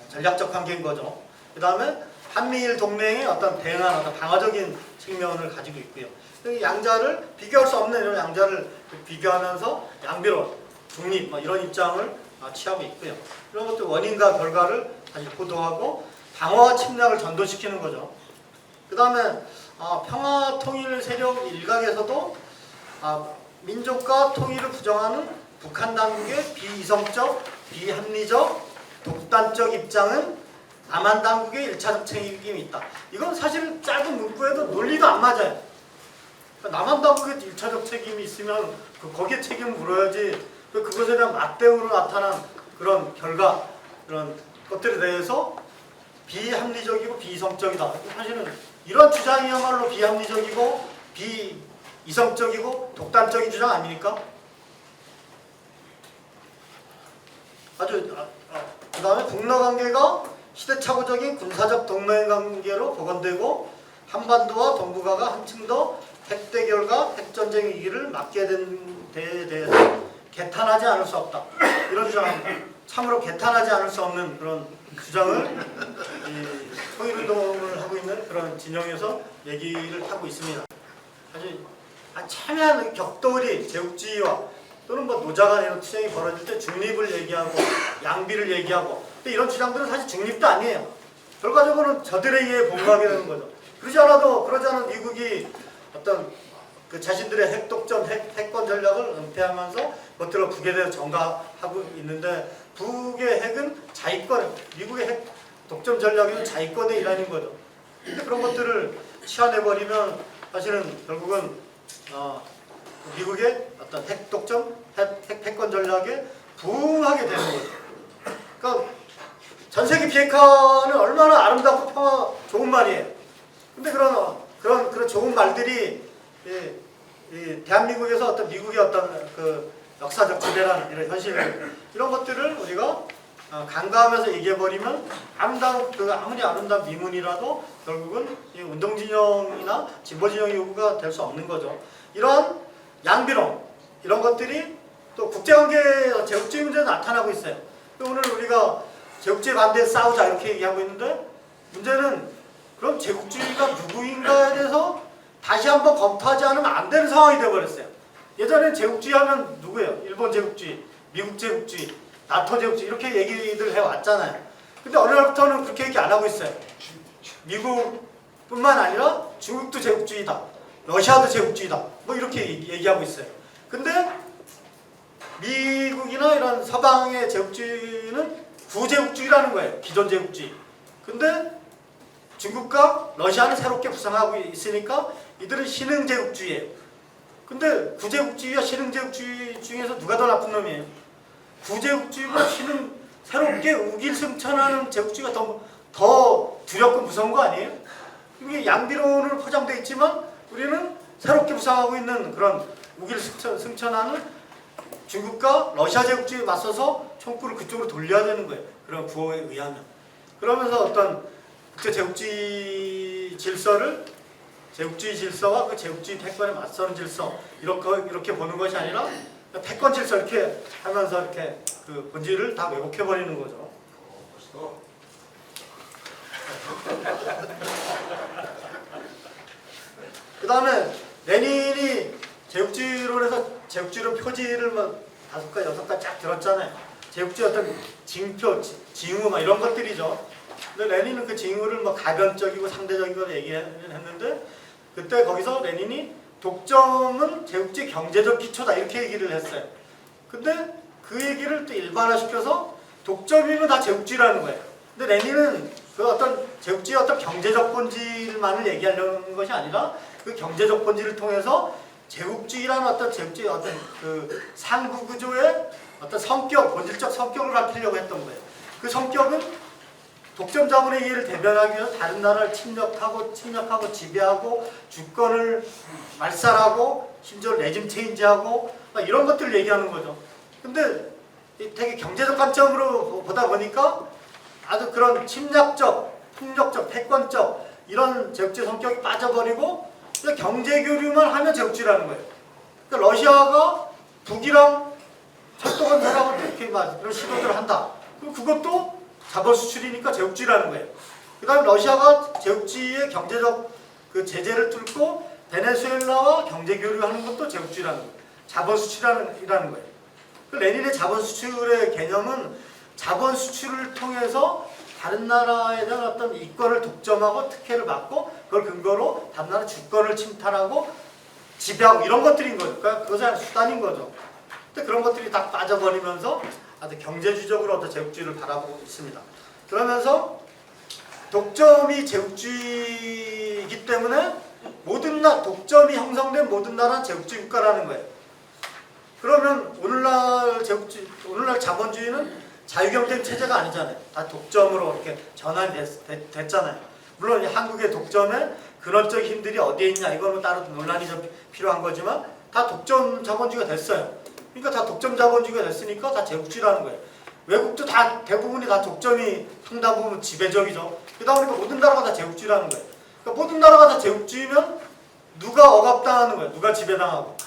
전략적 관계인 거죠. 그 다음에 한미일 동맹의 어떤 대응한 어떤 방어적인 측면을 가지고 있고요. 양자를 비교할 수 없는 이런 양자를 비교하면서 양비론, 중립 뭐 이런 입장을 취하고 있고요. 이런 것들 원인과 결과를 다시 보도하고 방어와 침략을 전도시키는 거죠. 그 다음에 평화 통일 세력 일각에서도 민족과 통일을 부정하는 북한 당국의 비이성적, 비합리적, 독단적 입장은 남한 당국의 1차적 책임이 있다. 이건 사실 짧은 문구에도 논리도 안 맞아요. 남한 당국의 1차적 책임이 있으면 거기에 책임을 물어야지 그것에 대한 맞대응으로 나타난 그런 결과 그런 것들에 대해서 비합리적이고 비이성적이다. 사실은 이런 주장이야말로 비합리적이고 비이성적이고 독단적인 주장 아닙니까? 그 다음에 국내관계가 시대착오적인 군사적 동맹관계로 복원되고 한반도와 동북아가 한층 더 핵대결과 핵전쟁 위기를 맞게 된 데에 대해서 개탄하지 않을 수 없다. 이런 주장합니다. 참으로 개탄하지 않을 수 없는 그런 주장을 통일운동을 하고 있는 그런 진영에서 얘기를 하고 있습니다. 아주 참여한 격돌이 제국주의와 또는 뭐 노자간 이런 투쟁이 벌어질 때 중립을 얘기하고 양비를 얘기하고 근데 이런 주장들은 사실 중립도 아니에요. 결과적으로는 저들에 의해 봉합이 되는 거죠. 그러지 않은 미국이 어떤 그 자신들의 핵독점, 핵권 전략을 은폐하면서 그것들을 북에 대해서 전가하고 있는데 북의 핵은 자위권, 미국의 핵 독점 전략은 자위권의 일환인 거죠. 근데 그런 것들을 치환해버리면 사실은 결국은 미국의 어떤 핵 독점, 핵권 전략에 부응하게 되는 거죠. 그러니까 전 세계 비핵화는 얼마나 아름답고 평화 좋은 말이에요. 근데 그런 좋은 말들이 대한민국에서 어떤 미국의 어떤 그 역사적 지배라는 이런 현실 이런 것들을 우리가 간과하면서 얘기해버리면 아무리 아름다운 미문이라도 결국은 이 운동진영이나 진보진영 요구가 될 수 없는 거죠. 이런 양비론 이런 것들이 또 국제관계 제국주의 문제에 나타나고 있어요. 오늘 우리가 제국주의 반대에 싸우자 이렇게 얘기하고 있는데 문제는 그럼 제국주의가 누구인가에 대해서 다시 한번 검토하지 않으면 안 되는 상황이 되어버렸어요. 예전엔 제국주의 하면 누구예요? 일본 제국주의, 미국 제국주의, 나토 제국주의 이렇게 얘기들 해왔잖아요. 근데 어느 날부터는 그렇게 얘기 안 하고 있어요. 미국 뿐만 아니라 중국도 제국주의다, 러시아도 제국주의다, 뭐 이렇게 얘기하고 있어요. 근데 미국이나 이런 서방의 제국주의는 구제국주의라는 거예요. 기존 제국주의. 근데 중국과 러시아는 새롭게 부상하고 있으니까 이들은 신흥제국주의예요. 근데 구제국주의와 신흥제국주의 중에서 누가 더 나쁜 놈이에요? 구제국주의가 새롭게 우길승천하는 제국주의가 더 두렵고 무서운 거 아니에요? 이게 양비론으로 포장되어 있지만 우리는 새롭게 부상하고 있는 그런 우길승천하는 중국과 러시아 제국주의에 맞서서 총구를 그쪽으로 돌려야 되는 거예요. 그런 구호에 의하면. 그러면서 어떤 국제 제국주의 질서와 그 제국주의 패권에 맞서는 질서 이렇게 보는 것이 아니라 패권 질서 이렇게 하면서 이렇게 그 본질을 다 왜곡해 버리는 거죠. 그 다음에 레닌이 제국주의론에서 제국주의론 표지를 뭐 5가지 6가지 쫙 들었잖아요. 제국주의 어떤 징표, 징후 막 이런 것들이죠. 근데 레닌은 그 징후를 뭐 가변적이고 상대적이고 얘기했는데 그때 거기서 레닌이 독점은 제국주의 경제적 기초다 이렇게 얘기를 했어요. 근데 그 얘기를 또 일반화시켜서 독점이면 다 제국주의라는 거예요. 근데 레닌은 그 어떤 제국주의 어떤 경제적 본질만을 얘기하려는 것이 아니라 그 경제적 본질을 통해서 제국주의라는 어떤 제국주의 어떤 그 상부 구조의 어떤 성격, 본질적 성격을 밝히려고 했던 거예요. 그 성격은 독점 자본의 이해를 대변하기 위해서 다른 나라를 침략하고 지배하고 주권을 말살하고 심지어 레짐 체인지하고 막 이런 것들을 얘기하는 거죠. 근데 되게 경제적 관점으로 보다 보니까 아주 그런 침략적, 폭력적, 패권적 이런 제국주의 성격이 빠져버리고 경제 교류만 하면 제국주의라는 거예요. 그러니까 러시아가 북이랑 철도 건설하고 이렇게 막 그런 시도들을 한다. 그럼 그것도 자본 수출이니까 제국주의라는 거예요. 그 다음에 러시아가 제국주의의 경제적 그 제재를 뚫고 베네수엘라와 경제 교류하는 것도 제국주의라는 거예요. 자본 수출이라는 거예요. 그 레닌의 자본 수출의 개념은 자본 수출을 통해서 다른 나라에 대한 어떤 이권을 독점하고 특혜를 받고 그걸 근거로 다른 나라 주권을 침탈하고 지배하고 이런 것들인 거죠. 그러니까 그것이 수단인 거죠. 근데 그런 것들이 다 빠져버리면서 아주 경제주적으로 어떤 제국주의를 바라보고 있습니다. 그러면서 독점이 제국주의이기 때문에 독점이 형성된 모든 나라는 제국주의 국가라는 거예요. 그러면 오늘날 자본주의는 자유경쟁 체제가 아니잖아요. 다 독점으로 이렇게 전환이 됐잖아요. 물론 한국의 독점의 근원적 힘들이 어디에 있냐 이거는 따로 논란이 좀 필요한 거지만 다 독점 자본주의가 됐어요. 그러니까 다 독점 자본주의가 됐으니까 다 제국주의라는 거예요. 외국도 다 대부분이 다 독점이 상당 부분 지배적이죠. 그러다 보니까 모든 나라가 다 제국주의라는 거예요. 그러니까 모든 나라가 다 제국주의면 누가 억압당하는 거예요? 누가 지배당하고?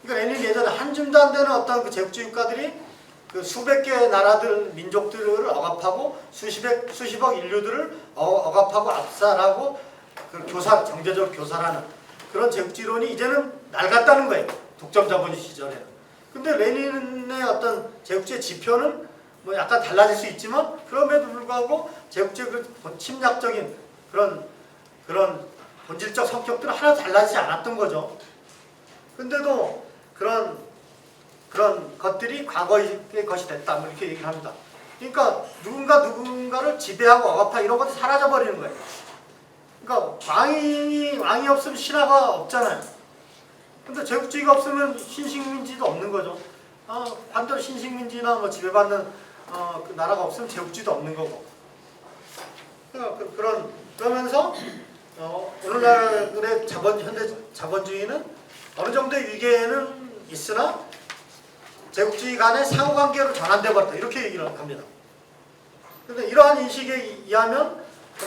그러니까 레닌이 예전에 한 줌도 안 되는 어떤 그 제국주의 국가들이 그 수백 개의 나라들, 민족들을 억압하고 수십억 인류들을 억압하고 압살하고 그 경제적 교사라는 그런 제국주의론이 이제는 낡았다는 거예요. 독점 자본주의 시절에는. 근데 레닌의 어떤 제국주의 지표는 뭐 약간 달라질 수 있지만 그럼에도 불구하고 제국주의 그 침략적인 그런 본질적 성격들은 하나도 달라지지 않았던 거죠. 근데도 그런 것들이 과거의 것이 됐다. 뭐 이렇게 얘기를 합니다. 그러니까 누군가를 지배하고 억압하고 이런 것들이 사라져버리는 거예요. 그러니까 왕이 없으면 신화가 없잖아요. 근데 제국주의가 없으면 신식민지도 없는 거죠. 반대로 신식민지나 뭐 지배받는 그 나라가 없으면 제국주의도 없는 거고. 그러면서 오늘날의 현대 자본주의는 어느 정도의 위계는 있으나 제국주의 간의 상호관계로 전환돼 버렸다. 이렇게 얘기를 합니다. 그런데 이러한 인식에 의하면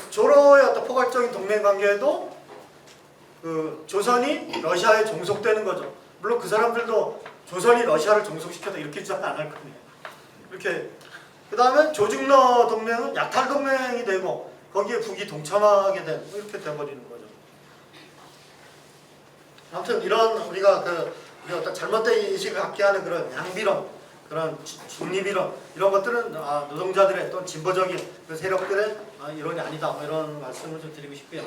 조로의 어떤 포괄적인 동맹관계에도 그 조선이 러시아에 종속되는 거죠. 물론 그 사람들도 조선이 러시아를 종속시켜서 이렇게 주장은 안 할 겁니다. 이렇게 그 다음에 조중러 동맹은 약탈 동맹이 되고 거기에 북이 동참하게 된 이렇게 돼버리는 거죠. 아무튼 이런 우리가 우리 어떤 잘못된 인식을 갖게 하는 그런 양비론, 그런 중립이론 이런 것들은 노동자들의 또는 진보적인 그 세력들의 이론이 아니다. 뭐 이런 말씀을 좀 드리고 싶고요.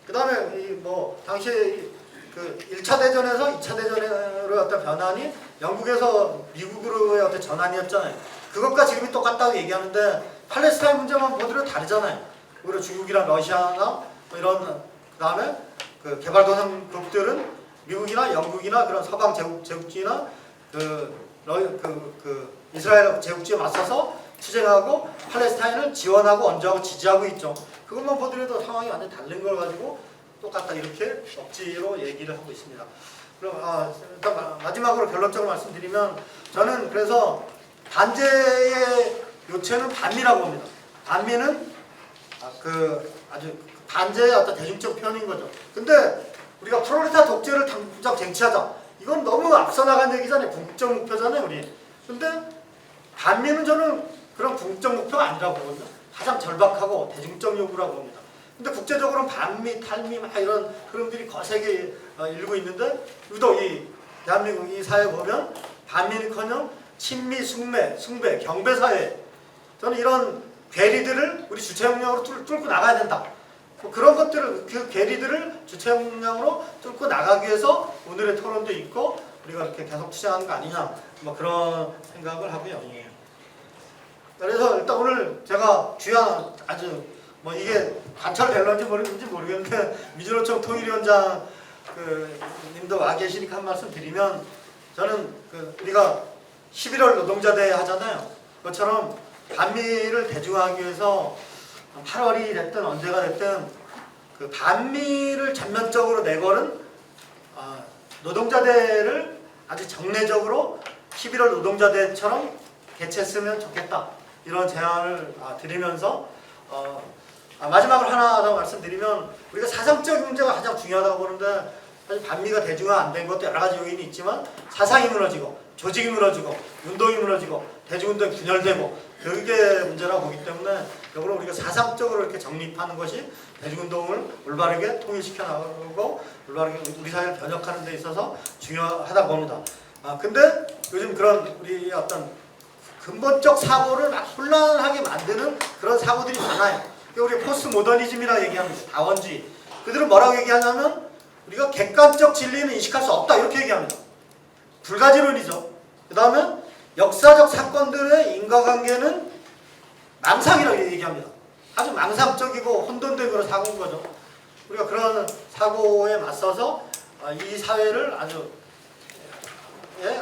그다음에 이 뭐 당시에 그 1차 대전에서 2차 대전으로의 어떤 변환이 영국에서 미국으로의 어떤 전환이었잖아요. 그것과 지금이 똑같다고 얘기하는데 팔레스타인 문제만 보더라도 다르잖아요. 오히려 중국이나 러시아나 뭐 이런 그다음에 그 개발도상국들은 미국이나 영국이나 그런 서방 제국주의나 이스라엘 제국주의에 맞서서 투쟁하고 팔레스타인을 지원하고 언저하고 지지하고 있죠. 그것만 보더라도 상황이 완전히 다른 걸 가지고 똑같다 이렇게 억지로 얘기를 하고 있습니다. 그럼 일단 마지막으로 결론적으로 말씀드리면 저는 그래서 반제의 요체는 반미라고 봅니다. 반미는 아주 반제의 어떤 대중적 표현인 거죠. 근데 우리가 프롤레타 독재를 당장 쟁취하자. 이건 너무 앞서 나간 얘기잖아요. 궁극적 목표잖아요, 우리. 근데 반미는 저는 그런 궁극적 목표가 아니라고 보거든요. 가장 절박하고 대중적 요구라고 봅니다. 근데 국제적으로는 반미, 탈미 막 이런 흐름들이 거세게 일고 있는데 유독 이 대한민국 이 사회 보면 반미는커녕 친미, 숭배, 경배 사회. 저는 이런 괴리들을 우리 주체역량으로 뚫고 나가야 된다. 뭐 그런 것들을 그 괴리들을 주체역량으로 뚫고 나가기 위해서 오늘의 토론도 있고 우리가 이렇게 계속 투쟁하는 거 아니냐 뭐 그런 생각을 하고요. 그래서 일단 오늘 제가 귀한 아주 뭐 이게 관찰될런지 모르겠는데 민주노총 통일위원장 님도 와 계시니까 한 말씀 드리면 저는 우리가 11월 노동자대회 하잖아요. 그것처럼 반미를 대중화하기 위해서 8월이 됐든 언제가 됐든 그 반미를 전면적으로 내걸은 노동자대회를 아주 정례적으로 11월 노동자대회처럼 개최했으면 좋겠다. 이런 제안을 드리면서 마지막으로 하나 더 말씀드리면 우리가 사상적 문제가 가장 중요하다고 보는데 사실 반미가 대중화 안 된 것도 여러 가지 요인이 있지만 사상이 무너지고 조직이 무너지고 운동이 무너지고 대중운동이 분열되고 그게 문제라고 보기 때문에 역으로 우리가 사상적으로 이렇게 정립하는 것이 대중운동을 올바르게 통일시켜 나가고 올바르게 우리 사회를 변혁하는 데 있어서 중요하다고 봅니다. 근데 요즘 그런 우리 어떤 근본적 사고를 막 혼란하게 만드는 그런 사고들이 많아요. 우리 포스트 모더니즘이라고 얘기합니다. 다원주의. 그들은 뭐라고 얘기하냐면 우리가 객관적 진리는 인식할 수 없다 이렇게 얘기합니다. 불가지론이죠. 그 다음에 역사적 사건들의 인과관계는 망상이라고 얘기합니다. 아주 망상적이고 혼돈된 그런 사고인 거죠. 우리가 그런 사고에 맞서서 이 사회를 아주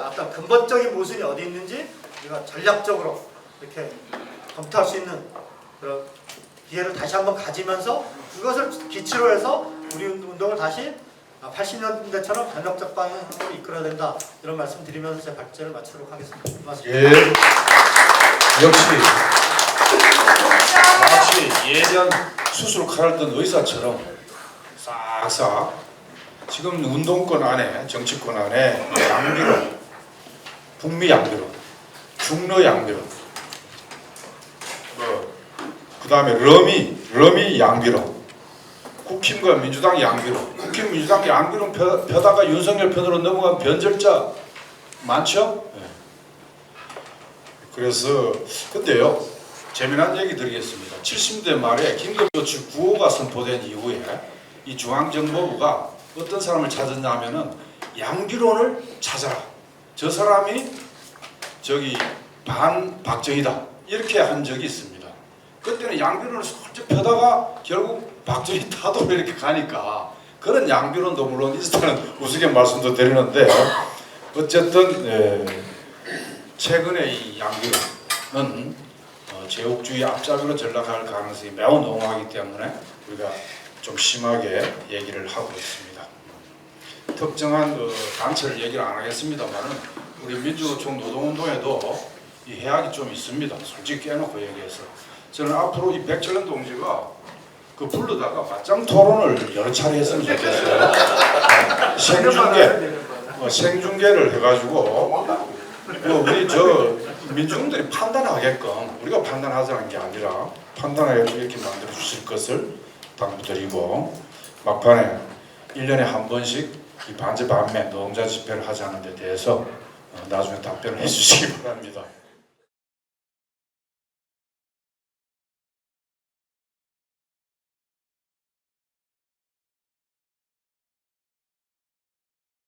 어떤 근본적인 모순이 어디 있는지 우리가 전략적으로 이렇게 검토할 수 있는 그런 기회를 다시 한번 가지면서 그것을 기치로 해서 우리 운동을 다시 80년대처럼 변혁적 방향으로 이끌어야 된다. 이런 말씀 드리면서 제 발제를 마치도록 하겠습니다. 고맙습니다. 예. 마치 예전 수술 칼을 든 의사처럼 싹싹 지금 운동권 안에 정치권 안에 양비론, 북미 양비론, 중러 양비론, 그 다음에 러미 양비론, 국힘과 민주당 양비론, 국힘 민주당 양비론 펴다가 윤석열 편으로 넘어간 변절자 많죠? 네. 그래서 근데요 재미난 얘기 드리겠습니다. 70대 말에 긴급조치 9호가 선포된 이후에 이 중앙정보부가 어떤 사람을 찾았냐 하면은 양비론을 찾아라. 저 사람이 저기 반박정희다 이렇게 한 적이 있습니다. 그때는 양비론을 솔직히 펴다가 결국 박정희 타도로 이렇게 가니까 그런 양비론도 물론 있었다는 우스갯 말씀도 드리는데 어쨌든 최근에 이 양비론은 제국주의 앞잡이로 전락할 가능성이 매우 농후하기 때문에 우리가 좀 심하게 얘기를 하고 있습니다. 특정한 단체를 얘기를 안 하겠습니다만은 우리 민주노총 노동운동에도 이 해악이 좀 있습니다. 솔직히 깨놓고 얘기해서 저는 앞으로 이 백철현 동지가 부르다가 맞짱 토론을 여러 차례 했으면 좋겠어요. 생중계를 해가지고 우리 민중들이 판단하게끔 우리가 판단하자는 게 아니라 판단하게끔 이렇게 만들어 주실 것을 당부드리고 막판에 1년에 한 번씩 이 반제 반매 노동자 집회를 하자는 데 대해서 나중에 답변을 해주시기 바랍니다.